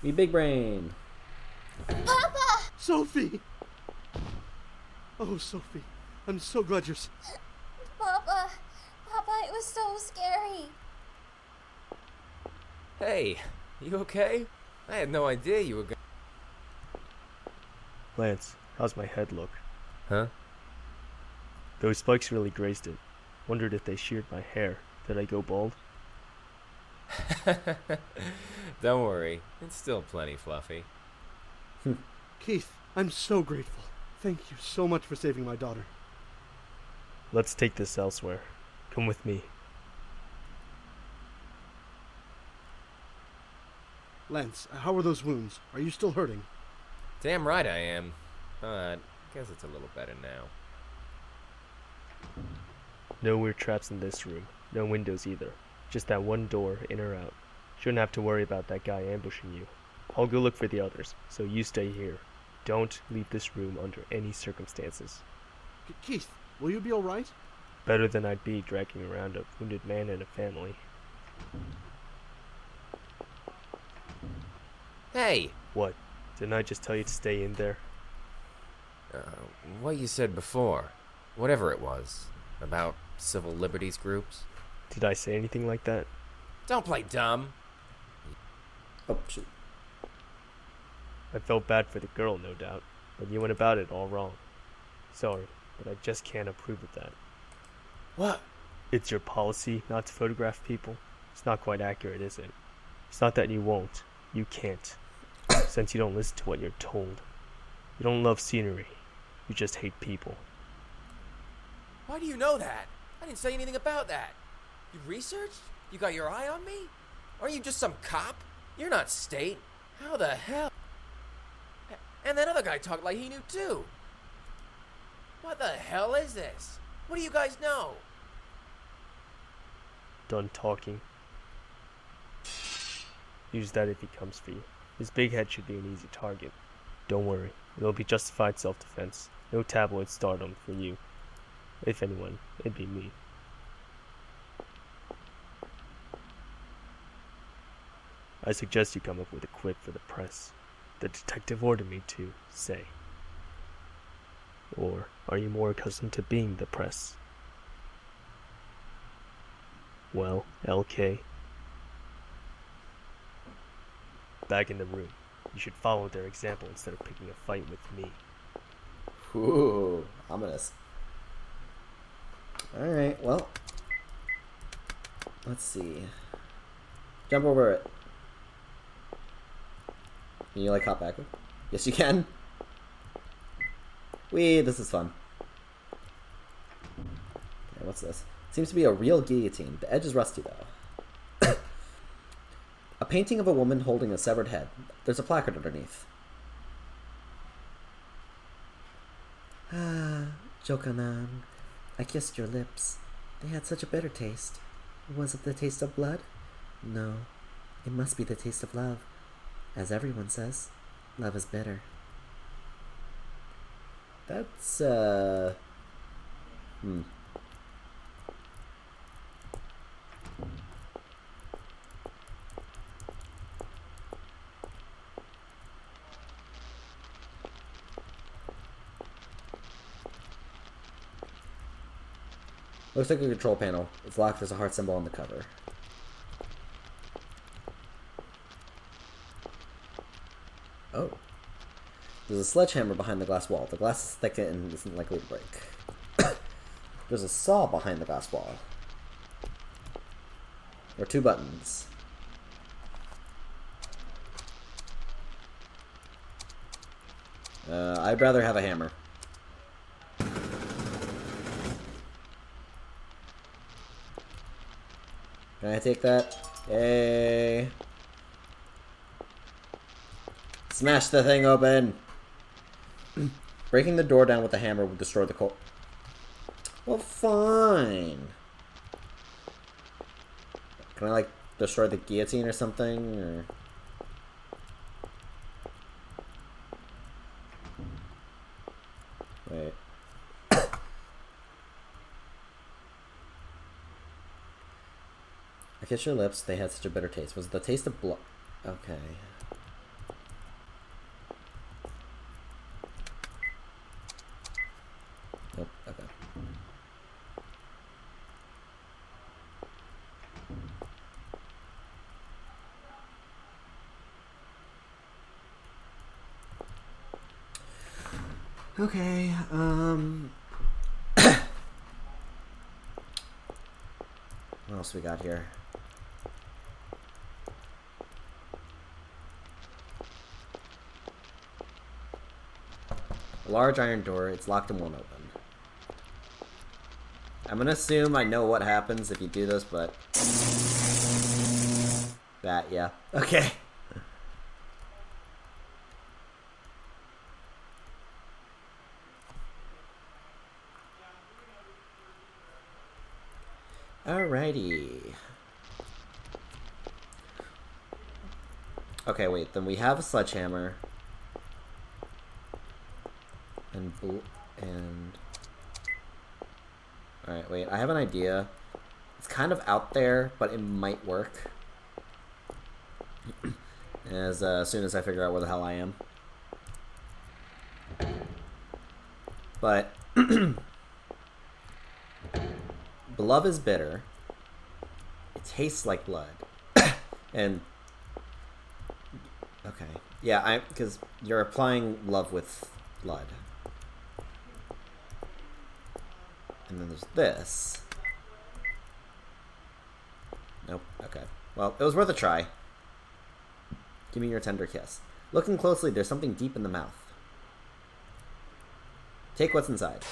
Me big brain. Papa! Sophie! Oh, Sophie. I'm so glad you're... Papa! Papa, it was so scary. Hey, you okay? I had no idea you were going... Lance, how's my head look? Huh? Those spikes really grazed it. Wondered if they sheared my hair. Did I go bald? Don't worry, it's still plenty fluffy. Keith, I'm so grateful. Thank you so much for saving my daughter. Let's take this elsewhere. Come with me. Lance, how are those wounds? Are you still hurting? Damn right I am. But guess it's a little better now. No weird traps in this room. No windows either. Just that one door, in or out. Shouldn't have to worry about that guy ambushing you. I'll go look for the others, so you stay here. Don't leave this room under any circumstances. Keith, will you be alright? Better than I'd be dragging around a wounded man and a family. Hey! What? Didn't I just tell you to stay in there? What you said before. Whatever it was. About civil liberties groups. Did I say anything like that? Don't play dumb. Oh, shoot. I felt bad for the girl, no doubt, but you went about it all wrong. Sorry, but I just can't approve of that. What? It's your policy not to photograph people? It's not quite accurate, is it? It's not that you won't. You can't. Since you don't listen to what you're told. You don't love scenery. You just hate people. Why do you know that? I didn't say anything about that. You researched? You got your eye on me? Aren't you just some cop? You're not state. How the hell? And that other guy talked like he knew too. What the hell is this? What do you guys know? Done talking. Use that if he comes for you. His big head should be an easy target. Don't worry, it'll be justified self-defense. No tabloid stardom for you. If anyone, it'd be me. I suggest you come up with a quip for the press. The detective ordered me to, say. Or are you more accustomed to being the press? Well, LK. Back in the room. You should follow their example instead of picking a fight with me. Ooh, ominous. Alright, well. Let's see. Jump over it. Can you, like, hop backward? Yes, you can. Whee, this is fun. Okay, what's this? Seems to be a real guillotine. The edge is rusty, though. A painting of a woman holding a severed head. There's a placard underneath. Ah, Jokanan, I kissed your lips. They had such a bitter taste. Was it the taste of blood? No, it must be the taste of love. As everyone says, love is bitter. That's, Looks like a control panel. It's locked. There's a heart symbol on the cover. Oh. There's a sledgehammer behind the glass wall. The glass is thick and isn't likely to break. There's a saw behind the glass wall. There are 2 buttons. I'd rather have a hammer. Can I take that? Yay. Smash the thing open! Breaking the door down with the hammer would destroy the coal. Well, fine. Can I, like, destroy the guillotine or something? Or... Wait. I kissed your lips, they had such a bitter taste. Was it the taste of blood? Okay. Nope, okay. Okay, what else we got here? A large iron door. It's locked and won't open. I'm gonna assume I know what happens if you do this, but... That, yeah. Okay. Alrighty. Okay, wait. Then we have a sledgehammer. And alright, wait. I have an idea. It's kind of out there, but it might work. As soon as I figure out where the hell I am. But love is bitter. It tastes like blood. And okay. Yeah, because you're applying love with blood. And then there's this. Nope. Okay. Well, it was worth a try. Give me your tender kiss. Looking closely, there's something deep in the mouth. Take what's inside.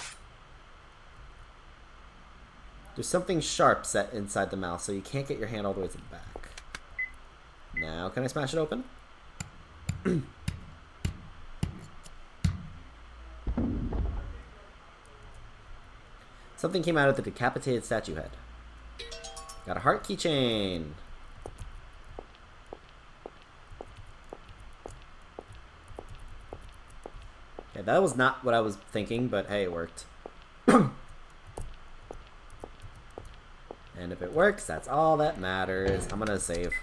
There's something sharp set inside the mouth, so you can't get your hand all the way to the back. Now, can I smash it open? Something came out of the decapitated statue head. Got a heart keychain. Okay, that was not what I was thinking, but hey, it worked. And if it works, that's all that matters. I'm gonna save.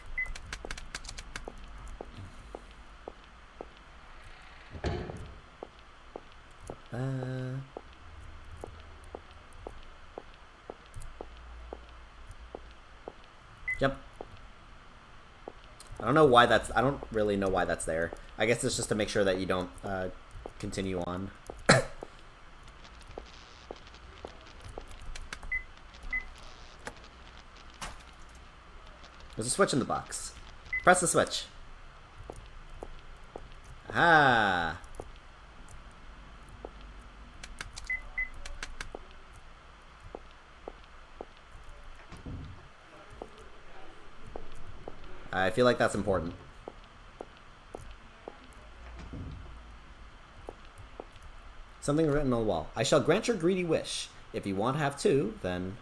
Jump. I don't know why that's... I don't really know why that's there. I guess it's just to make sure that you don't continue on. There's a switch in the box. Press the switch. Aha! I feel like that's important. Something written on the wall. I shall grant your greedy wish. If you want to have two, then...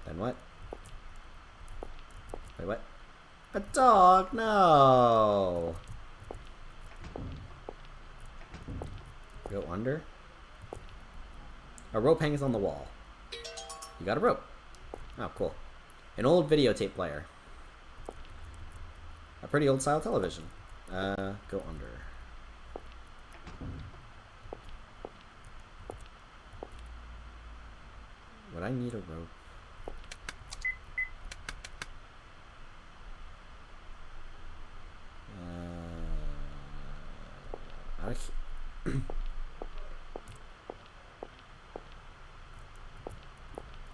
Then what? Wait, what? A dog? No! Go under? A rope hangs on the wall. You got a rope. Oh, cool. An old videotape player. A pretty old style television. Go under. Would I need a rope?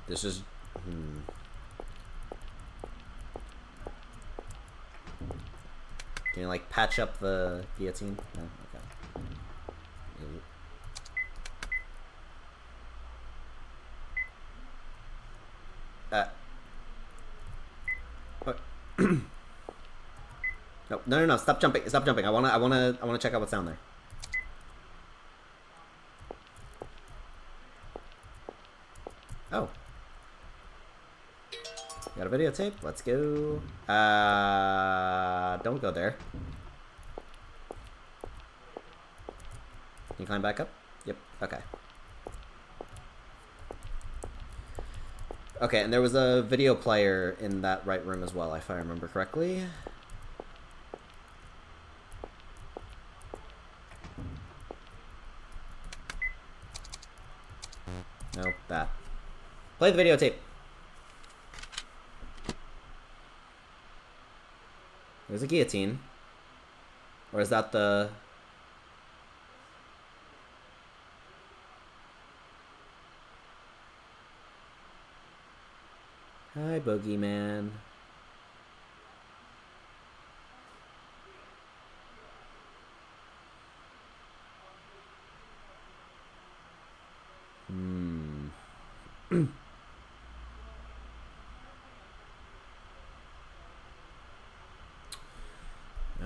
This is... Can you, like, patch up the guillotine? No? Okay. What? No, stop jumping. Stop jumping. I wanna check out what's down there. Oh. Got a videotape? Let's go. Don't go there. Can you climb back up? Yep, okay. Okay, and there was a video player in that right room as well, if I remember correctly. No, that. Play the videotape. There's a guillotine. Or is that the... Hi, Boogie Man.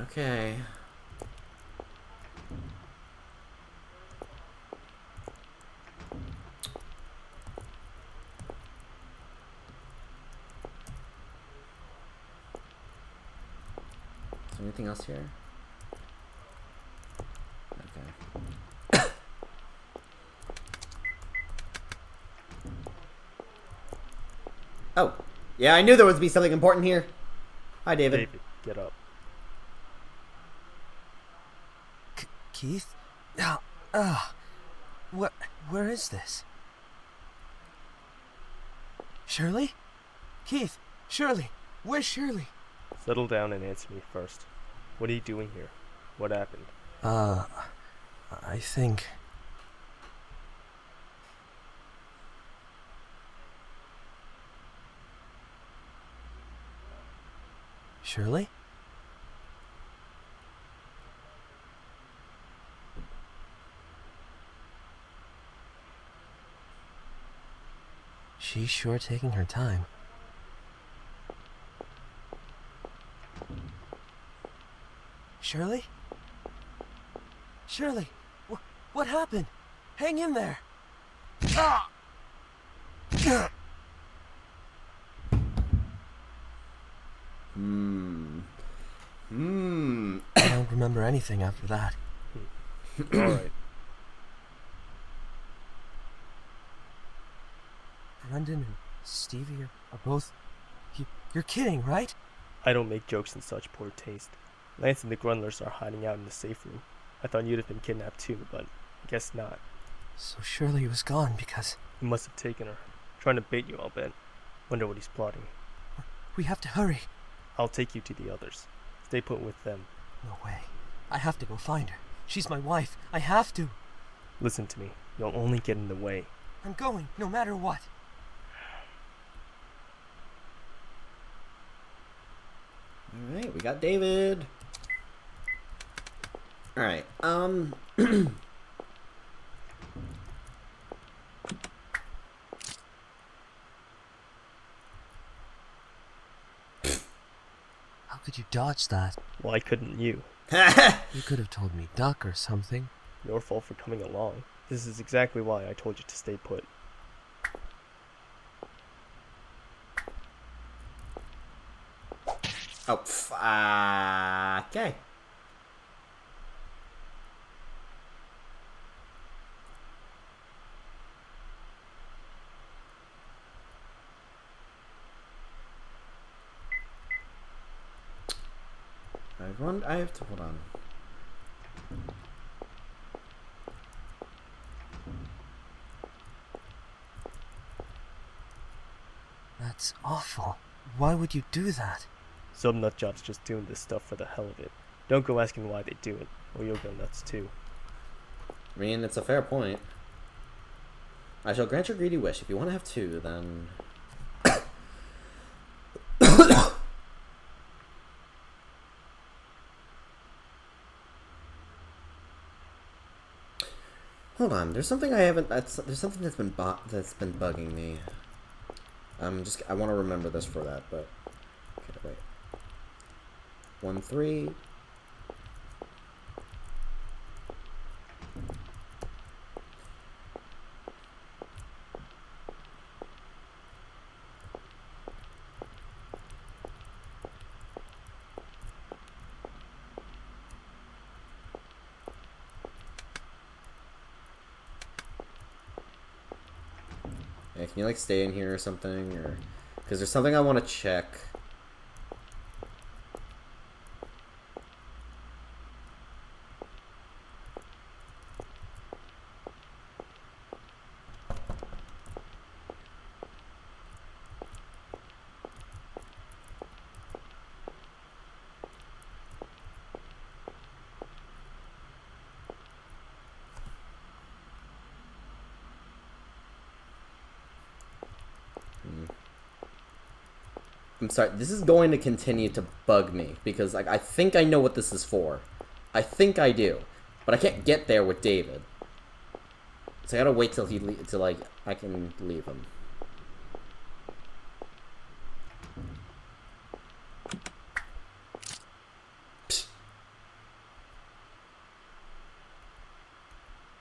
Okay. Anything else here? Okay. Oh, yeah, I knew there would be something important here. Hi, David. David, get up. Keith? Where is this? Shirley? Keith, Shirley, where's Shirley? Settle down and answer me first. What are you doing here? What happened? I think... Shirley? She's sure taking her time. Shirley? Shirley, what happened? Hang in there. Ah! I don't remember anything after that. Alright. Brendan and Stevie are both... You're kidding, right? I don't make jokes in such poor taste. Lance and the Grundlers are hiding out in the safe room. I thought you'd have been kidnapped too, but I guess not. So Shirley was gone because... He must have taken her. Trying to bait you, I'll bet. Wonder what he's plotting. We have to hurry. I'll take you to the others. Stay put with them. No way. I have to go find her. She's my wife. I have to. Listen to me. You'll only get in the way. I'm going, no matter what. Alright, we got David. Alright, How could you dodge that? Why couldn't you? You could have told me duck or something. Your fault for coming along. This is exactly why I told you to stay put. Oh, okay. I have to hold on. That's awful. Why would you do that? Some nutjob's just doing this stuff for the hell of it. Don't go asking why they do it, or you'll go nuts too. I mean, it's a fair point. I shall grant your greedy wish. If you want to have two, then... Hold on, there's something I haven't. There's something that's been bugging me. I want to remember this for that, but okay, wait. 1-3. Yeah, can you like stay in here or something, or because there's something I want to check. I'm sorry, this is going to continue to bug me because like I think I know what this is for. I think I do, but I can't get there with David. So I gotta wait till like I can leave him.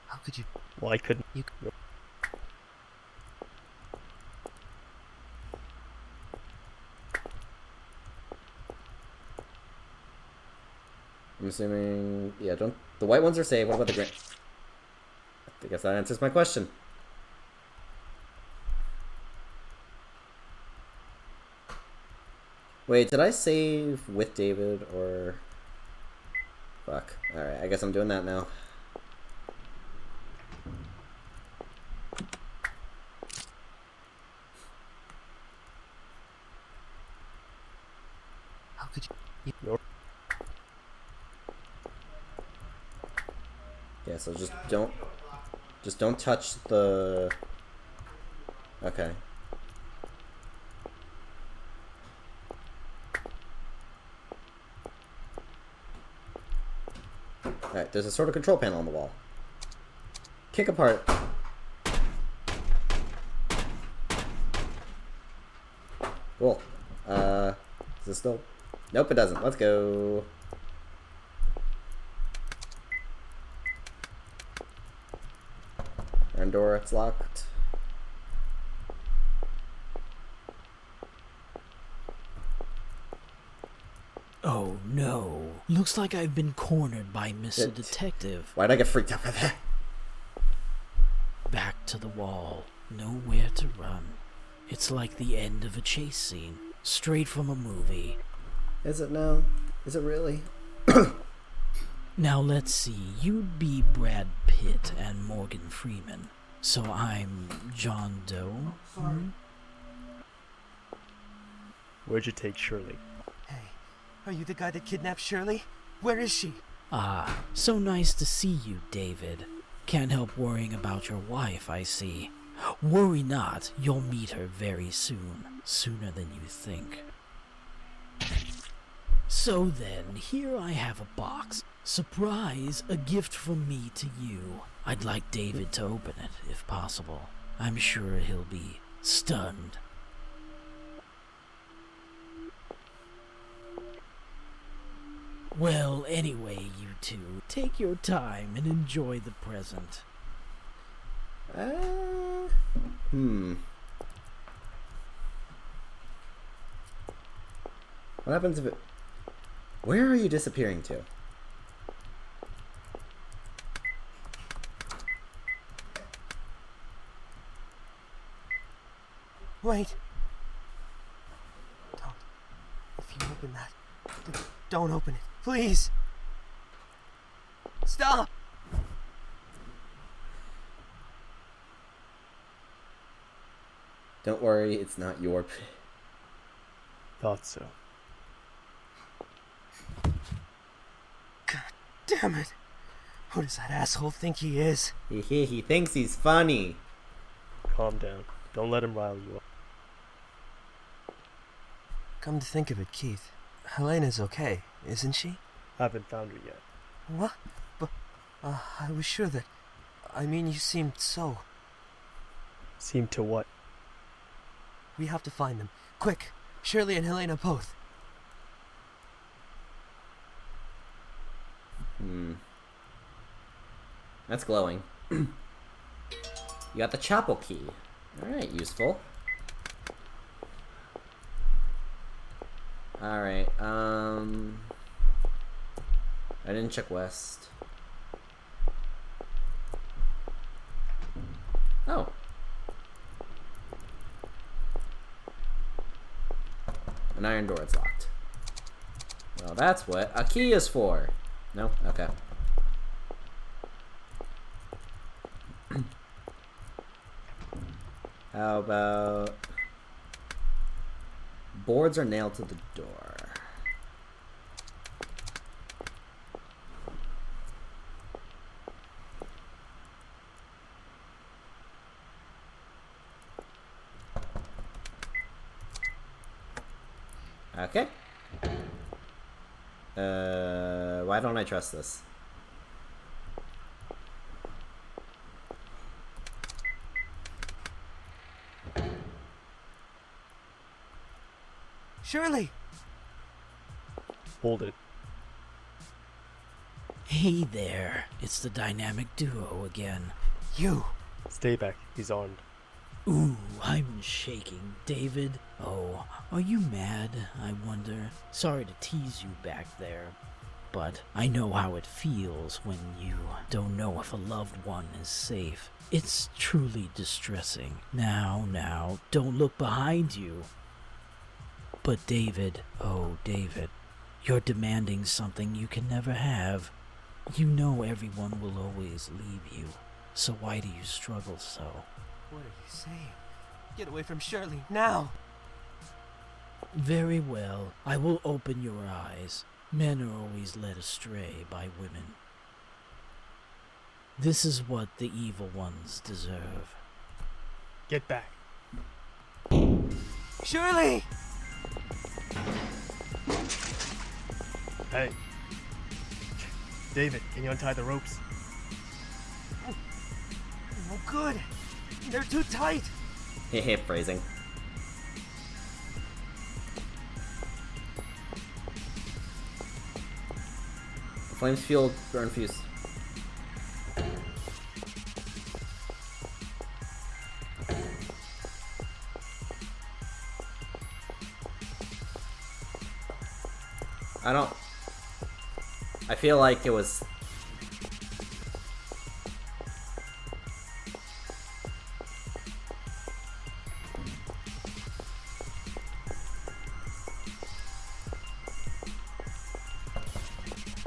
How could you? Why couldn't you? I'm assuming... Yeah, don't... The white ones are saved. What about the green? I guess that answers my question. Wait, did I save with David or... Fuck. Alright, I guess I'm doing that now. How could you... Yeah, so just don't touch the... Okay. Alright, there's a sort of control panel on the wall. Kick apart. Cool. Is this still... Nope, it doesn't. Let's go. Iron door, it's locked. Oh no. Looks like I've been cornered by Mr. Detective. Why'd I get freaked out by that? Back to the wall. Nowhere to run. It's like the end of a chase scene. Straight from a movie. Is it now? Is it really? Now let's see. You'd be Brad Pitt and Morgan Freeman. So I'm John Doe? Hmm? Where'd you take Shirley? Hey, are you the guy that kidnapped Shirley? Where is she? Ah, so nice to see you, David. Can't help worrying about your wife, I see. Worry not, you'll meet her very soon. Sooner than you think. So then, here I have a box. Surprise, a gift from me to you. I'd like David to open it, if possible. I'm sure he'll be stunned. Well, anyway, you two, take your time and enjoy the present. What happens if it... Where are you disappearing to? Wait. Don't. If you open that, don't open it. Please. Stop. Don't worry, it's not your... Thought so. God damn it. Who does that asshole think he is? He thinks he's funny. Calm down. Don't let him rile you up. Come to think of it, Keith, Helena's okay, isn't she? Haven't found her yet. What? But, I was sure that... I mean, you seemed so... Seemed to what? We have to find them. Quick! Shirley and Helena both. That's glowing. You got the chapel key. Alright, useful. Alright, I didn't check west. Oh. An iron door, it's locked. Well, that's what a key is for. No? Okay. How about... Boards are nailed to the door. Okay. Why don't I trust this? Shirley! Hold it. Hey there, it's the dynamic duo again. You! Stay back, he's armed. Ooh, I'm shaking. David? Oh, are you mad, I wonder? Sorry to tease you back there. but I know how it feels when you don't know if a loved one is safe. It's truly distressing. Now, don't look behind you. But David, oh David, you're demanding something you can never have. You know everyone will always leave you, so why do you struggle so? What are you saying? Get away from Shirley, now! Very well, I will open your eyes. Men are always led astray by women. This is what the evil ones deserve. Get back. Shirley! Hey. David, can you untie the ropes? Oh, good. They're too tight. Hehe, phrasing. The flames fueled burn fuse. I feel like it was...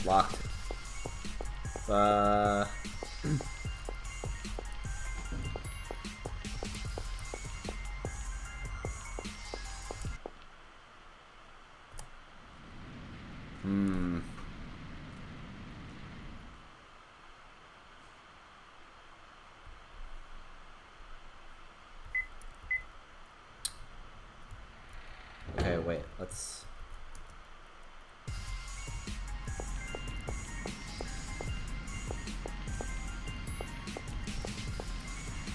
locked. Okay, wait, let's...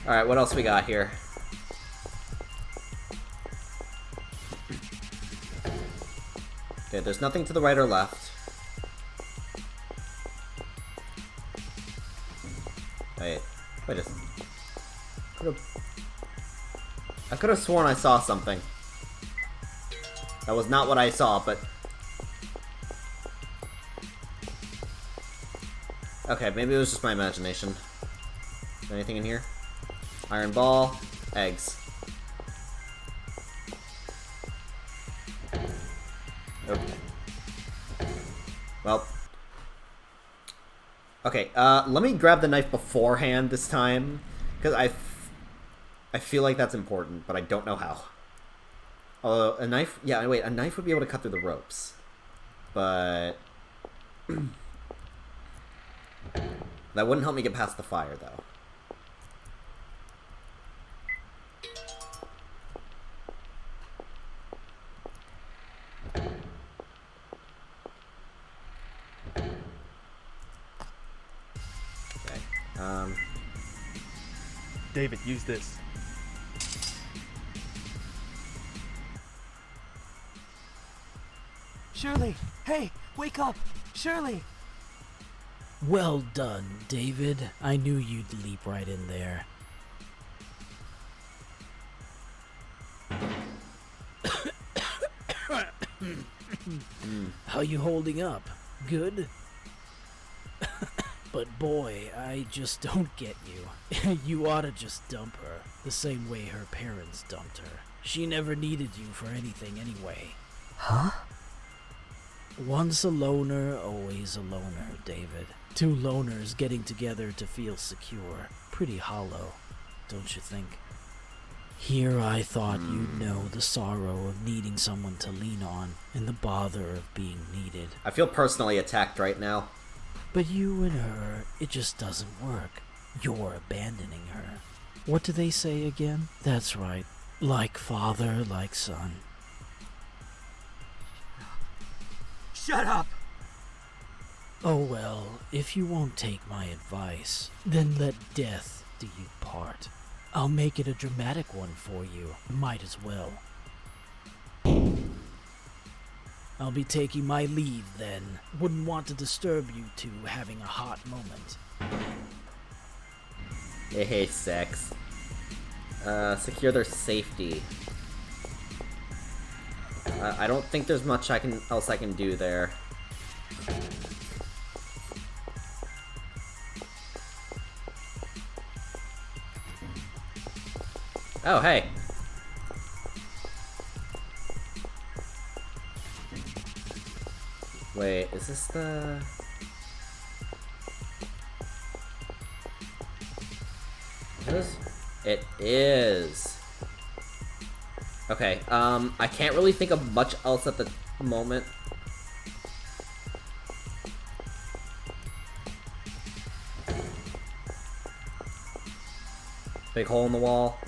Alright, what else we got here? Okay, there's nothing to the right or left. Wait a... I could have sworn I saw something. That was not what I saw, but... Okay, maybe it was just my imagination. Is there anything in here? Iron ball, eggs. Nope. Well. Okay, let me grab the knife beforehand this time, because I feel like that's important, but I don't know how. Although, a knife... Yeah, wait, a knife would be able to cut through the ropes. But... that wouldn't help me get past the fire, though. David, use this. Shirley! Hey! Wake up! Shirley! Well done, David. I knew you'd leap right in there. How you holding up? Good? But boy, I just don't get you. You oughta just dump her, the same way her parents dumped her. She never needed you for anything anyway. Huh? Once a loner, always a loner, David. Two loners getting together to feel secure. Pretty hollow, don't you think? Here I thought you'd know the sorrow of needing someone to lean on, and the bother of being needed. I feel personally attacked right now. But you and her, it just doesn't work. You're abandoning her. What do they say again? That's right. Like father, like son. Shut up! Oh well, if you won't take my advice, then let death do you part. I'll make it a dramatic one for you. Might as well. I'll be taking my leave then. Wouldn't want to disturb you two having a hot moment. Hey, sex. Secure their safety. I don't think there's much else I can do there. Oh, hey. Wait, is this the... It is. Okay, I can't really think of much else at the moment. Big hole in the wall.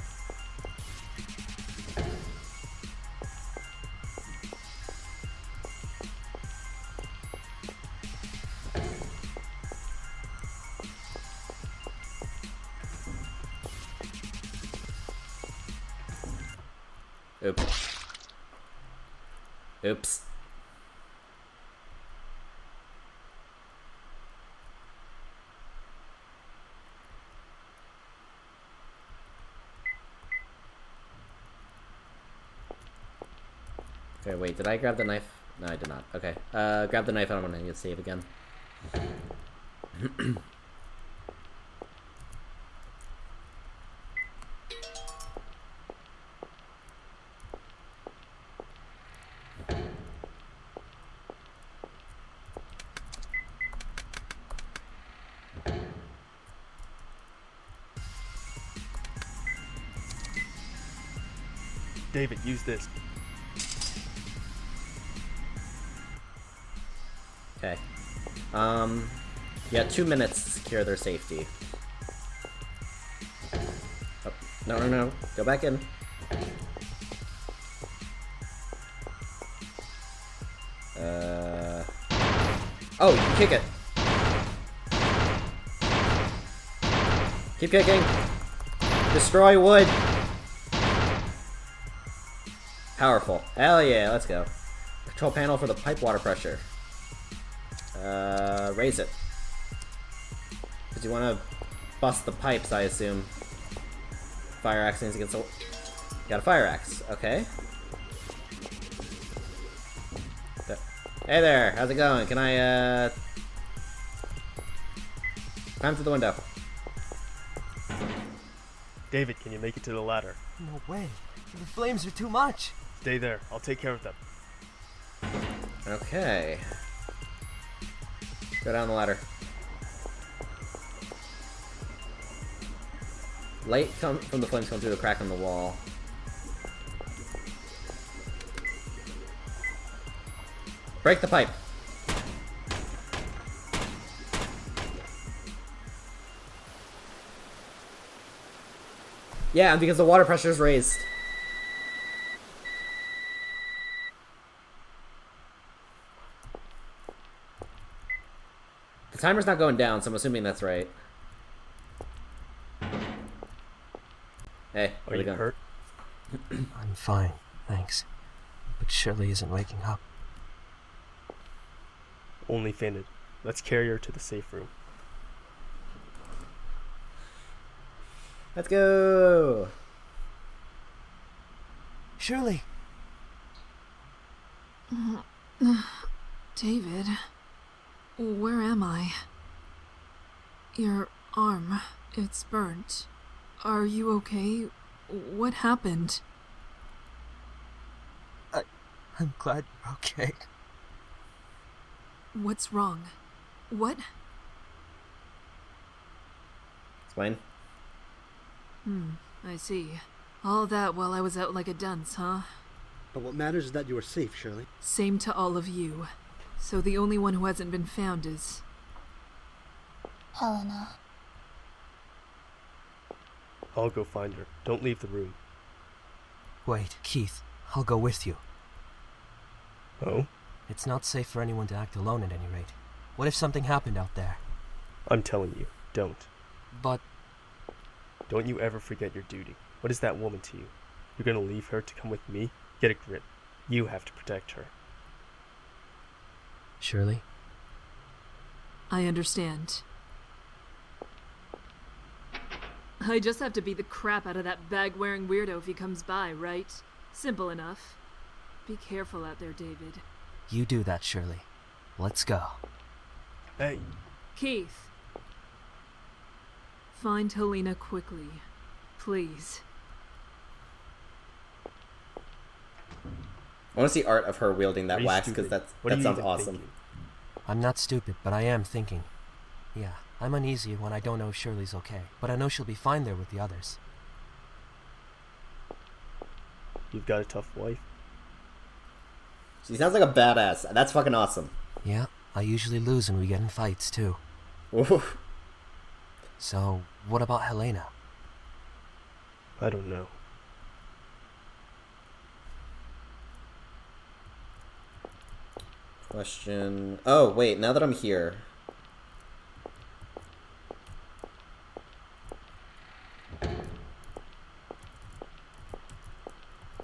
Oops. Oops. Okay, wait, did I grab the knife? No, I did not. Okay. Grab the knife, I don't want to save again. David, use this. Okay. Yeah, 2 minutes to secure their safety. Oh, no. Go back in. Oh, you can kick it. Keep kicking. Destroy wood. Powerful. Hell yeah, let's go. Control panel for the pipe water pressure. Raise it. Because you want to bust the pipes, I assume. Fire axe needs against the... Got a fire axe. Okay. Hey there, how's it going? Can I, climb through the window? David, can you make it to the ladder? No way. The flames are too much. Stay there. I'll take care of them. Okay. Go down the ladder. Light from the flames come through the crack in the wall. Break the pipe. Yeah, because the water pressure is raised. The timer's not going down, so I'm assuming that's right. Hey, are you hurt? I'm fine, thanks. But Shirley isn't waking up. Only fainted. Let's carry her to the safe room. Let's go! Shirley! David, where am I? Your arm, it's burnt. Are you okay? What happened? I'm glad you're okay. What's wrong? What? Explain. I see. All that while I was out like a dunce, huh? But what matters is that you are safe, Shirley. Same to all of you. So the only one who hasn't been found is... Helena. I'll go find her. Don't leave the room. Wait, Keith. I'll go with you. Oh? It's not safe for anyone to act alone at any rate. What if something happened out there? I'm telling you, don't. But... Don't you ever forget your duty. What is that woman to you? You're gonna leave her to come with me? Get a grip. You have to protect her. Shirley? I understand. I just have to beat the crap out of that bag-wearing weirdo if he comes by, right? Simple enough. Be careful out there, David. You do that, Shirley. Let's go. Hey. Keith. Find Helena quickly. Please. I want to see art of her wielding that Are you wax because stupid? that What are you sounds even awesome. thinking? I'm not stupid, but I am thinking. Yeah, I'm uneasy when I don't know if Shirley's okay, but I know she'll be fine there with the others. You've got a tough wife. She sounds like a badass. That's fucking awesome. Yeah, I usually lose when we get in fights, too. Oof. So, what about Helena? I don't know. Question. Oh, wait, now that I'm here.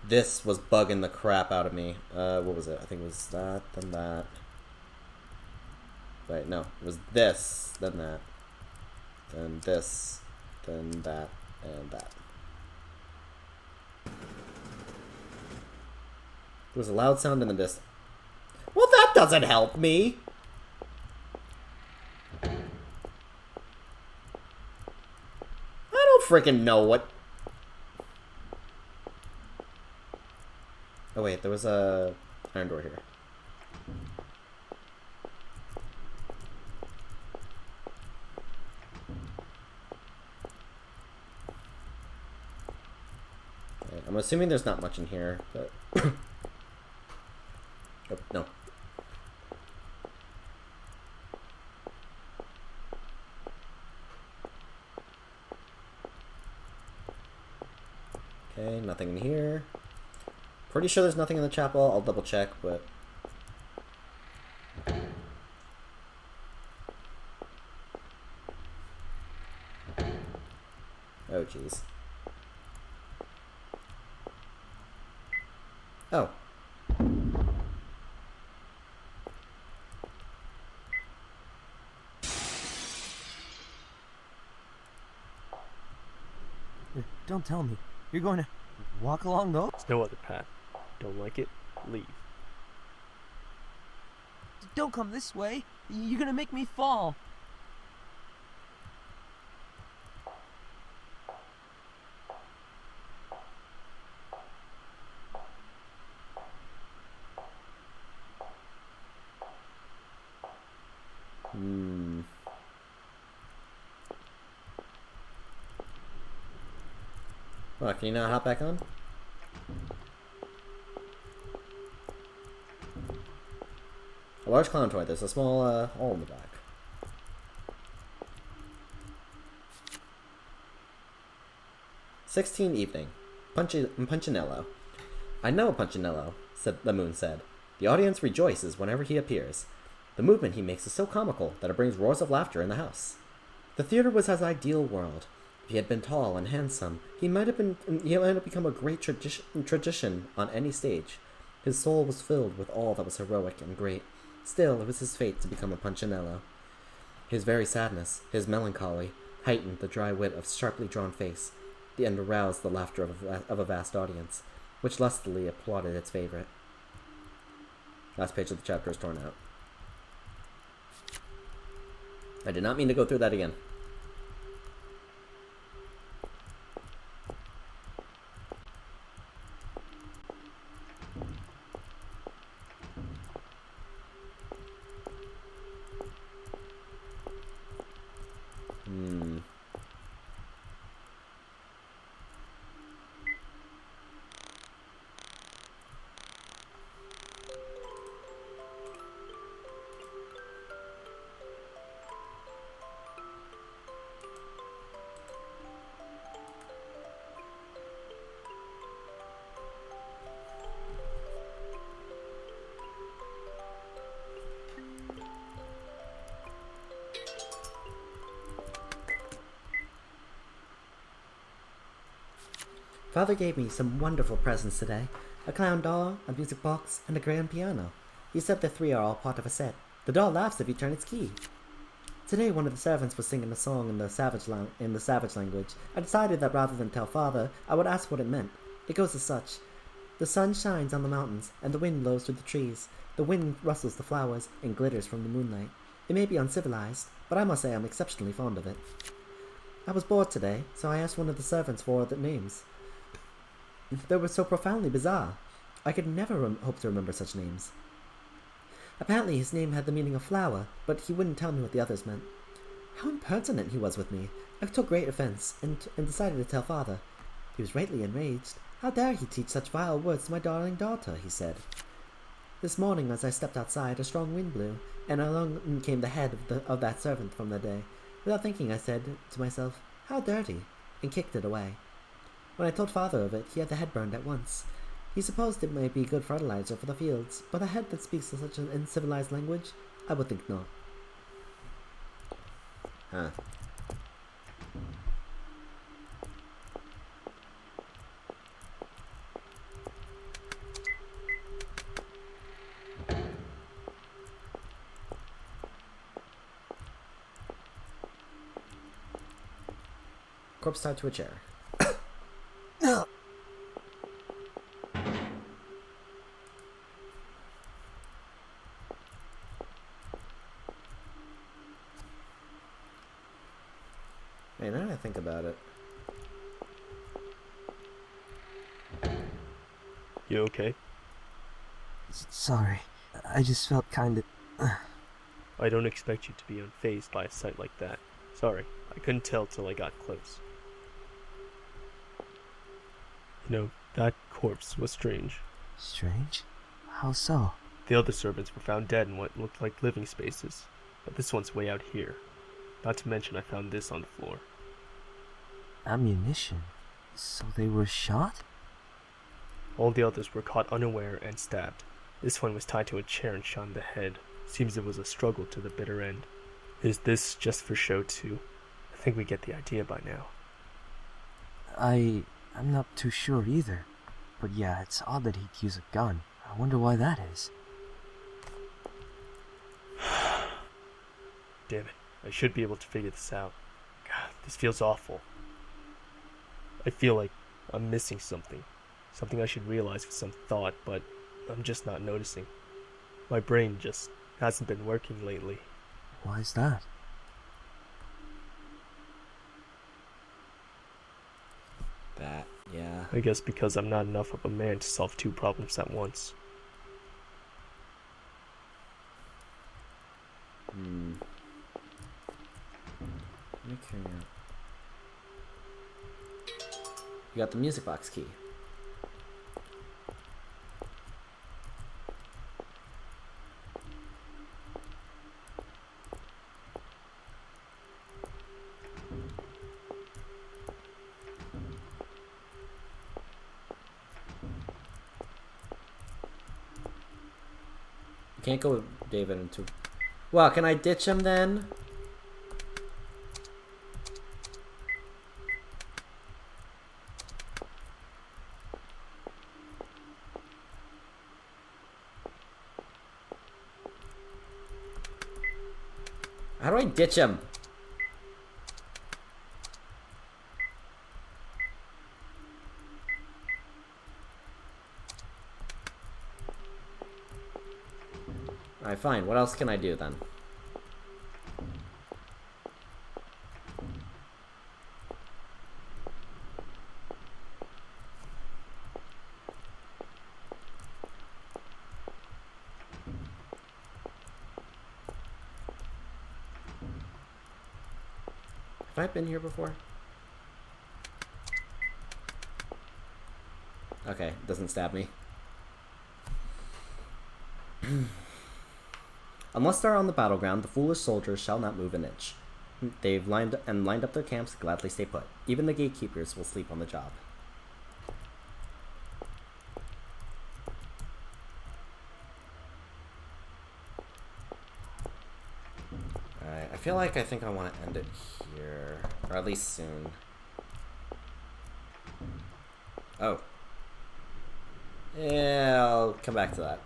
This was bugging the crap out of me. What was it? I think it was that, then that. Wait, no. It was this, then that. Then this, then that, and that. There was a loud sound in the distance. Well, that doesn't help me! I don't freaking know what... Oh wait, there was a iron door here. Okay, I'm assuming there's not much in here, but... Oh, no. Okay, nothing in here. Pretty sure there's nothing in the chapel. I'll double check, but... Oh, jeez. Oh. Don't tell me. You're going to walk along those? There's no other path. Don't like it? Leave. Don't come this way. You're gonna make me fall. Oh, can you now hop back on? A large clown toy. There's a small hole in the back. "16 evening. Punchinello. I know Punchinello," the moon said. "The audience rejoices whenever he appears. The movement he makes is so comical that it brings roars of laughter in the house. The theater was his ideal world. If he had been tall and handsome, he might have become a great tradition on any stage. His soul was filled with all that was heroic and great. Still, it was his fate to become a Punchinello. His very sadness, his melancholy, heightened the dry wit of sharply drawn face, and aroused the laughter of a vast audience, which lustily applauded its favorite." Last page of the chapter is torn out. I did not mean to go through that again. "Father gave me some wonderful presents today. A clown doll, a music box, and a grand piano. He said the three are all part of a set. The doll laughs if you turn its key. Today one of the servants was singing a song in the savage language. I decided that rather than tell Father, I would ask what it meant. It goes as such. The sun shines on the mountains, and the wind blows through the trees. The wind rustles the flowers and glitters from the moonlight. It may be uncivilized, but I must say I'm exceptionally fond of it. I was bored today, so I asked one of the servants for the names. They were so profoundly bizarre. I could never hope to remember such names. Apparently his name had the meaning of flower, but he wouldn't tell me what the others meant. How impertinent he was with me. I took great offense, and decided to tell father. He was rightly enraged. How dare he teach such vile words to my darling daughter, he said. This morning, as I stepped outside, a strong wind blew, and along came the head of that servant from the day. Without thinking, I said to myself, how dirty, and kicked it away. When I told father of it, he had the head burned at once. He supposed it might be good fertilizer for the fields, but a head that speaks such an uncivilized language, I would think not. Huh. Corpse tied to a chair. Man, now that I think about it. You okay? Sorry. I just felt kinda... I don't expect you to be unfazed by a sight like that. Sorry, I couldn't tell till I got close. You know, that corpse was strange. Strange? How so? The other servants were found dead in what looked like living spaces, but this one's way out here. Not to mention I found this on the floor. Ammunition? So they were shot? All the others were caught unaware and stabbed. This one was tied to a chair and shot in the head. Seems it was a struggle to the bitter end. Is this just for show too? I think we get the idea by now. I'm not too sure either. But yeah, it's odd that he'd use a gun. I wonder why that is. Damn it. I should be able to figure this out. God, this feels awful. I feel like I'm missing something. Something I should realize with some thought, but I'm just not noticing. My brain just hasn't been working lately. Why is that? That, yeah. I guess because I'm not enough of a man to solve two problems at once. Okay. You got the music box key. You can't go with David into... Well, can I ditch him then? How do I ditch him? Alright, fine. What else can I do then? Have I been here before? Okay, doesn't stab me. Unless they're on the battleground, the foolish soldiers shall not move an inch. They've lined up their camps to gladly stay put. Even the gatekeepers will sleep on the job. Alright, I think I want to end it here. Or at least soon. Oh. Yeah, I'll come back to that.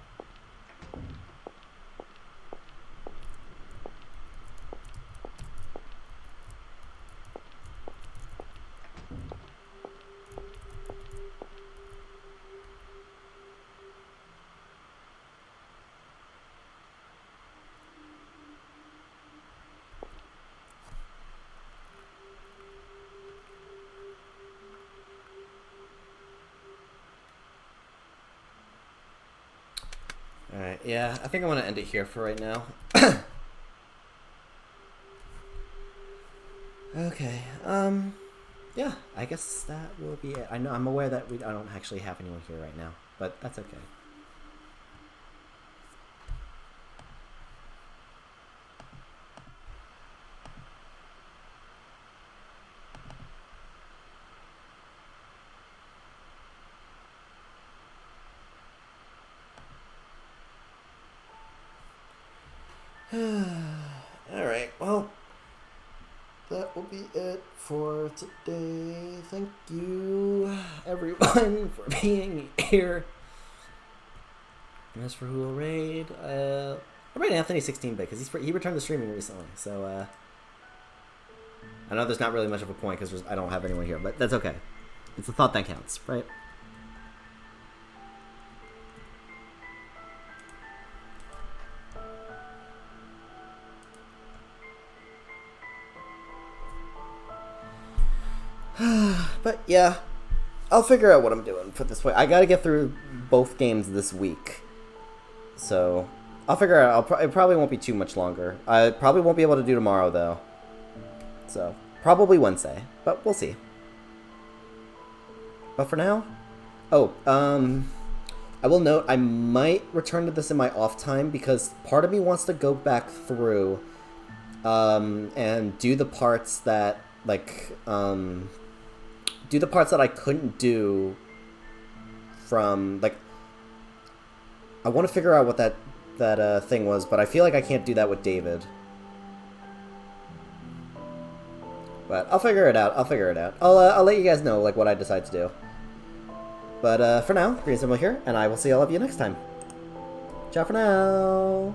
Yeah, I think I'm gonna end it here for right now. Okay. Yeah, I guess that will be it. I'm aware that I don't actually have anyone here right now, but that's okay. Alright, well, that will be it for today. Thank you, everyone, for being here. And as for who will raid, I'll raid Anthony 16-bit, because he returned to streaming recently, so, I know there's not really much of a point, because I don't have anyone here, but that's okay. It's the thought that counts, right? But yeah, I'll figure out what I'm doing for this week. I gotta get through both games this week, so I'll figure out. It probably won't be too much longer. I probably won't be able to do tomorrow though, so probably Wednesday, but we'll see. But for now, I will note I might return to this in my off time because part of me wants to go back through and do the parts that do the parts that I couldn't do from, like, I want to figure out what that thing was, but I feel like I can't do that with David. But I'll figure it out. I'll let you guys know, like, what I decide to do. But for now, Green Symbol here, and I will see all of you next time. Ciao for now!